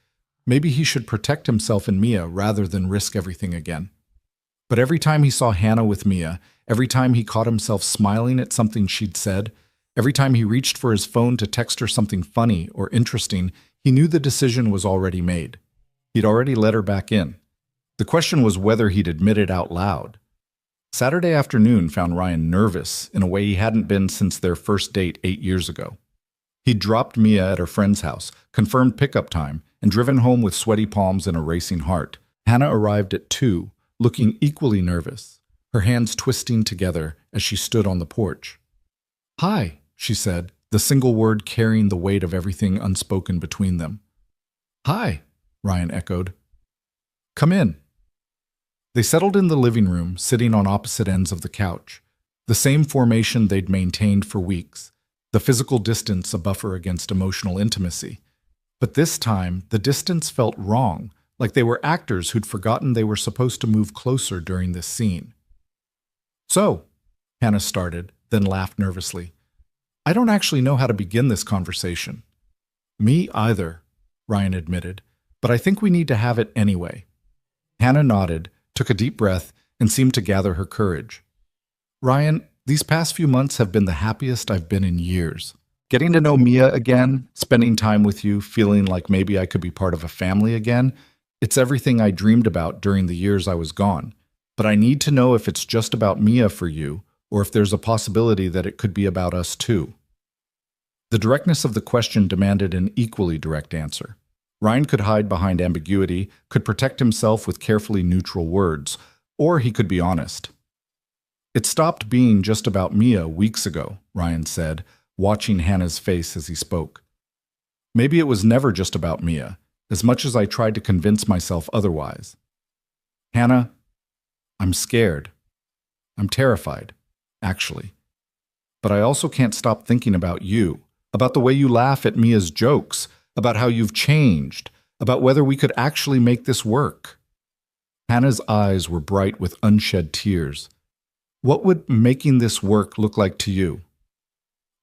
Maybe he should protect himself and Mia rather than risk everything again. But every time he saw Hannah with Mia, every time he caught himself smiling at something she'd said, every time he reached for his phone to text her something funny or interesting, he knew the decision was already made. He'd already let her back in. The question was whether he'd admit it out loud. Saturday afternoon found Ryan nervous in a way he hadn't been since their first date 8 years ago. He'd dropped Mia at her friend's house, confirmed pickup time, and driven home with sweaty palms and a racing heart. Hannah arrived at 2, looking equally nervous, her hands twisting together as she stood on the porch. "Hi," she said, the single word carrying the weight of everything unspoken between them. "Hi," Ryan echoed. "Come in." They settled in the living room, sitting on opposite ends of the couch, the same formation they'd maintained for weeks, the physical distance a buffer against emotional intimacy. But this time, the distance felt wrong, like they were actors who'd forgotten they were supposed to move closer during this scene. "So," Hannah started, then laughed nervously. "I don't actually know how to begin this conversation." "Me either," Ryan admitted, "but I think we need to have it anyway." Hannah nodded, took a deep breath, and seemed to gather her courage. "Ryan, these past few months have been the happiest I've been in years. Getting to know Mia again, spending time with you, feeling like maybe I could be part of a family again, it's everything I dreamed about during the years I was gone. But I need to know if it's just about Mia for you, or if there's a possibility that it could be about us too." The directness of the question demanded an equally direct answer. Ryan could hide behind ambiguity, could protect himself with carefully neutral words, or he could be honest. "It stopped being just about Mia weeks ago," Ryan said, watching Hannah's face as he spoke. "Maybe it was never just about Mia, as much as I tried to convince myself otherwise. Hannah, I'm scared. I'm terrified, actually. But I also can't stop thinking about you, about the way you laugh at Mia's jokes, about how you've changed, about whether we could actually make this work." Hannah's eyes were bright with unshed tears. "What would making this work look like to you?"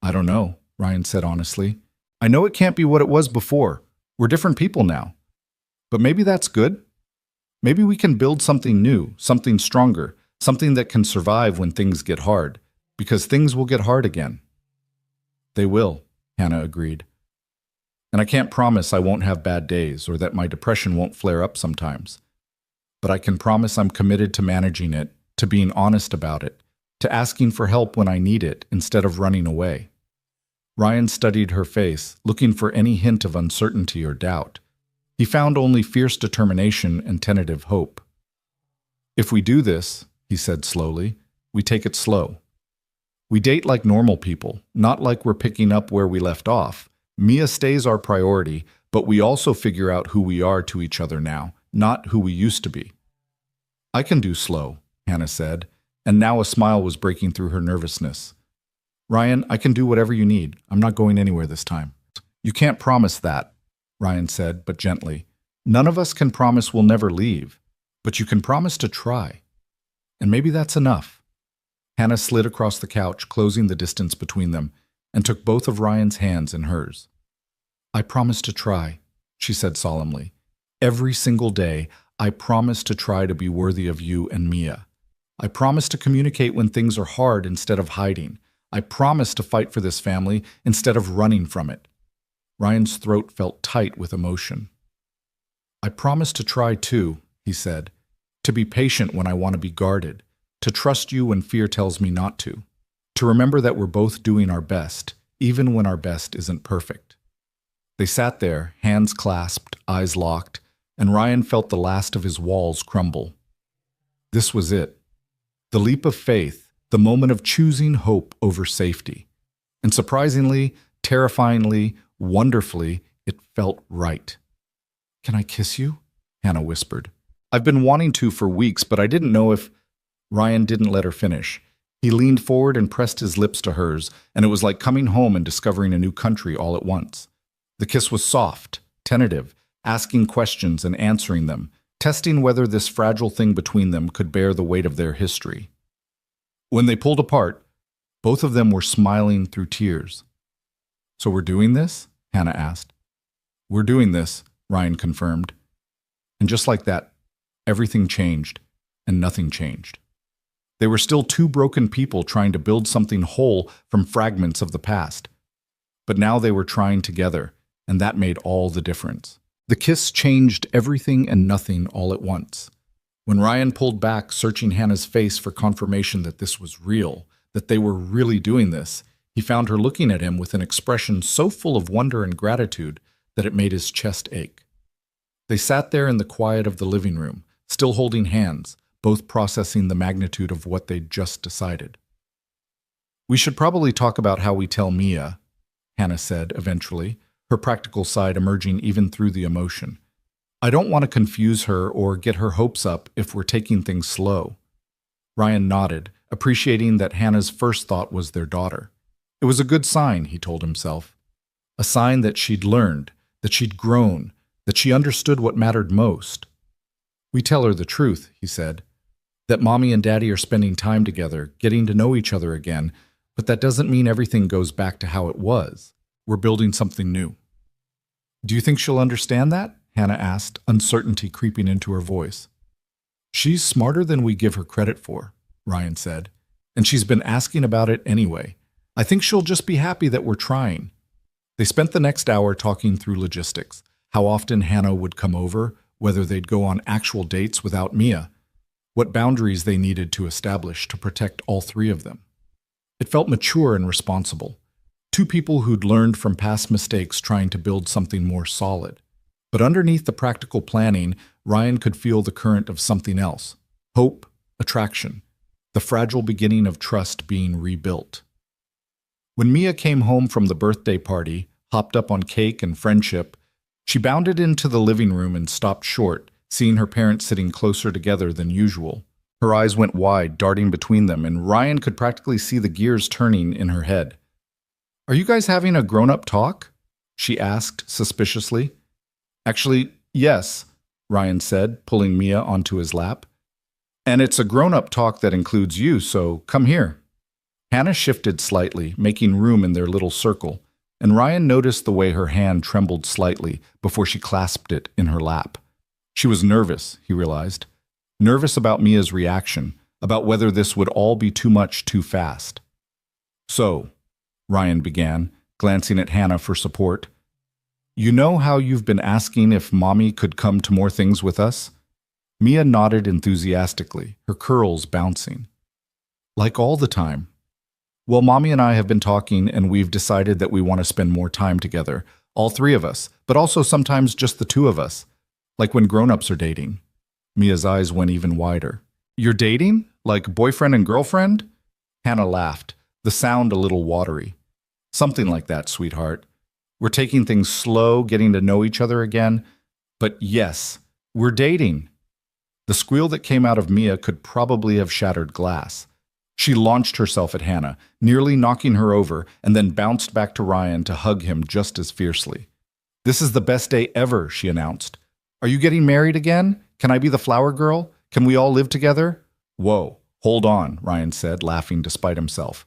"I don't know," Ryan said honestly. "I know it can't be what it was before. We're different people now. But maybe that's good. Maybe we can build something new, something stronger, something that can survive when things get hard, because things will get hard again." "They will," Hannah agreed. "And I can't promise I won't have bad days or that my depression won't flare up sometimes. But I can promise I'm committed to managing it, to being honest about it, to asking for help when I need it instead of running away." Ryan studied her face, looking for any hint of uncertainty or doubt. He found only fierce determination and tentative hope. "If we do this," he said slowly, "we take it slow. We date like normal people, not like we're picking up where we left off. Mia stays our priority, but we also figure out who we are to each other now, not who we used to be." "I can do slow," Hannah said, and now a smile was breaking through her nervousness. "Ryan, I can do whatever you need. I'm not going anywhere this time." "You can't promise that," Ryan said, but gently. "None of us can promise we'll never leave, but you can promise to try. And maybe that's enough." Hannah slid across the couch, closing the distance between them, and took both of Ryan's hands in hers. "I promise to try," she said solemnly. "Every single day, I promise to try to be worthy of you and Mia. I promise to communicate when things are hard instead of hiding. I promise to fight for this family instead of running from it." Ryan's throat felt tight with emotion. "I promise to try too," he said, "to be patient when I want to be guarded, to trust you when fear tells me not to remember that we're both doing our best, even when our best isn't perfect." They sat there, hands clasped, eyes locked, and Ryan felt the last of his walls crumble. This was it. The leap of faith, the moment of choosing hope over safety. And surprisingly, terrifyingly, wonderfully, it felt right. "Can I kiss you?" Hannah whispered. "I've been wanting to for weeks, but I didn't know if—" Ryan didn't let her finish. He leaned forward and pressed his lips to hers, and it was like coming home and discovering a new country all at once. The kiss was soft, tentative, asking questions and answering them, testing whether this fragile thing between them could bear the weight of their history. When they pulled apart, both of them were smiling through tears. "So we're doing this?" Hannah asked. "We're doing this," Ryan confirmed. And just like that, everything changed, and nothing changed. They were still two broken people trying to build something whole from fragments of the past. But now they were trying together, and that made all the difference. The kiss changed everything and nothing all at once. When Ryan pulled back, searching Hannah's face for confirmation that this was real, that they were really doing this, he found her looking at him with an expression so full of wonder and gratitude that it made his chest ache. They sat there in the quiet of the living room, still holding hands, both processing the magnitude of what they'd just decided. "We should probably talk about how we tell Mia," Hannah said eventually, her practical side emerging even through the emotion. "I don't want to confuse her or get her hopes up if we're taking things slow." Ryan nodded, appreciating that Hannah's first thought was their daughter. It was a good sign, he told himself. A sign that she'd learned, that she'd grown, that she understood what mattered most. "We tell her the truth," he said, "that Mommy and Daddy are spending time together, getting to know each other again, but that doesn't mean everything goes back to how it was. We're building something new." "Do you think she'll understand that?" Hannah asked, uncertainty creeping into her voice. "She's smarter than we give her credit for," Ryan said, "and she's been asking about it anyway. I think she'll just be happy that we're trying." They spent the next hour talking through logistics, how often Hannah would come over, whether they'd go on actual dates without Mia, what boundaries they needed to establish to protect all three of them. It felt mature and responsible. Two people who'd learned from past mistakes trying to build something more solid. But underneath the practical planning, Ryan could feel the current of something else. Hope, attraction, the fragile beginning of trust being rebuilt. When Mia came home from the birthday party, hopped up on cake and friendship, she bounded into the living room and stopped short, seeing her parents sitting closer together than usual. Her eyes went wide, darting between them, and Ryan could practically see the gears turning in her head. "Are you guys having a grown-up talk?" she asked suspiciously. "Actually, yes," Ryan said, pulling Mia onto his lap. "And it's a grown-up talk that includes you, so come here." Hannah shifted slightly, making room in their little circle, and Ryan noticed the way her hand trembled slightly before she clasped it in her lap. She was nervous, he realized. Nervous about Mia's reaction, about whether this would all be too much too fast. "So," Ryan began, glancing at Hannah for support, "you know how you've been asking if Mommy could come to more things with us?" Mia nodded enthusiastically, her curls bouncing. "Like all the time." "Well, Mommy and I have been talking, and we've decided that we want to spend more time together, all three of us, but also sometimes just the two of us, like when grown-ups are dating." Mia's eyes went even wider. "You're dating? Like boyfriend and girlfriend?" Hannah laughed, the sound a little watery. "Something like that, sweetheart. We're taking things slow, getting to know each other again. But yes, we're dating." The squeal that came out of Mia could probably have shattered glass. She launched herself at Hannah, nearly knocking her over, and then bounced back to Ryan to hug him just as fiercely. "This is the best day ever," she announced. "Are you getting married again? Can I be the flower girl? Can we all live together?" "Whoa, hold on," Ryan said, laughing despite himself.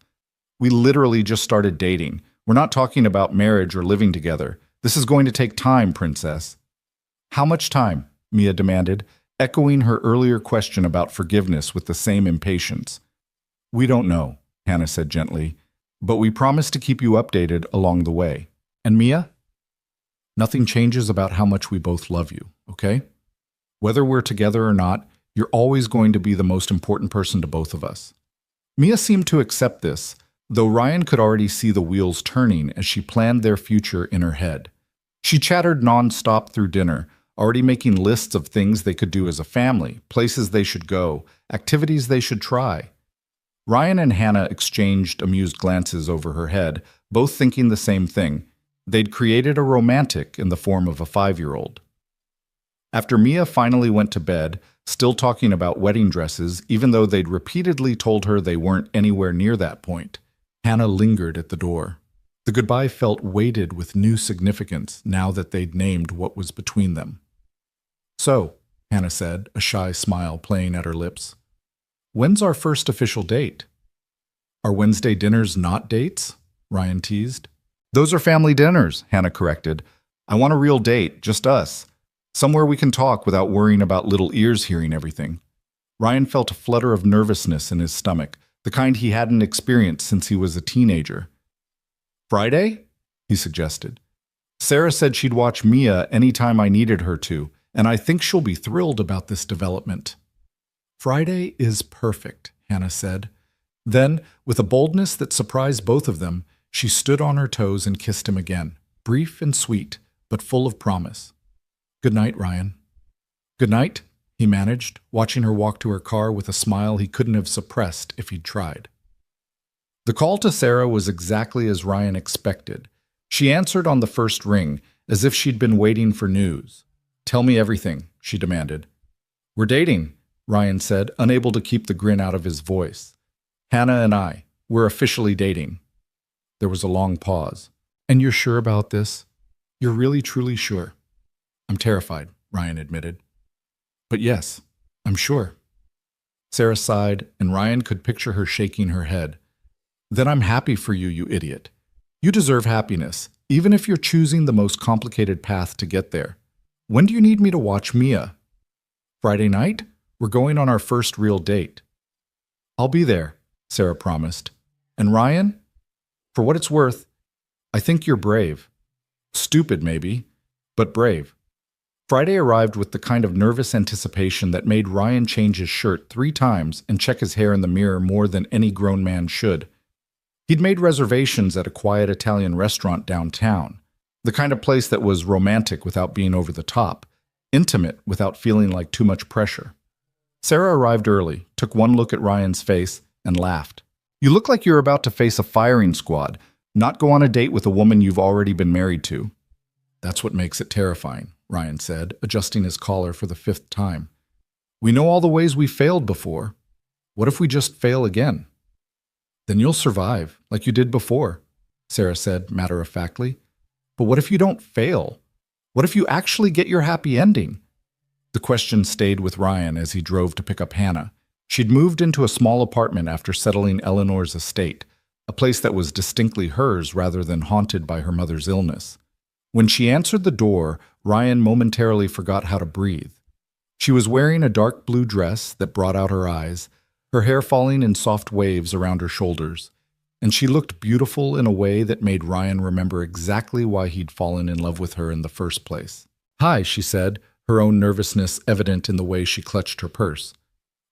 "We literally just started dating. We're not talking about marriage or living together. This is going to take time, princess." "How much time?" Mia demanded, echoing her earlier question about forgiveness with the same impatience. "We don't know," Hannah said gently, "but we promise to keep you updated along the way. And Mia? Nothing changes about how much we both love you, okay? Whether we're together or not, you're always going to be the most important person to both of us." Mia seemed to accept this, though Ryan could already see the wheels turning as she planned their future in her head. She chattered non-stop through dinner, already making lists of things they could do as a family, places they should go, activities they should try. Ryan and Hannah exchanged amused glances over her head, both thinking the same thing. They'd created a romantic in the form of a 5-year-old. After Mia finally went to bed, still talking about wedding dresses, even though they'd repeatedly told her they weren't anywhere near that point, Hannah lingered at the door. The goodbye felt weighted with new significance now that they'd named what was between them. "So," Hannah said, a shy smile playing at her lips, "when's our first official date?" "Are Wednesday dinners not dates?" Ryan teased. "Those are family dinners," Hannah corrected. "I want a real date, just us. Somewhere we can talk without worrying about little ears hearing everything." Ryan felt a flutter of nervousness in his stomach, the kind he hadn't experienced since he was a teenager. "Friday?" he suggested. "Sarah said she'd watch Mia anytime I needed her to, and I think she'll be thrilled about this development." Friday is perfect, Hannah said. Then, with a boldness that surprised both of them, she stood on her toes and kissed him again, brief and sweet, but full of promise. Good night, Ryan. Good night, he managed, watching her walk to her car with a smile he couldn't have suppressed if he'd tried. The call to Sarah was exactly as Ryan expected. She answered on the first ring, as if she'd been waiting for news. Tell me everything, she demanded. We're dating, Ryan said, unable to keep the grin out of his voice. Hannah and I, we're officially dating. There was a long pause. And you're sure about this? You're really, truly sure? I'm terrified, Ryan admitted. But yes, I'm sure. Sarah sighed, and Ryan could picture her shaking her head. Then I'm happy for you, you idiot. You deserve happiness, even if you're choosing the most complicated path to get there. When do you need me to watch Mia? Friday night? We're going on our first real date. I'll be there, Sarah promised. And Ryan? For what it's worth, I think you're brave. Stupid, maybe, but brave. Friday arrived with the kind of nervous anticipation that made Ryan change his shirt 3 times and check his hair in the mirror more than any grown man should. He'd made reservations at a quiet Italian restaurant downtown, the kind of place that was romantic without being over the top, intimate without feeling like too much pressure. Sarah arrived early, took one look at Ryan's face, and laughed. You look like you're about to face a firing squad, not go on a date with a woman you've already been married to. That's what makes it terrifying, Ryan said, adjusting his collar for the 5th time. We know all the ways we failed before. What if we just fail again? Then you'll survive, like you did before, Sarah said matter-of-factly. But what if you don't fail? What if you actually get your happy ending? The question stayed with Ryan as he drove to pick up Hannah. She'd moved into a small apartment after settling Eleanor's estate, a place that was distinctly hers rather than haunted by her mother's illness. When she answered the door, Ryan momentarily forgot how to breathe. She was wearing a dark blue dress that brought out her eyes, her hair falling in soft waves around her shoulders, and she looked beautiful in a way that made Ryan remember exactly why he'd fallen in love with her in the first place. Hi, she said, her own nervousness evident in the way she clutched her purse.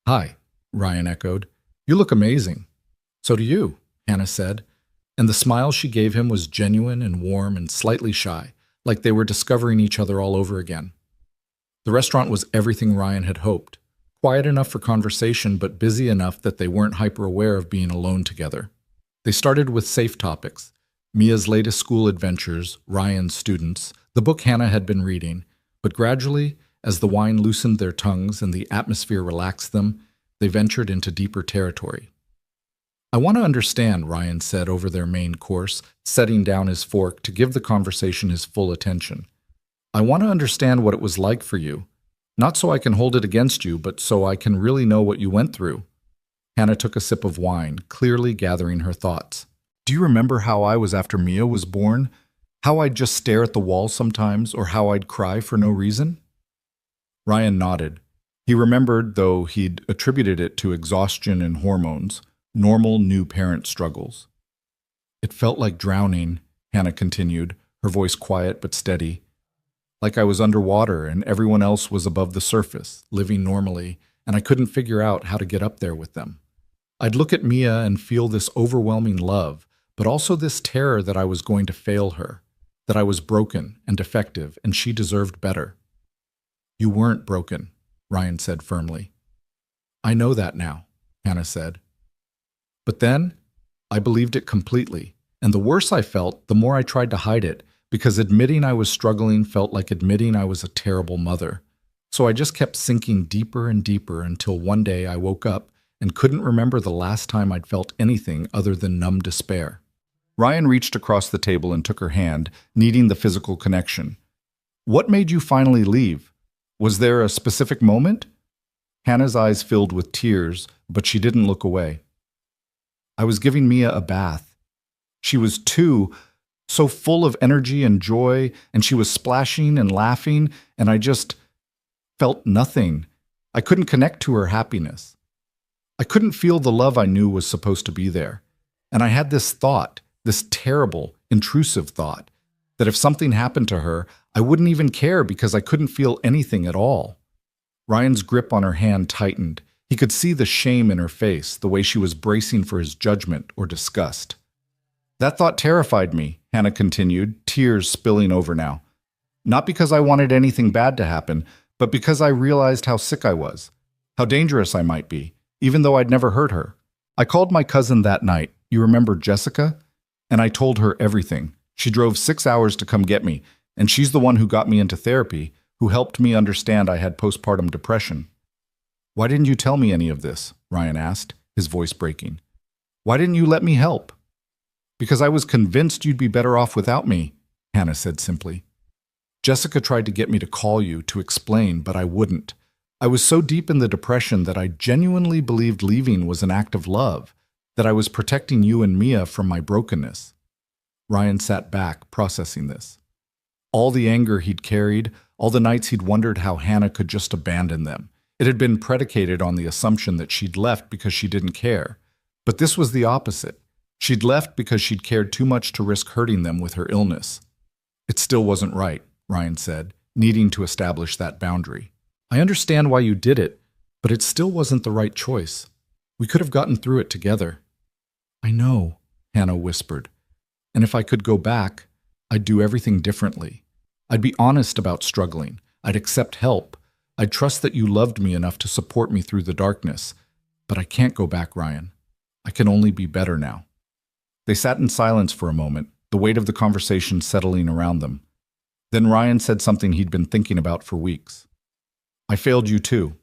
Hi, Ryan echoed. You look amazing. So do you, Hannah said, and the smile she gave him was genuine and warm and slightly shy, like they were discovering each other all over again. The restaurant was everything Ryan had hoped. Quiet enough for conversation, but busy enough that they weren't hyper-aware of being alone together. They started with safe topics, Mia's latest school adventures, Ryan's students, the book Hannah had been reading, but gradually, as the wine loosened their tongues and the atmosphere relaxed them, they ventured into deeper territory. I want to understand, Ryan said over their main course, setting down his fork to give the conversation his full attention. I want to understand what it was like for you. Not so I can hold it against you, but so I can really know what you went through. Hannah took a sip of wine, clearly gathering her thoughts. Do you remember how I was after Mia was born? How I'd just stare at the wall sometimes, or how I'd cry for no reason? Ryan nodded. He remembered, though he'd attributed it to exhaustion and hormones, normal new parent struggles. It felt like drowning, Hannah continued, her voice quiet but steady. Like I was underwater and everyone else was above the surface, living normally, and I couldn't figure out how to get up there with them. I'd look at Mia and feel this overwhelming love, but also this terror that I was going to fail her, that I was broken and defective and she deserved better. You weren't broken, Ryan said firmly. I know that now, Hannah said. But then, I believed it completely, and the worse I felt, the more I tried to hide it, because admitting I was struggling felt like admitting I was a terrible mother. So I just kept sinking deeper and deeper until one day I woke up and couldn't remember the last time I'd felt anything other than numb despair. Ryan reached across the table and took her hand, needing the physical connection. What made you finally leave? Was there a specific moment? Hannah's eyes filled with tears, but she didn't look away. I was giving Mia a bath. She was 2, so full of energy and joy, and she was splashing and laughing, and I just felt nothing. I couldn't connect to her happiness. I couldn't feel the love I knew was supposed to be there. And I had this thought, this terrible, intrusive thought, that if something happened to her, I wouldn't even care because I couldn't feel anything at all. Ryan's grip on her hand tightened, He could see the shame in her face, the way she was bracing for his judgment or disgust. That thought terrified me, Hannah continued, tears spilling over now. Not because I wanted anything bad to happen, but because I realized how sick I was, how dangerous I might be, even though I'd never hurt her. I called my cousin that night, you remember Jessica? And I told her everything. She drove 6 hours to come get me, and she's the one who got me into therapy, who helped me understand I had postpartum depression. Why didn't you tell me any of this? Ryan asked, his voice breaking. Why didn't you let me help? Because I was convinced you'd be better off without me, Hannah said simply. Jessica tried to get me to call you, to explain, but I wouldn't. I was so deep in the depression that I genuinely believed leaving was an act of love, that I was protecting you and Mia from my brokenness. Ryan sat back, processing this. All the anger he'd carried, all the nights he'd wondered how Hannah could just abandon them. It had been predicated on the assumption that she'd left because she didn't care. But this was the opposite. She'd left because she'd cared too much to risk hurting them with her illness. It still wasn't right, Ryan said, needing to establish that boundary. I understand why you did it, but it still wasn't the right choice. We could have gotten through it together. I know, Hannah whispered. And if I could go back, I'd do everything differently. I'd be honest about struggling. I'd accept help. I'd trust that you loved me enough to support me through the darkness. But I can't go back, Ryan. I can only be better now. They sat in silence for a moment, the weight of the conversation settling around them. Then Ryan said something he'd been thinking about for weeks. I failed you too.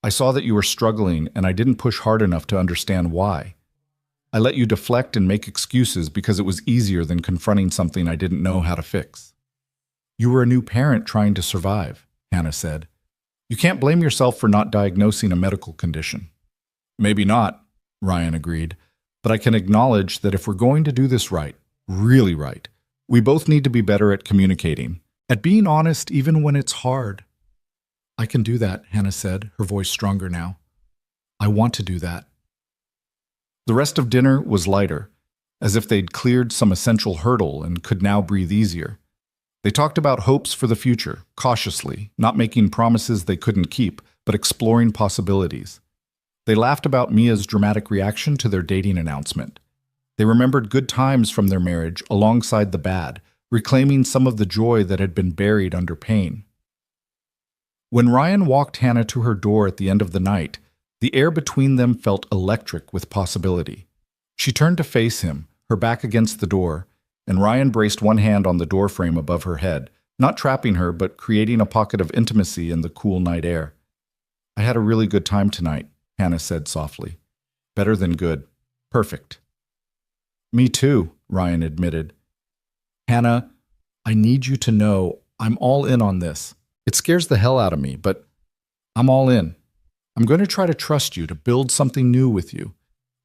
I saw that you were struggling, and I didn't push hard enough to understand why. I let you deflect and make excuses because it was easier than confronting something I didn't know how to fix. You were a new parent trying to survive, Hannah said. You can't blame yourself for not diagnosing a medical condition. Maybe not, Ryan agreed, but I can acknowledge that if we're going to do this right, really right, we both need to be better at communicating, at being honest even when it's hard. I can do that, Hannah said, her voice stronger now. I want to do that. The rest of dinner was lighter, as if they'd cleared some essential hurdle and could now breathe easier. They talked about hopes for the future, cautiously, not making promises they couldn't keep, but exploring possibilities. They laughed about Mia's dramatic reaction to their dating announcement. They remembered good times from their marriage alongside the bad, reclaiming some of the joy that had been buried under pain. When Ryan walked Hannah to her door at the end of the night, the air between them felt electric with possibility. She turned to face him, her back against the door, and Ryan braced one hand on the doorframe above her head, not trapping her but creating a pocket of intimacy in the cool night air. I had a really good time tonight, Hannah said softly. Better than good. Perfect. Me too, Ryan admitted. Hannah, I need you to know I'm all in on this. It scares the hell out of me, but I'm all in. I'm going to try to trust you, to build something new with you.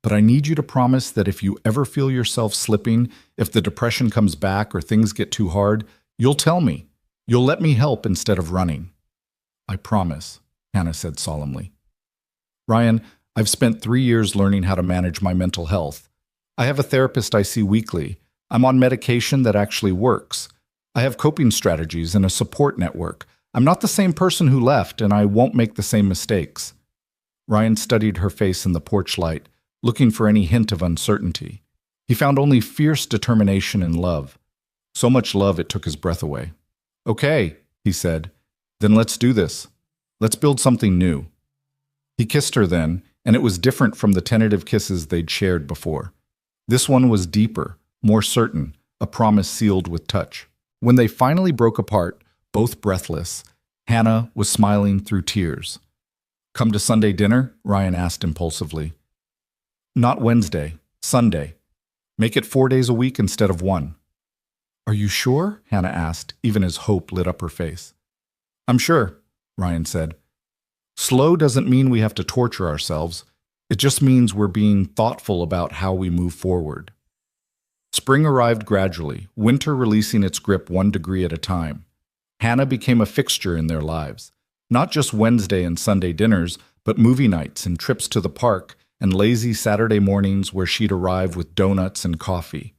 But I need you to promise that if you ever feel yourself slipping, if the depression comes back or things get too hard, you'll tell me. You'll let me help instead of running. I promise, Hannah said solemnly. Ryan, I've spent 3 years learning how to manage my mental health. I have a therapist I see weekly. I'm on medication that actually works. I have coping strategies and a support network. I'm not the same person who left, and I won't make the same mistakes. Ryan studied her face in the porch light, looking for any hint of uncertainty. He found only fierce determination and love. So much love it took his breath away. Okay, he said. Then let's do this. Let's build something new. He kissed her then, and it was different from the tentative kisses they'd shared before. This one was deeper, more certain, a promise sealed with touch. When they finally broke apart, both breathless, Hannah was smiling through tears. Come to Sunday dinner? Ryan asked impulsively. Not Wednesday, Sunday. Make it 4 days a week instead of 1. Are you sure? Hannah asked, even as hope lit up her face. I'm sure, Ryan said. Slow doesn't mean we have to torture ourselves. It just means we're being thoughtful about how we move forward. Spring arrived gradually, winter releasing its grip 1 degree at a time. Hannah became a fixture in their lives. Not just Wednesday and Sunday dinners, but movie nights and trips to the park and lazy Saturday mornings where she'd arrive with donuts and coffee.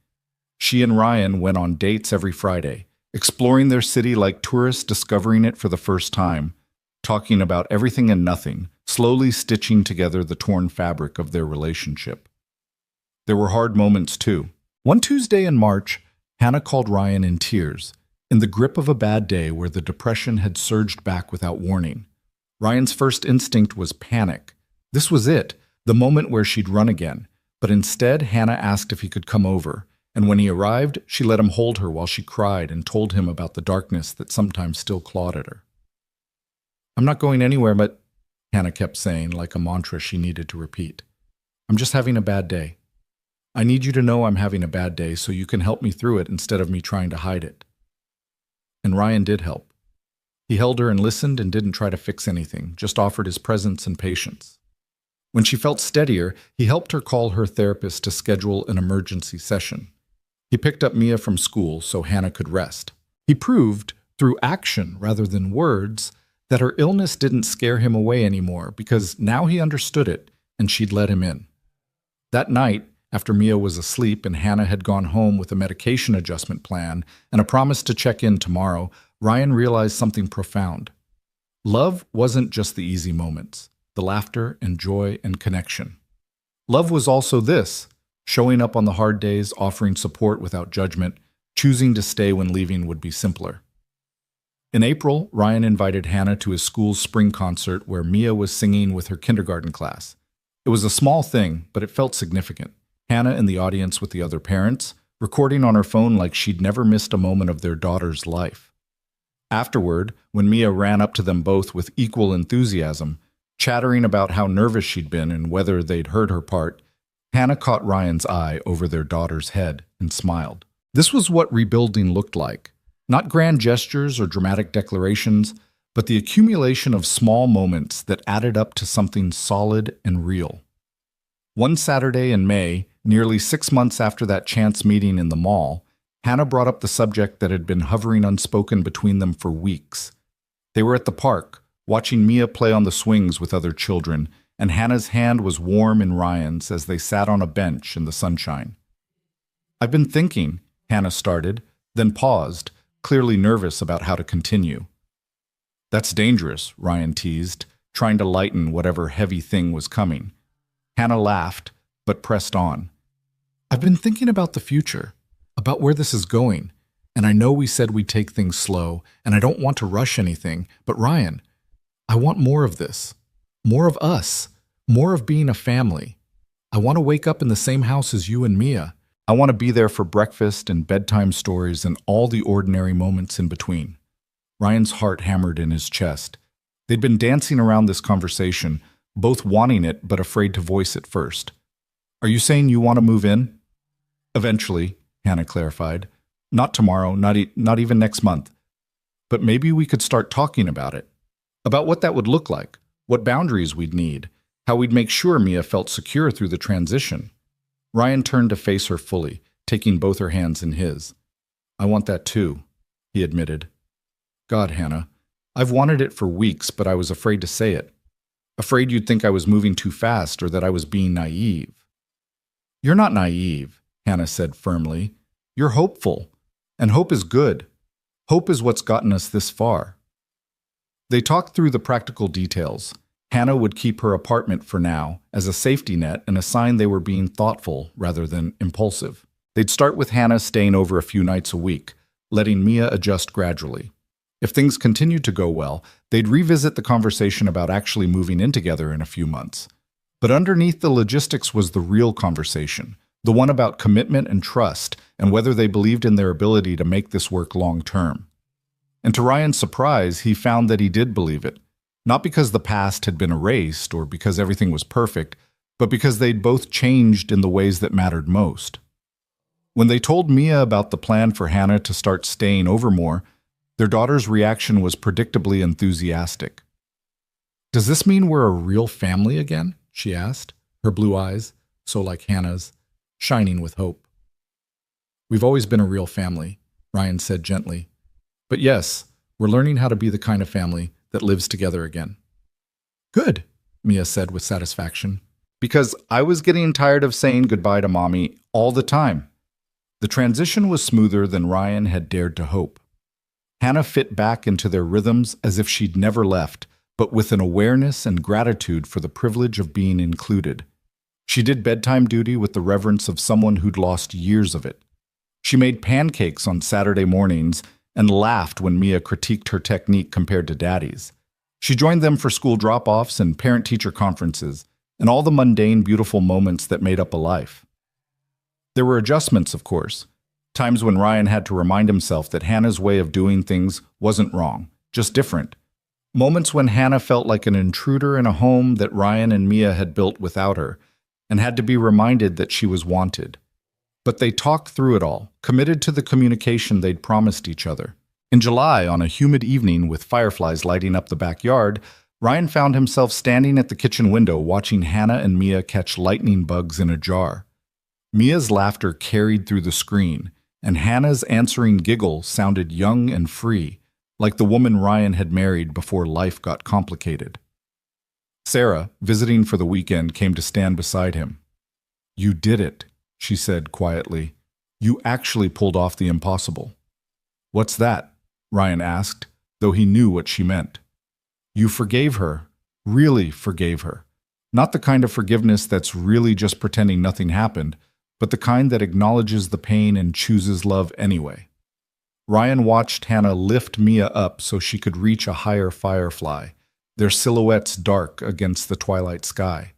She and Ryan went on dates every Friday, exploring their city like tourists discovering it for the first time, talking about everything and nothing, slowly stitching together the torn fabric of their relationship. There were hard moments, too. One Tuesday in March, Hannah called Ryan in tears, in the grip of a bad day where the depression had surged back without warning. Ryan's first instinct was panic. This was it, the moment where she'd run again. But instead, Hannah asked if he could come over, and when he arrived, she let him hold her while she cried and told him about the darkness that sometimes still clawed at her. "I'm not going anywhere, but," Hannah kept saying, like a mantra she needed to repeat. "I'm just having a bad day. I need you to know I'm having a bad day so you can help me through it instead of me trying to hide it." And Ryan did help. He held her and listened and didn't try to fix anything, just offered his presence and patience. When she felt steadier, he helped her call her therapist to schedule an emergency session. He picked up Mia from school so Hannah could rest. He proved, through action rather than words, that her illness didn't scare him away anymore because now he understood it and she'd let him in. That night, after Mia was asleep and Hannah had gone home with a medication adjustment plan and a promise to check in tomorrow, Ryan realized something profound. Love wasn't just the easy moments, the laughter and joy and connection. Love was also this, showing up on the hard days, offering support without judgment, choosing to stay when leaving would be simpler. In April, Ryan invited Hannah to his school's spring concert where Mia was singing with her kindergarten class. It was a small thing, but it felt significant. Hannah in the audience with the other parents, recording on her phone like she'd never missed a moment of their daughter's life. Afterward, when Mia ran up to them both with equal enthusiasm, chattering about how nervous she'd been and whether they'd heard her part, Hannah caught Ryan's eye over their daughter's head and smiled. This was what rebuilding looked like. Not grand gestures or dramatic declarations, but the accumulation of small moments that added up to something solid and real. One Saturday in May, nearly 6 months after that chance meeting in the mall, Hannah brought up the subject that had been hovering unspoken between them for weeks. They were at the park, watching Mia play on the swings with other children, and Hannah's hand was warm in Ryan's as they sat on a bench in the sunshine. "I've been thinking," Hannah started, then paused, clearly nervous about how to continue. "That's dangerous," Ryan teased, trying to lighten whatever heavy thing was coming. Hannah laughed, but pressed on. "I've been thinking about the future, about where this is going, and I know we said we'd take things slow, and I don't want to rush anything, but Ryan, I want more of this, more of us, more of being a family. I want to wake up in the same house as you and Mia. I want to be there for breakfast and bedtime stories and all the ordinary moments in between." Ryan's heart hammered in his chest. They'd been dancing around this conversation, both wanting it but afraid to voice it first. "Are you saying you want to move in?" "Eventually," Hannah clarified. "Not tomorrow, not even next month. But maybe we could start talking about it. About what that would look like, what boundaries we'd need, how we'd make sure Mia felt secure through the transition." Ryan turned to face her fully, taking both her hands in his. "I want that too," he admitted. "God, Hannah, I've wanted it for weeks, but I was afraid to say it. Afraid you'd think I was moving too fast or that I was being naive." "You're not naive," Hannah said firmly. "You're hopeful, and hope is good. Hope is what's gotten us this far." They talked through the practical details. Hannah would keep her apartment for now as a safety net and a sign they were being thoughtful rather than impulsive. They'd start with Hannah staying over a few nights a week, letting Mia adjust gradually. If things continued to go well, they'd revisit the conversation about actually moving in together in a few months. But underneath the logistics was the real conversation, the one about commitment and trust and whether they believed in their ability to make this work long term. And to Ryan's surprise, he found that he did believe it. Not because the past had been erased or because everything was perfect, but because they'd both changed in the ways that mattered most. When they told Mia about the plan for Hannah to start staying over more, their daughter's reaction was predictably enthusiastic. "Does this mean we're a real family again?" she asked, her blue eyes, so like Hannah's, shining with hope. "We've always been a real family," Ryan said gently. "But yes, we're learning how to be the kind of family that lives together again." "Good," Mia said with satisfaction, "because I was getting tired of saying goodbye to Mommy all the time." The transition was smoother than Ryan had dared to hope. Hannah fit back into their rhythms as if she'd never left, but with an awareness and gratitude for the privilege of being included. She did bedtime duty with the reverence of someone who'd lost years of it. She made pancakes on Saturday mornings and laughed when Mia critiqued her technique compared to Daddy's. She joined them for school drop-offs and parent-teacher conferences, and all the mundane, beautiful moments that made up a life. There were adjustments, of course, times when Ryan had to remind himself that Hannah's way of doing things wasn't wrong, just different. Moments when Hannah felt like an intruder in a home that Ryan and Mia had built without her, and had to be reminded that she was wanted. But they talked through it all, committed to the communication they'd promised each other. In July, on a humid evening with fireflies lighting up the backyard, Ryan found himself standing at the kitchen window watching Hannah and Mia catch lightning bugs in a jar. Mia's laughter carried through the screen, and Hannah's answering giggle sounded young and free, like the woman Ryan had married before life got complicated. Sarah, visiting for the weekend, came to stand beside him. "You did it," she said quietly. "You actually pulled off the impossible." "What's that?" Ryan asked, though he knew what she meant. "You forgave her, really forgave her. Not the kind of forgiveness that's really just pretending nothing happened, but the kind that acknowledges the pain and chooses love anyway." Ryan watched Hannah lift Mia up so she could reach a higher firefly, their silhouettes dark against the twilight sky.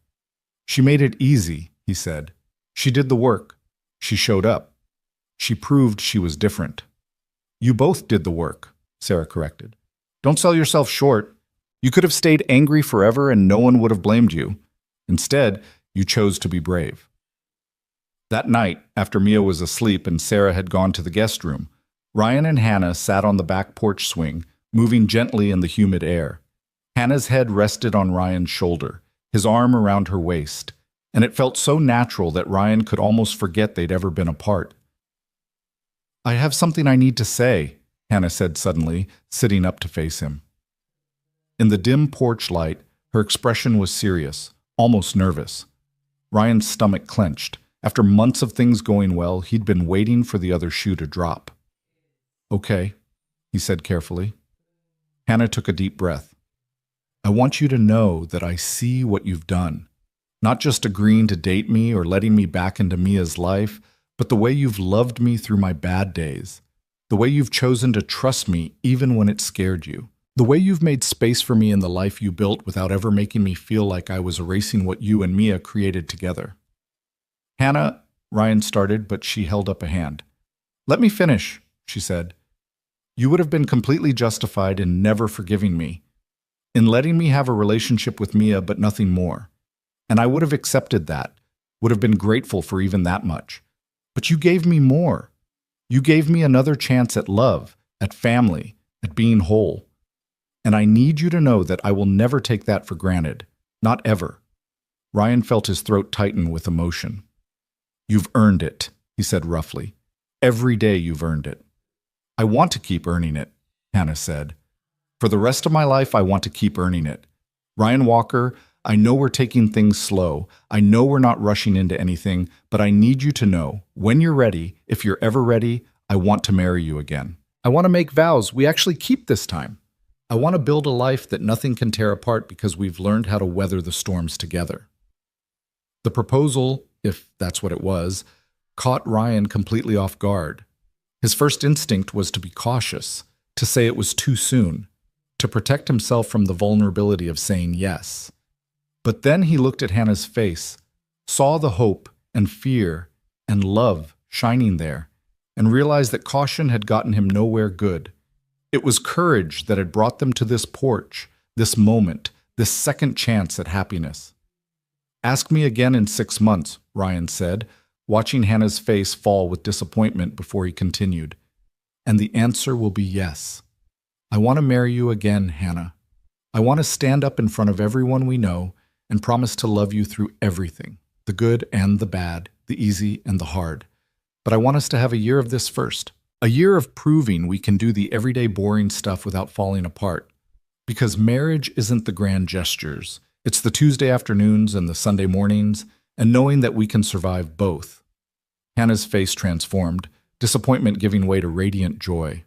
"She made it easy," he said. "She did the work. She showed up. She proved she was different." "You both did the work," Sarah corrected. "Don't sell yourself short. You could have stayed angry forever and no one would have blamed you. Instead, you chose to be brave." That night, after Mia was asleep and Sarah had gone to the guest room, Ryan and Hannah sat on the back porch swing, moving gently in the humid air. Hannah's head rested on Ryan's shoulder, his arm around her waist, and it felt so natural that Ryan could almost forget they'd ever been apart. "I have something I need to say," Hannah said suddenly, sitting up to face him. In the dim porch light, her expression was serious, almost nervous. Ryan's stomach clenched. After months of things going well, he'd been waiting for the other shoe to drop. "Okay," he said carefully. Hannah took a deep breath. "I want you to know that I see what you've done. Not just agreeing to date me or letting me back into Mia's life, but the way you've loved me through my bad days. The way you've chosen to trust me even when it scared you. The way you've made space for me in the life you built without ever making me feel like I was erasing what you and Mia created together." "Hannah," Ryan started, but she held up a hand. "Let me finish," she said. "You would have been completely justified in never forgiving me, in letting me have a relationship with Mia but nothing more. And I would have accepted that, would have been grateful for even that much. But you gave me more. You gave me another chance at love, at family, at being whole. And I need you to know that I will never take that for granted, not ever." Ryan felt his throat tighten with emotion. "You've earned it," he said roughly. "Every day you've earned it." "I want to keep earning it," Hannah said. "For the rest of my life, I want to keep earning it. Ryan Walker, I know we're taking things slow. I know we're not rushing into anything, but I need you to know, when you're ready, if you're ever ready, I want to marry you again. I want to make vows we actually keep this time. I want to build a life that nothing can tear apart because we've learned how to weather the storms together." The proposal, if that's what it was, caught Ryan completely off guard. His first instinct was to be cautious, to say it was too soon, to protect himself from the vulnerability of saying yes. But then he looked at Hannah's face, saw the hope and fear and love shining there, and realized that caution had gotten him nowhere good. It was courage that had brought them to this porch, this moment, this second chance at happiness. "Ask me again in 6 months," Ryan said, watching Hannah's face fall with disappointment before he continued. "And the answer will be yes. I want to marry you again, Hannah. I want to stand up in front of everyone we know and promise to love you through everything, the good and the bad, the easy and the hard. But I want us to have a year of this first, a year of proving we can do the everyday boring stuff without falling apart. Because marriage isn't the grand gestures. It's the Tuesday afternoons and the Sunday mornings, and knowing that we can survive both." Hannah's face transformed, disappointment giving way to radiant joy.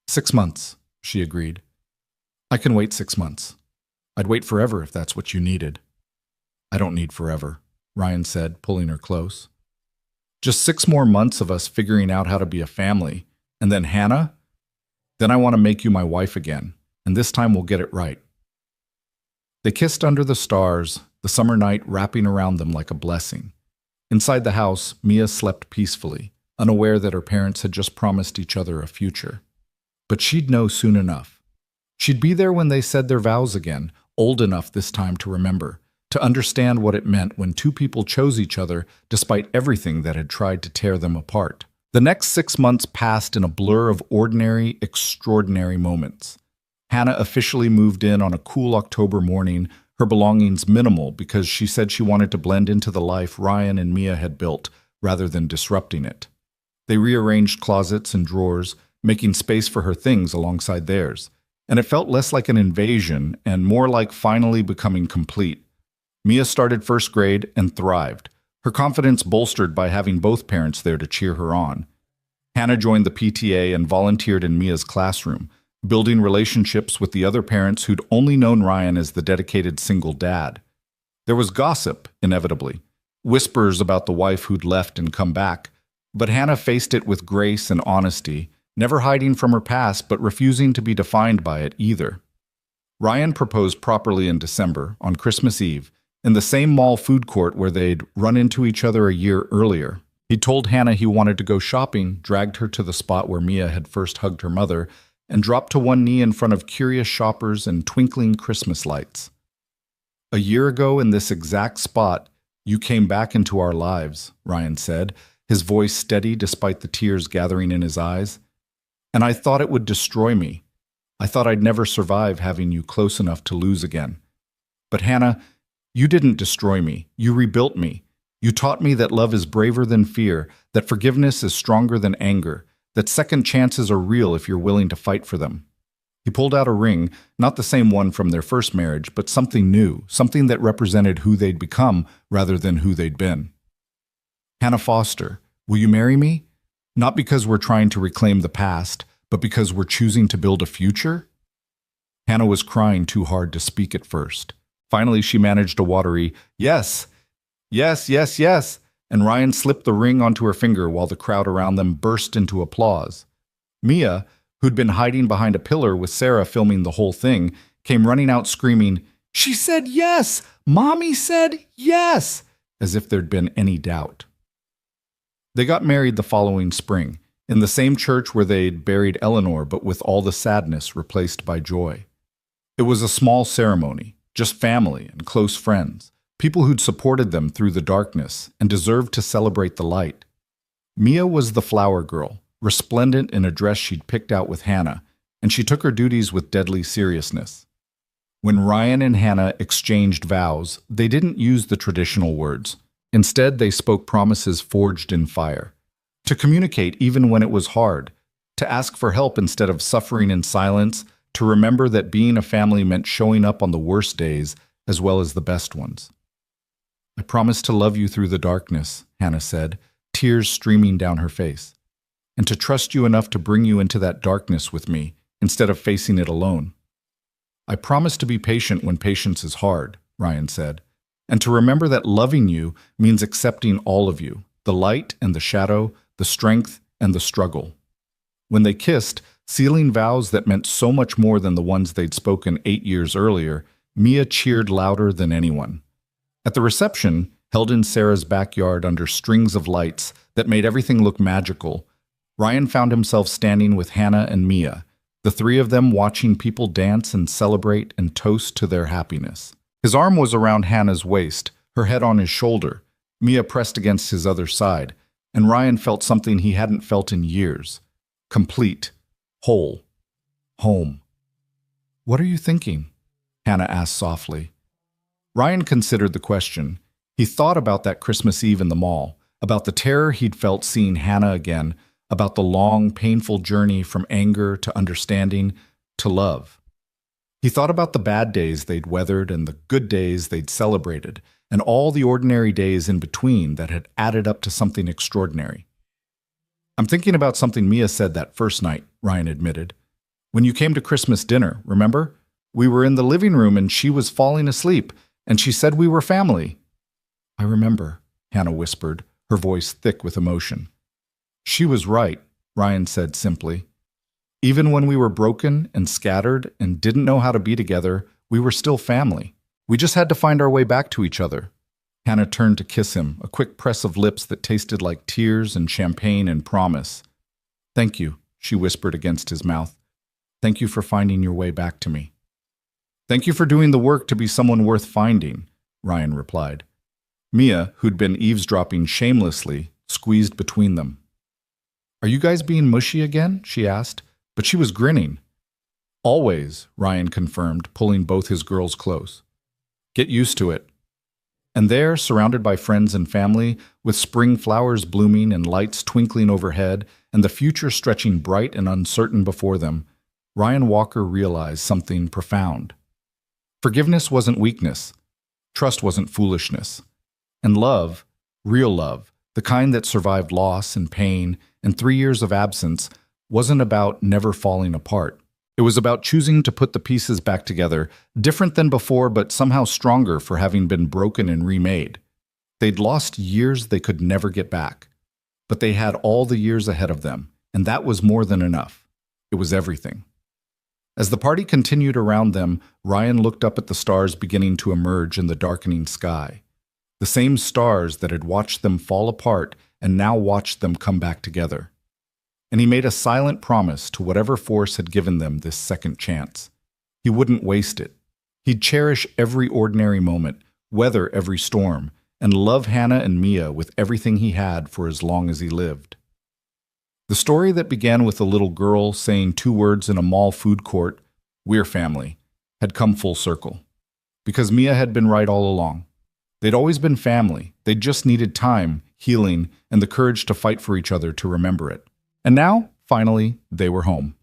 6 months, she agreed. "I can wait 6 months." I'd wait forever if that's what you needed. I don't need forever, Ryan said, pulling her close. Just 6 more months of us figuring out how to be a family. And then Hannah? Then I want to make you my wife again, and this time we'll get it right. They kissed under the stars, the summer night wrapping around them like a blessing. Inside the house, Mia slept peacefully, unaware that her parents had just promised each other a future. But she'd know soon enough. She'd be there when they said their vows again, old enough this time to remember, to understand what it meant when two people chose each other despite everything that had tried to tear them apart. The next 6 months passed in a blur of ordinary, extraordinary moments. Hannah officially moved in on a cool October morning, her belongings minimal because she said she wanted to blend into the life Ryan and Mia had built rather than disrupting it. They rearranged closets and drawers, making space for her things alongside theirs, and it felt less like an invasion and more like finally becoming complete. Mia started first grade and thrived, her confidence bolstered by having both parents there to cheer her on. Hannah joined the PTA and volunteered in Mia's classroom, building relationships with the other parents who'd only known Ryan as the dedicated single dad. There was gossip, inevitably, whispers about the wife who'd left and come back, but Hannah faced it with grace and honesty, never hiding from her past but refusing to be defined by it either. Ryan proposed properly in December, on Christmas Eve, in the same mall food court where they'd run into each other a year earlier. He told Hannah he wanted to go shopping, dragged her to the spot where Mia had first hugged her mother, and dropped to one knee in front of curious shoppers and twinkling Christmas lights. "A year ago in this exact spot, you came back into our lives," Ryan said, his voice steady despite the tears gathering in his eyes. "And I thought it would destroy me. I thought I'd never survive having you close enough to lose again. But Hannah, you didn't destroy me. You rebuilt me. You taught me that love is braver than fear, that forgiveness is stronger than anger, that second chances are real if you're willing to fight for them." He pulled out a ring, not the same one from their first marriage, but something new, something that represented who they'd become rather than who they'd been. "Hannah Foster, will you marry me? Not because we're trying to reclaim the past, but because we're choosing to build a future?" Hannah was crying too hard to speak at first. Finally, she managed a watery, "Yes, yes, yes, yes," and Ryan slipped the ring onto her finger while the crowd around them burst into applause. Mia, who'd been hiding behind a pillar with Sarah filming the whole thing, came running out screaming, "She said yes! Mommy said yes!" as if there'd been any doubt. They got married the following spring, in the same church where they'd buried Eleanor, but with all the sadness replaced by joy. It was a small ceremony, just family and close friends, people who'd supported them through the darkness and deserved to celebrate the light. Mia was the flower girl, resplendent in a dress she'd picked out with Hannah, and she took her duties with deadly seriousness. When Ryan and Hannah exchanged vows, they didn't use the traditional words. Instead, they spoke promises forged in fire. To communicate even when it was hard, to ask for help instead of suffering in silence, to remember that being a family meant showing up on the worst days as well as the best ones. "I promise to love you through the darkness," Hannah said, tears streaming down her face, "and to trust you enough to bring you into that darkness with me instead of facing it alone. I promise to be patient when patience is hard," Ryan said, "and to remember that loving you means accepting all of you, the light and the shadow, the strength and the struggle." When they kissed, sealing vows that meant so much more than the ones they'd spoken 8 years earlier, Mia cheered louder than anyone. At the reception, held in Sarah's backyard under strings of lights that made everything look magical, Ryan found himself standing with Hannah and Mia, the three of them watching people dance and celebrate and toast to their happiness. His arm was around Hannah's waist, her head on his shoulder, Mia pressed against his other side, and Ryan felt something he hadn't felt in years. Complete. Whole. Home. "What are you thinking?" Hannah asked softly. Ryan considered the question. He thought about that Christmas Eve in the mall, about the terror he'd felt seeing Hannah again, about the long, painful journey from anger to understanding to love. He thought about the bad days they'd weathered and the good days they'd celebrated, and all the ordinary days in between that had added up to something extraordinary. "I'm thinking about something Mia said that first night," Ryan admitted. "When you came to Christmas dinner, remember? We were in the living room and she was falling asleep, and she said we were family." "I remember," Hannah whispered, her voice thick with emotion. "She was right," Ryan said simply. "Even when we were broken and scattered and didn't know how to be together, we were still family. We just had to find our way back to each other." Hannah turned to kiss him, a quick press of lips that tasted like tears and champagne and promise. "Thank you," she whispered against his mouth. "Thank you for finding your way back to me." "Thank you for doing the work to be someone worth finding," Ryan replied. Mia, who'd been eavesdropping shamelessly, squeezed between them. "Are you guys being mushy again?" she asked, but she was grinning. "Always," Ryan confirmed, pulling both his girls close. "Get used to it." And there, surrounded by friends and family, with spring flowers blooming and lights twinkling overhead, and the future stretching bright and uncertain before them, Ryan Walker realized something profound. Forgiveness wasn't weakness. Trust wasn't foolishness. And love, real love, the kind that survived loss and pain and 3 years of absence, wasn't about never falling apart. It was about choosing to put the pieces back together, different than before but somehow stronger for having been broken and remade. They'd lost years they could never get back. But they had all the years ahead of them, and that was more than enough. It was everything. As the party continued around them, Ryan looked up at the stars beginning to emerge in the darkening sky. The same stars that had watched them fall apart and now watched them come back together. And he made a silent promise to whatever force had given them this second chance. He wouldn't waste it. He'd cherish every ordinary moment, weather every storm, and love Hannah and Mia with everything he had for as long as he lived. The story that began with a little girl saying 2 words in a mall food court, "We're family," had come full circle. Because Mia had been right all along. They'd always been family. They just needed time, healing, and the courage to fight for each other to remember it. And now, finally, they were home.